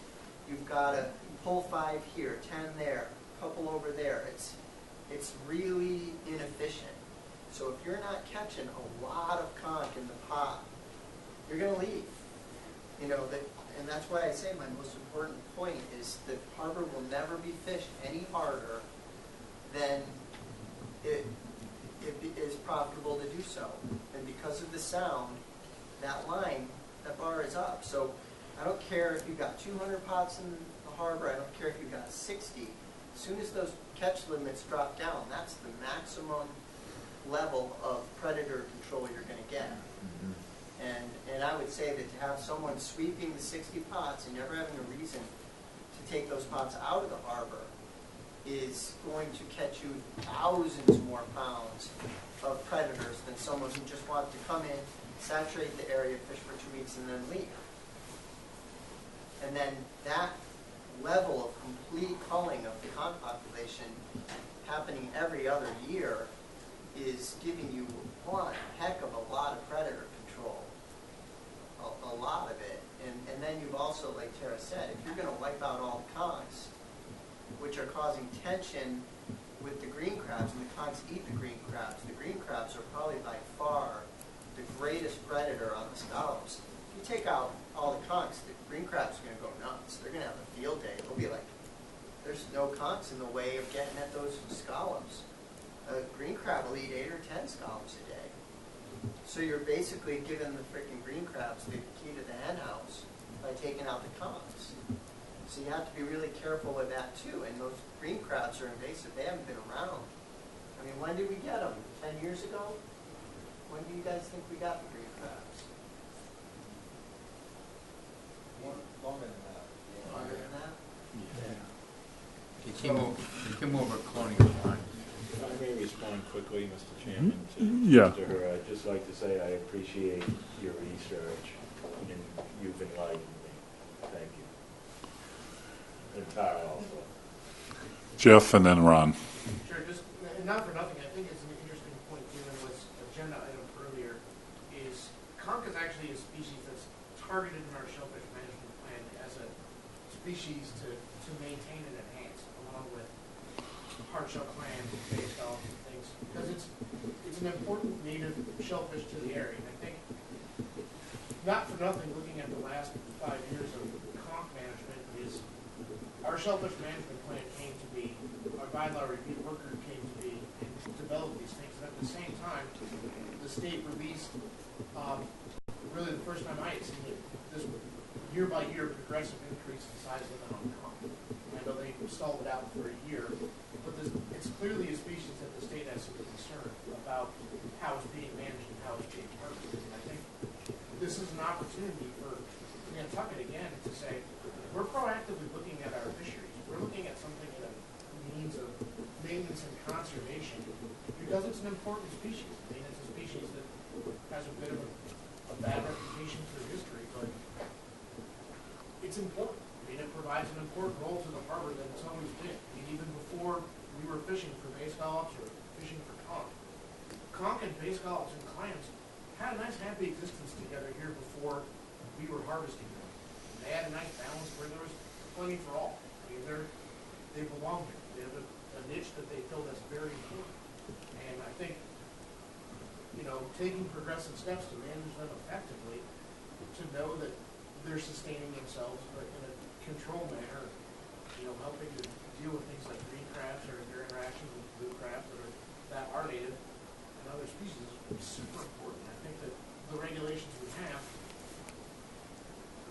You've got to pull 5 here, 10 there, a couple over there. It's really inefficient. So if you're not catching a lot of conch in the pot, you're going to leave. You know, and that's why I say my most important point is that harbor will never be fished any harder than it is profitable to do so. And because of the Sound, that line, that bar is up. So I don't care if you've got 200 pots in the harbor, I don't care if you've got 60. As soon as those catch limits drop down, that's the maximum level of predator control you're going to get. And I would say that to have someone sweeping the 60 pots and never having a reason to take those pots out of the harbor is going to catch you thousands more pounds of predators than someone who just wants to come in, saturate the area, fish for 2 weeks, and then leave. And then that level of complete culling of the conch population happening every other year is giving you one heck of a lot of predator control. A lot of it. And then you've also, like Tara said, if you're going to wipe out all the conchs, which are causing tension with the green crabs, and the conchs eat the green crabs are probably by far the greatest predator on the scallops. If you take out all the conchs, the green crabs are going to go nuts. They're going to have a field day. They'll be like, there's no conchs in the way of getting at those scallops. A green crab will eat 8 or 10 scallops a day. So you're basically giving the freaking green crabs the key to the hen house by taking out the conchs. So you have to be really careful with that too. And those green crabs are invasive. They haven't been around. I mean, when did we get them? 10 years ago? When do you guys think we got the green crabs? Longer than that. Longer than that? They came over Colonial Line. If I may respond quickly, Mr. Chairman, to Yeah. Mr. Herr, I'd just like to say I appreciate your research, and you've enlightened me. Thank you. And Tara also. Jeff and then Ron. Sure, just, and not for nothing, I think it's an interesting point given what's agenda item earlier, is conch is actually a species that's targeted in our shellfish management plan as a species to maintain and enhance, along with hardshell clams, bay scallops, and things, because it's an important native shellfish to the area. And I think, not for nothing, looking at the last 5 years of conch management, is our shellfish management plan came to be, our bylaw review worker came to be, and developed these things. And at the same time, the state released, really the first time I had seen it, this year-by-year progressive increase in size limit on conch. I know they stalled it out for a year, but it's clearly a species that the state has some concern about how it's being managed and how it's being harvested. And I think this is an opportunity for Nantucket again to say, we're proactively looking at our fisheries. We're looking at something in a means of maintenance and conservation it's an important species. I mean, it's a species that has a bit of a bad reputation through history, but it's important. I mean, it provides an important role to the harbor that it's always been. I mean, even before we were fishing for bass scallops or fishing for conch and bass scallops and clams had a nice happy existence together here before we were harvesting them. And they had a nice balance where there was plenty for all. I mean, they belong here. They have a niche that they feel that's very important. And I think, you know, taking progressive steps to manage them effectively, to know that they're sustaining themselves but in a controlled manner, you know, helping to deal with things like green crabs or their interactions with blue crabs that are native and other species is super important. I think that the regulations we have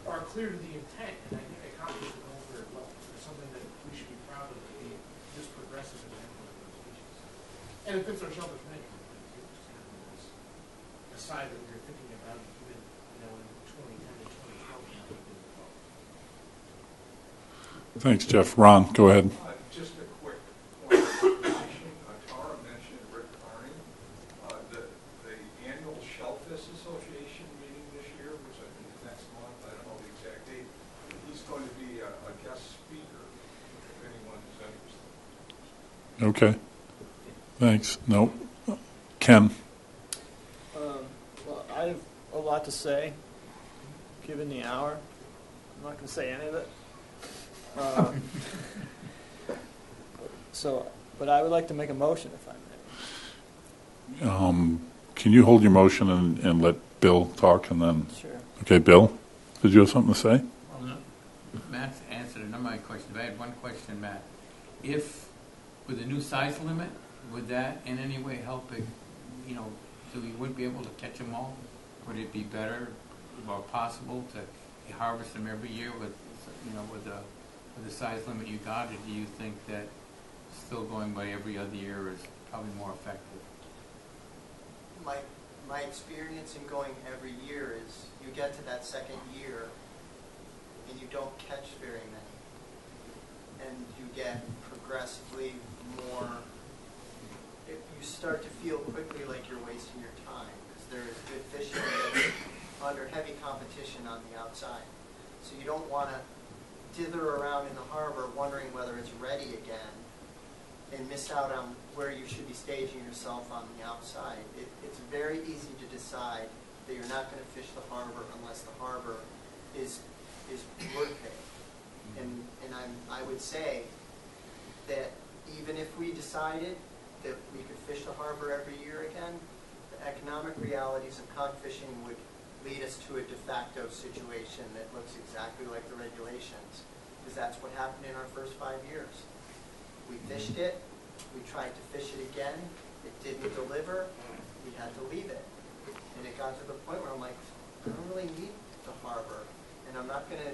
are clear to the intent, and I think they accomplish the goal very well. It's something that we should be proud of, to be this progressive in handling those species. And it fits our shellfish management plan too, just kind of as a side that we were thinking about even, you know, in 2010 to 2012 now that we've evolved. Thanks, Jeff. Ron, go ahead. Just a quick point of information. Tara mentioned Rick Carney. The annual Shellfish Association meeting this year, which I think is next month, I don't know the exact date, he's going to be a guest speaker if anyone is interested. Okay. Thanks. No. Ken. Well, I have a lot to say, given the hour. I'm not going to say any of it. But I would like to make a motion, if I may. Can you hold your motion and let Bill talk and then? Sure. Okay, Bill, did you have something to say? Well, no, Matt's answered a number of my questions. I had one question, Matt. If, with a new size limit, would that in any way help it, you know, so we wouldn't be able to catch them all? Would it be better or possible to harvest them every year with, you know, with the size limit you got, or do you think that still going by every other year is probably more effective? My experience in going every year is you get to that second year and you don't catch very many. And you get progressively more, you start to feel quickly like you're wasting your time because there is good fishing that's under heavy competition on the outside. So you don't want to dither around in the harbor wondering whether it's ready again and miss out on where you should be staging yourself on the outside. It's very easy to decide that you're not going to fish the harbor unless the harbor is worth it. And I would say that even if we decided that we could fish the harbor every year again, the economic realities of conch fishing would lead us to a de facto situation that looks exactly like the regulations, because that's what happened in our first 5 years. We fished it, we tried to fish it again, it didn't deliver, we had to leave it. And it got to the point where I'm like, I don't really need the harbor, and I'm not going to,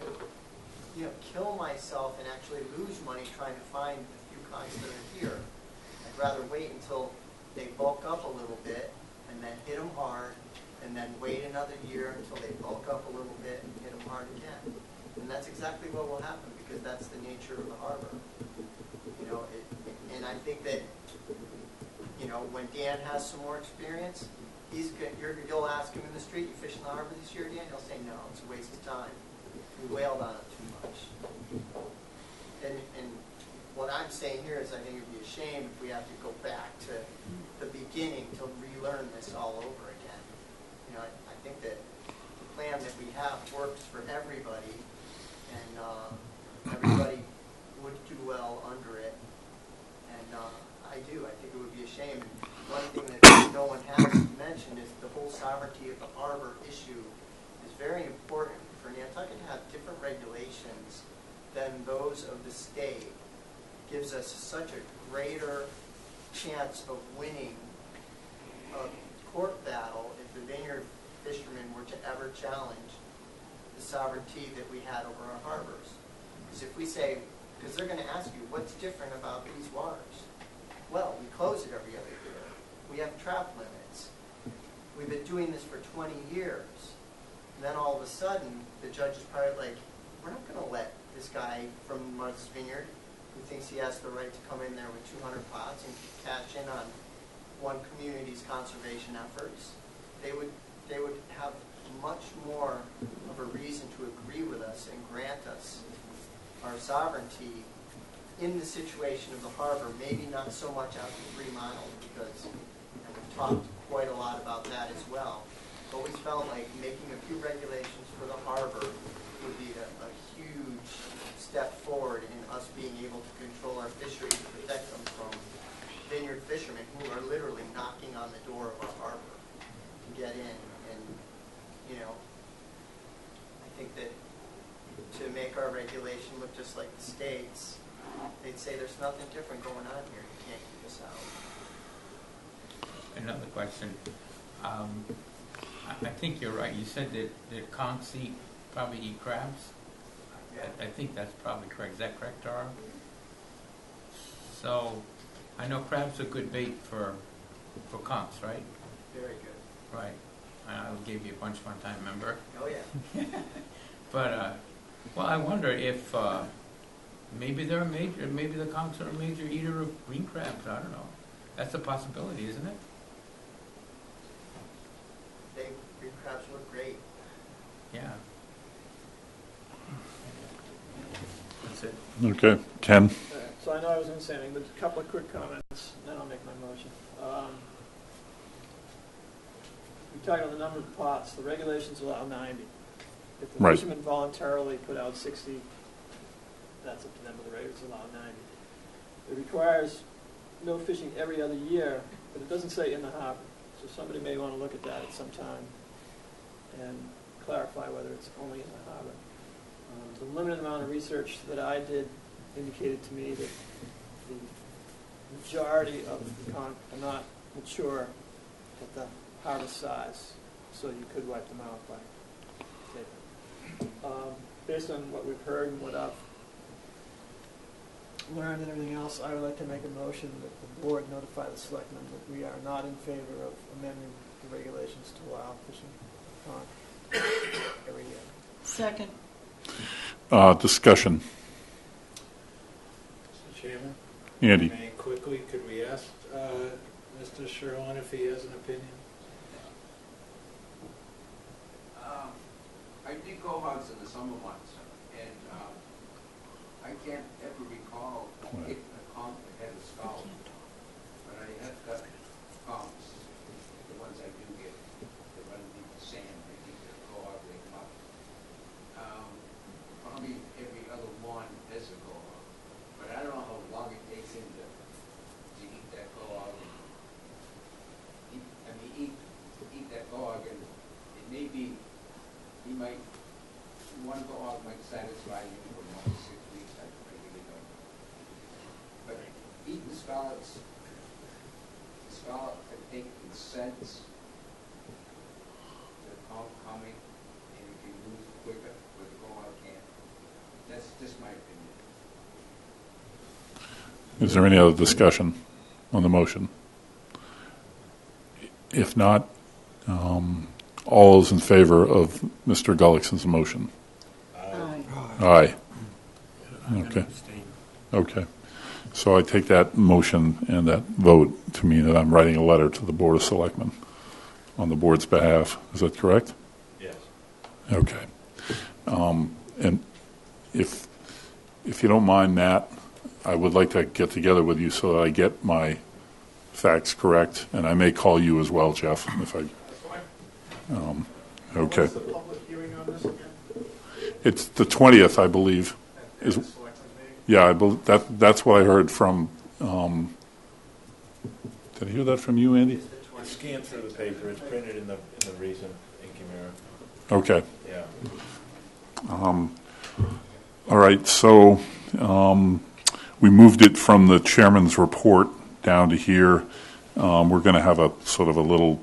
you know, kill myself and actually lose money trying to find the few conchs that are here. I'd rather wait until they bulk up a little bit and then hit them hard, and then wait another year until they bulk up a little bit and hit them hard again. And that's exactly what will happen, because that's the nature of the harbor. You know, and I think that, you know, when Dan has some more experience, you'll ask him in the street, you fish in the harbor this year, Dan? He'll say, no, it's a waste of time. We whaled on it too much. And what I'm saying here is I think it would be a shame if we have to go back to the beginning to relearn this all over again. You know, I think that the plan that we have works for everybody, and everybody would do well under it. And I do. I think it would be a shame. And one thing that no one has mentioned is the whole sovereignty of the harbor issue is very important. For Nantucket to have different regulations than those of the state gives us such a greater chance of winning a court battle if the vineyard fishermen were to ever challenge the sovereignty that we had over our harbors. Because if we say, because they're going to ask you, what's different about these waters? Well, we close it every other year. We have trap limits. We've been doing this for 20 years. And then all of a sudden, the judge is probably like, we're not going to let this guy from Martha's Vineyard who thinks he has the right to come in there with 200 pots and cash in on one community's conservation efforts, they would have much more of a reason to agree with us and grant us our sovereignty in the situation of the harbor, maybe not so much out to 3 miles, because we've talked quite a lot about that as well. Always felt like making a few regulations for the harbor would be a huge step forward in us being able to control our fisheries and protect them from vineyard fishermen who are literally knocking on the door of our harbor to get in. And, you know, I think that to make our regulation look just like the states, they'd say there's nothing different going on here. You can't keep us out. Another question. I think you're right. You said that conchs probably eat crabs. Yeah. I think that's probably correct. Is that correct, Dara? So, I know crabs are good bait for conchs, right? Very good. Right. I gave you a bunch one time, remember? Oh, yeah. But, well, I wonder if maybe maybe the conchs are a major eater of green crabs. I don't know. That's a possibility, isn't it? Green crabs look great. Yeah. That's it. Okay, Ken? So I know I was going to say anything, but a couple of quick comments, then I'll make my motion. We talked about the number of pots. The regulations allow 90. If the Right. fishermen voluntarily put out 60, that's up to them, but the regulations allow 90. It requires no fishing every other year, but it doesn't say in the harbor. So somebody may want to look at that at some time and clarify whether it's only in the harbor. The limited amount of research that I did indicated to me that the majority of the conch are not mature at the harvest size, so you could wipe them out by taping. Based on what we've heard and what I've learned and everything else, I would like to make a motion that the board notify the selectmen that we are not in favor of amending the regulations to allow fishing conch every year. Second. Discussion. Mr. Chairman? Andy? May I quickly, could we ask Mr. Sherlin if he has an opinion? I did go hogs in the summer months, and I can't ever recall hitting a conch that had a skull. But I have got conchs, the ones I do get, they run deep the sand, they keep their co-op, they come up. Probably every other one has a co-op, but I don't know how long it takes him to eat that co-op. Eat that co-op, and it may be, one co-op might satisfy you for more than 6 weeks, I really don't know. But eating scallops, the scallop can take in cents, the conch coming, and you can move quicker with the co-op can. That's just my opinion. Is there any other discussion on the motion? If not, all those in favor of Mr. Gullickson's motion? Aye. Okay. Okay. So I take that motion and that vote to mean that I'm writing a letter to the Board of Selectmen on the board's behalf. Is that correct? Yes. Okay. And if you don't mind, Matt, I would like to get together with you so that I get my facts correct, and I may call you as well, Jeff, if I. Okay. What's the public hearing on this again? It's the 20th, I believe. At the selectmen's meeting? Yeah, that's what I heard from. Did I hear that from you, Andy? It's scanned through the paper. It's printed in the recent Inky Mirror. Okay. Yeah. All right. So we moved it from the chairman's report down to here. We're going to have a sort of a little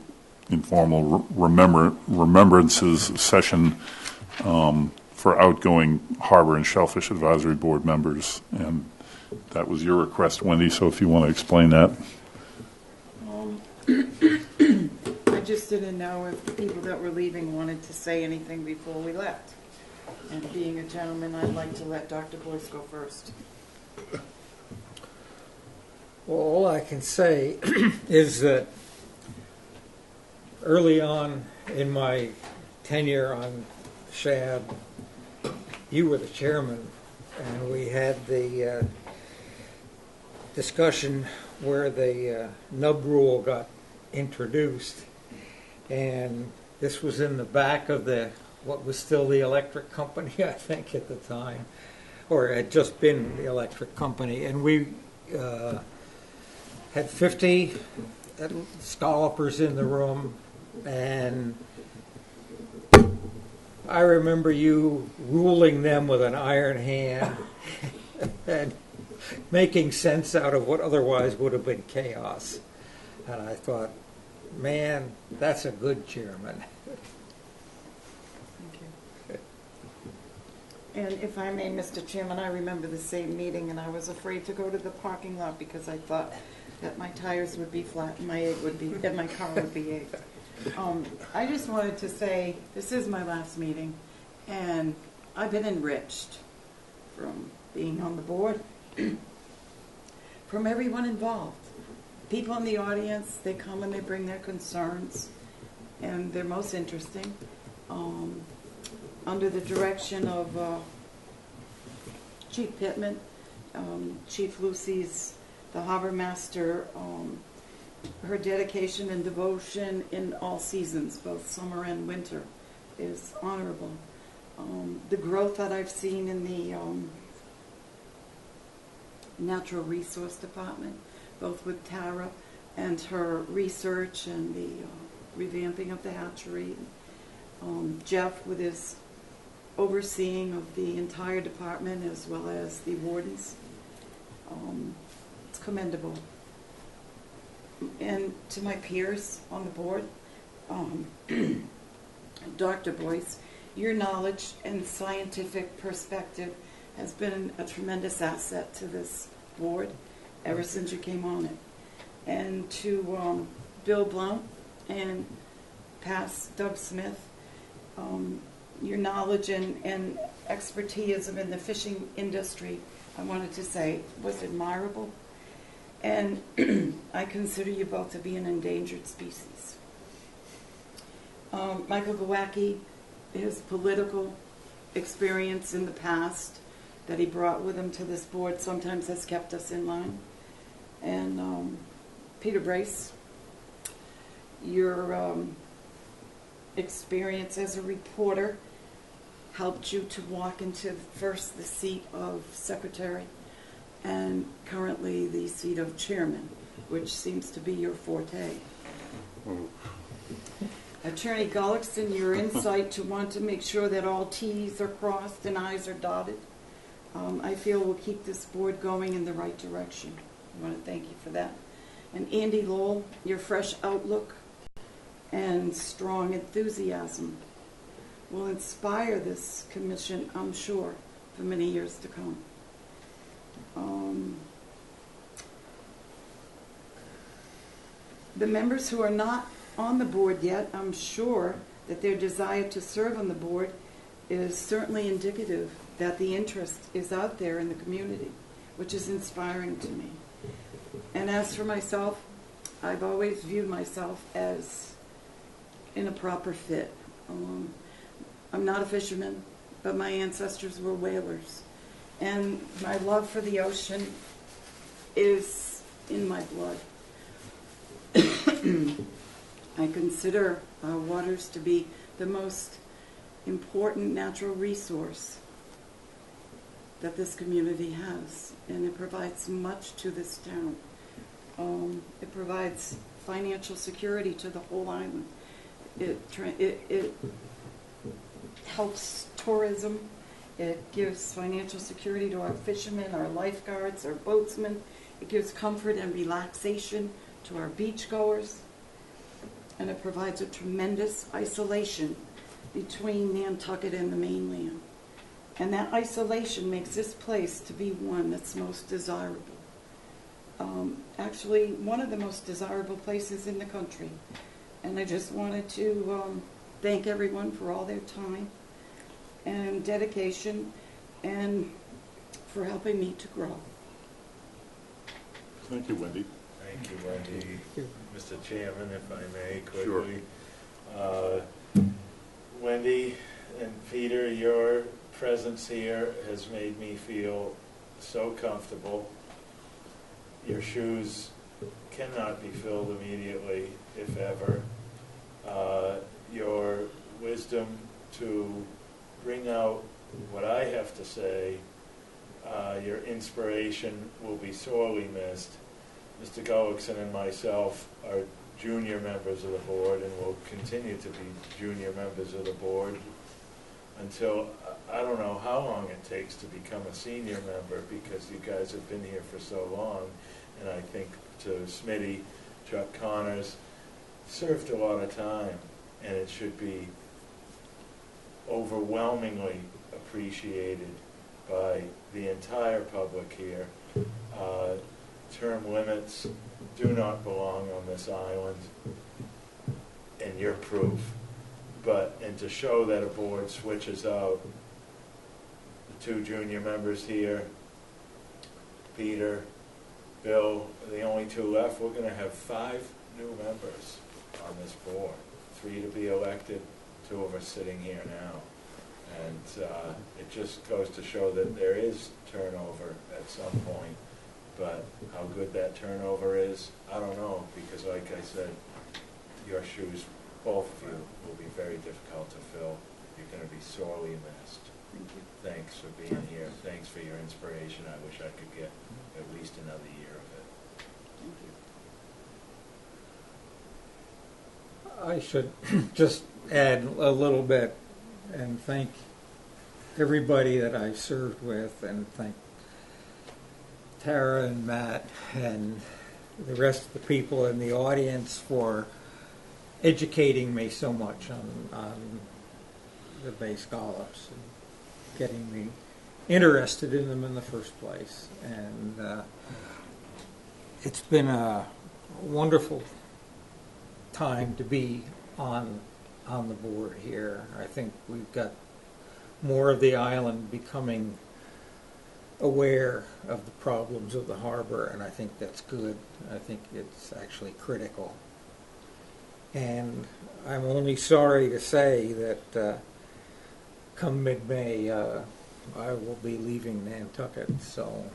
informal remembrances session for outgoing Harbor and Shellfish Advisory Board members, and that was your request, Wendy. So if you want to explain that. I just didn't know if the people that were leaving wanted to say anything before we left. And being a gentleman, I'd like to let Dr. Boyce go first. Well, all I can say is that early on in my tenure on SHAD, you were the chairman, and we had the discussion where the nub rule got introduced, and this was in the back of what was still the electric company, I think, at the time, or had just been the electric company, and we had 50 scallopers in the room, and I remember you ruling them with an iron hand and making sense out of what otherwise would have been chaos. And I thought, man, that's a good chairman. Thank you. And if I may, Mr. Chairman, I remember the same meeting, and I was afraid to go to the parking lot because I thought that my tires would be flat and my car would be egged. I just wanted to say this is my last meeting, and I've been enriched from being on the board, from everyone involved. People in the audience, they come and they bring their concerns, and they're most interesting. Under the direction of Chief Pittman, Chief Lucy's the harbor master, her dedication and devotion in all seasons, both summer and winter, is honorable. The growth that I've seen in the Natural Resource Department, both with Tara and her research and the revamping of the hatchery, Jeff with his overseeing of the entire department as well as the wardens. It's commendable. And to my peers on the board, Dr. Boyce, your knowledge and scientific perspective has been a tremendous asset to this board ever since you came on it. And to Bill Blount and past Doug Smith, your knowledge and expertise in the fishing industry, I wanted to say, was admirable. And I consider you both to be an endangered species. Michael Gawacki, his political experience in the past that he brought with him to this board sometimes has kept us in line. And Peter Brace, your experience as a reporter helped you to walk into first the seat of secretary and currently the seat of chairman, which seems to be your forte. Attorney Gullickson, your insight to want to make sure that all T's are crossed and I's are dotted, I feel will keep this board going in the right direction. I want to thank you for that. And Andy Lowell, your fresh outlook and strong enthusiasm will inspire this commission, I'm sure, for many years to come. The members who are not on the board yet, I'm sure that their desire to serve on the board is certainly indicative that the interest is out there in the community, which is inspiring to me. And as for myself, I've always viewed myself as in a proper fit. I'm not a fisherman, but my ancestors were whalers. And my love for the ocean is in my blood. I consider our waters to be the most important natural resource that this community has, and it provides much to this town. It provides financial security to the whole island. It helps tourism. It gives financial security to our fishermen, our lifeguards, our boatsmen. It gives comfort and relaxation to our beachgoers. And it provides a tremendous isolation between Nantucket and the mainland. And that isolation makes this place to be one that's most desirable. Actually, one of the most desirable places in the country. And I just wanted to thank everyone for all their time and dedication and for helping me to grow. Thank you, Wendy. Thank you, Wendy. Mr. Chairman, if I may, Sure. quickly. Wendy and Peter, your presence here has made me feel so comfortable. Your shoes cannot be filled immediately, if ever. Your wisdom to bring out what I have to say, your inspiration will be sorely missed. Mr. Gullickson and myself are junior members of the board and will continue to be junior members of the board until, I don't know how long it takes to become a senior member, because you guys have been here for so long. And I think to Smitty, Chuck Connors, served a lot of time, and it should be overwhelmingly appreciated by the entire public here. Term limits do not belong on this island, and you're proof. And to show that a board switches out the two junior members here, Peter, Bill, the only two left, we're going to have 5 new members on this board. 3 to be elected, 2 of us sitting here now. And it just goes to show that there is turnover at some point. But how good that turnover is, I don't know, because like I said, your shoes, both of you, will be very difficult to fill. You're going to be sorely missed. Thank you. Thanks for being here. Thanks for your inspiration. I wish I could get at least another year of it. Thank you. I should just add a little bit and thank everybody that I've served with, and thank Tara and Matt and the rest of the people in the audience for educating me so much on the Bay Scallops and getting me interested in them in the first place. And it's been a wonderful time to be on the board here. I think we've got more of the island becoming aware of the problems of the harbor, and I think that's good. I think it's actually critical. And I'm only sorry to say that come mid-May, I will be leaving Nantucket, so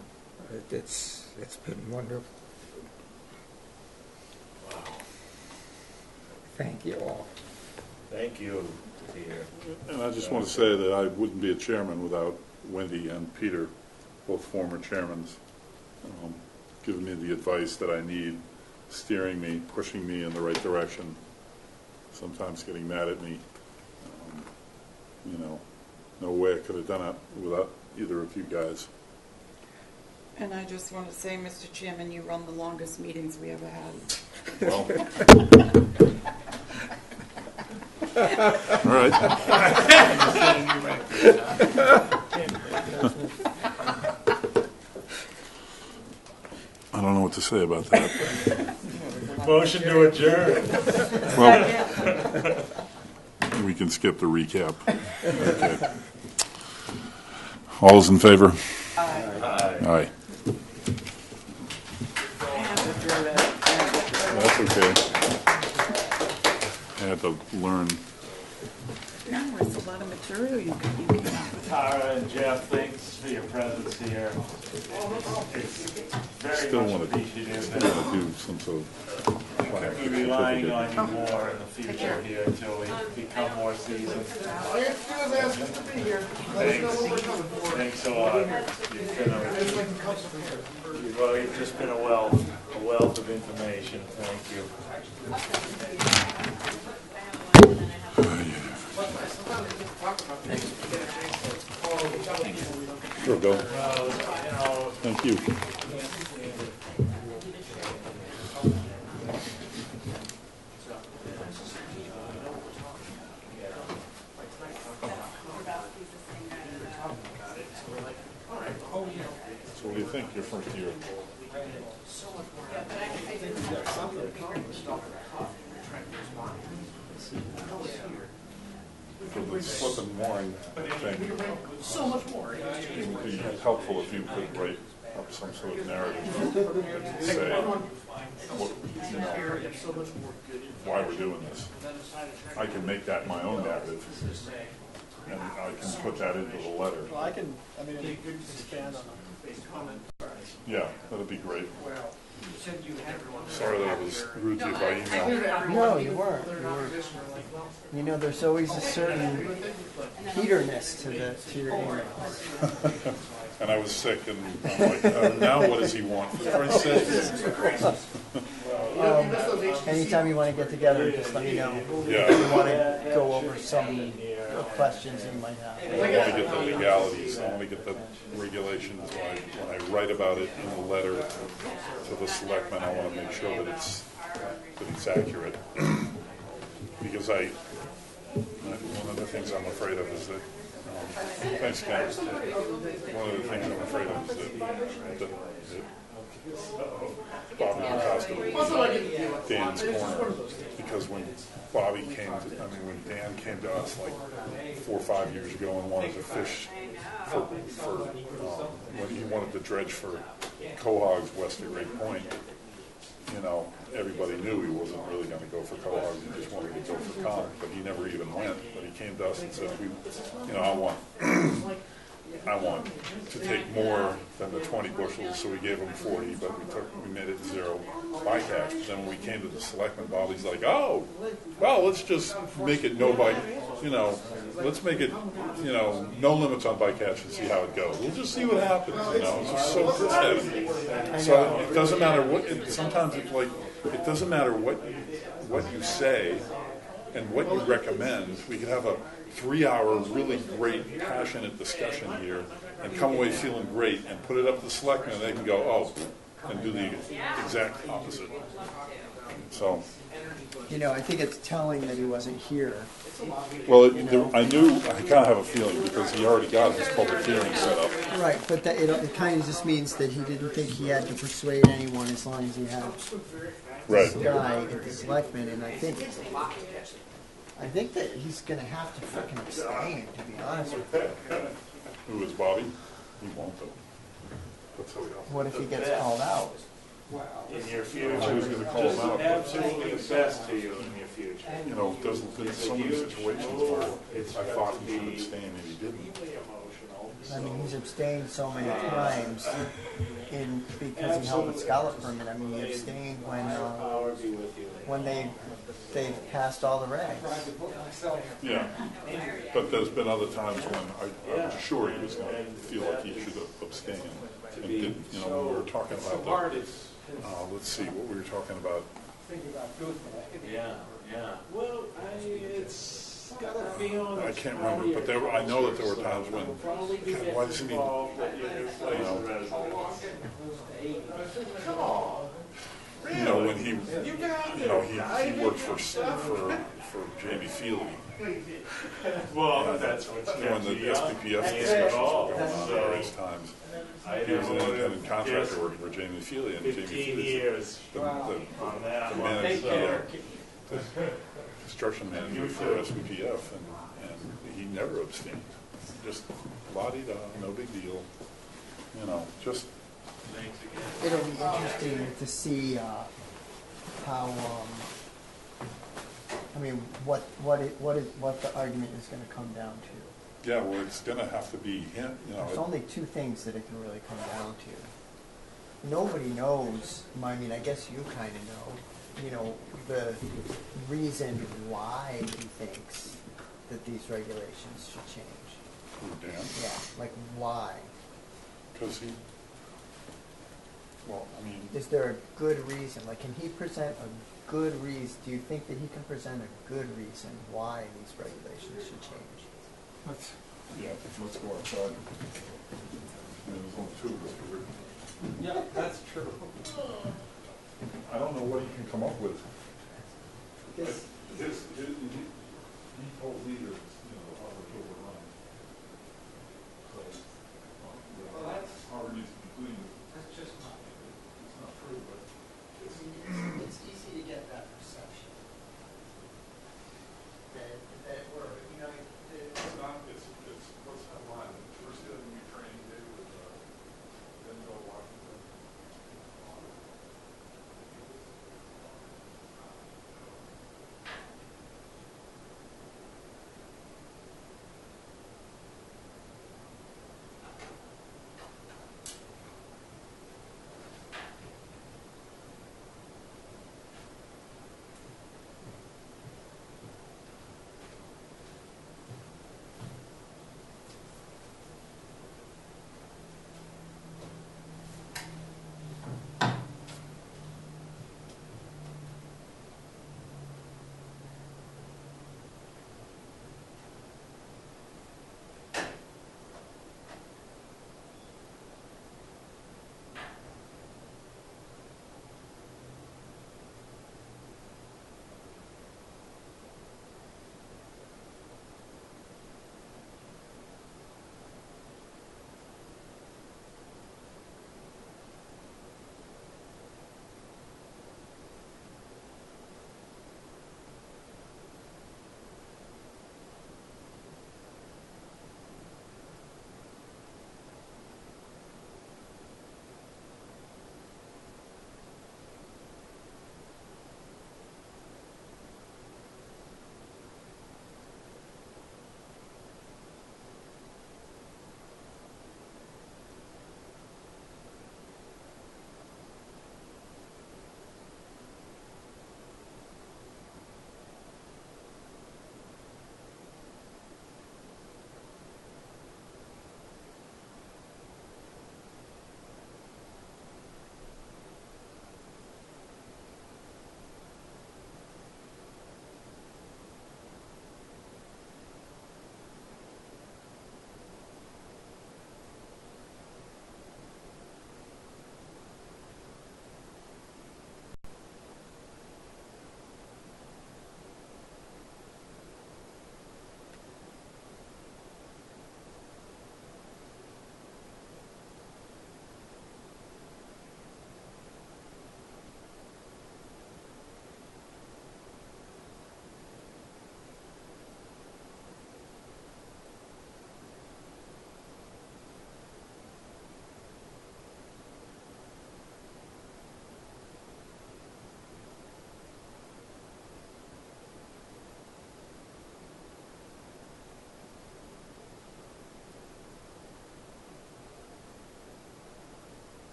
it's been wonderful. Wow. Thank you all. Thank you, Peter. And I just want to say that I wouldn't be a chairman without Wendy and Peter, both former chairmen, giving me the advice that I need, steering me, pushing me in the right direction, sometimes getting mad at me. No way I could have done it without either of you guys. And I just want to say, Mr. Chairman, you run the longest meetings we ever had. Well. All right. I don't know what to say about that. Motion to adjourn. Well, we can skip the recap. Okay. All those in favor? Aye. Aye. That's okay. I had to learn. No, it's a lot of material you can Tara and Jeff, thanks for your presence here. It's very Still much want to appreciative. do some sort of plaque We'll be relying on you more in the future here until we become more seasoned. All you have to do is ask us to be here. Let us know what we're coming for. Thanks a lot. You've just been a wealth of information. Thank you. Sure, Bill. Thank you. So what do you think, your first year? For the slip and mooring thing, So much more. it would be helpful if you could write up some sort of narrative, say, what, you know, why we're doing this. I can make that my own narrative, and I can put that into the letter. Well, I mean, it'd be good to expand on the comment. Yeah, that'd be great. Well, you said you had everyone. Sorry that I was rude to you by email. No, you weren't. You know, there's always a certain heaterness to your emails. And I was sick, and I'm like, now what does he want? For Christ's sake. Anytime you want to get together, just let me know. Yeah. If you want to go over some questions that you might have. I want to get the legalities. I want to get the regulations. When I write about it in the letter to the selectmen, I want to make sure that it's accurate. Because one of the things I'm afraid of is that, thanks, Ken. One of the things I'm afraid of is that Bobby McCosker Dan's corner, because when when Dan came to us like 4 or 5 years ago and wanted to fish when he wanted to dredge for cohogs west of Great Point, you know, everybody knew he wasn't really going to go for cohogs. He just wanted to go for conch, but he never even went. But he came to us and said, I want to take more than the 20 bushels, so we gave him 40, but we made it 0 bycatch. Then when we came to the selectmen, Bobby's like, oh, well, let's just make it no bycatch, let's make it, no limits on bycatch and see how it goes. We'll just see what happens, It's just so good. So it doesn't matter sometimes it's like, it doesn't matter what you say and what you recommend. We could have a 3-hour, really great, passionate discussion here and come away feeling great and put it up to the selectmen, and they can go, oh, and do the exact opposite. So, I think it's telling that he wasn't here. Well, I kind of have a feeling because he already got his public hearing set up. Right, but it kind of just means that he didn't think he had to persuade anyone as long as he had this guy at the selectmen, and I think that he's going to have to freaking abstain, to be honest with you. Who is Bobby? He won't, though. What if he gets called out? In your future, Who's going to call him out? absolutely the best to you in your future. There's been so many situations where I thought he would abstain and he didn't. I mean, he's abstained so many times because he held a scallop permit. I mean, he abstained when they passed all the regs. Yeah, but there's been other times when I was sure he was going to feel like he should have abstained and didn't. When we were talking about let's see what we were talking about. Yeah. Well, it's got a feeling. I can't remember, but I know that there were times when, God, why doesn't he? When he worked for Jamie Feely. Well, that's what's when the SPPF discussions were going on at various times. He was an independent contractor working for Jamie Feely, and Jamie Feely is the manager, the construction manager for SPPF, and he never abstained. Just la-di-da, no big deal. Just. It'll be interesting to see how. What the argument is going to come down to. Yeah, well, it's going to have to be him. There's only 2 things that it can really come down to. Nobody knows. I mean, I guess you kind of know. The reason why he thinks that these regulations should change. Who, Dan? Yeah, like why? Because is there a good reason? Like, can he present a good reason? Do you think that he can present a good reason why these regulations should change? Let's go outside. There's only 2 of us here. Yeah, that's true. I don't know what he can come up with. This,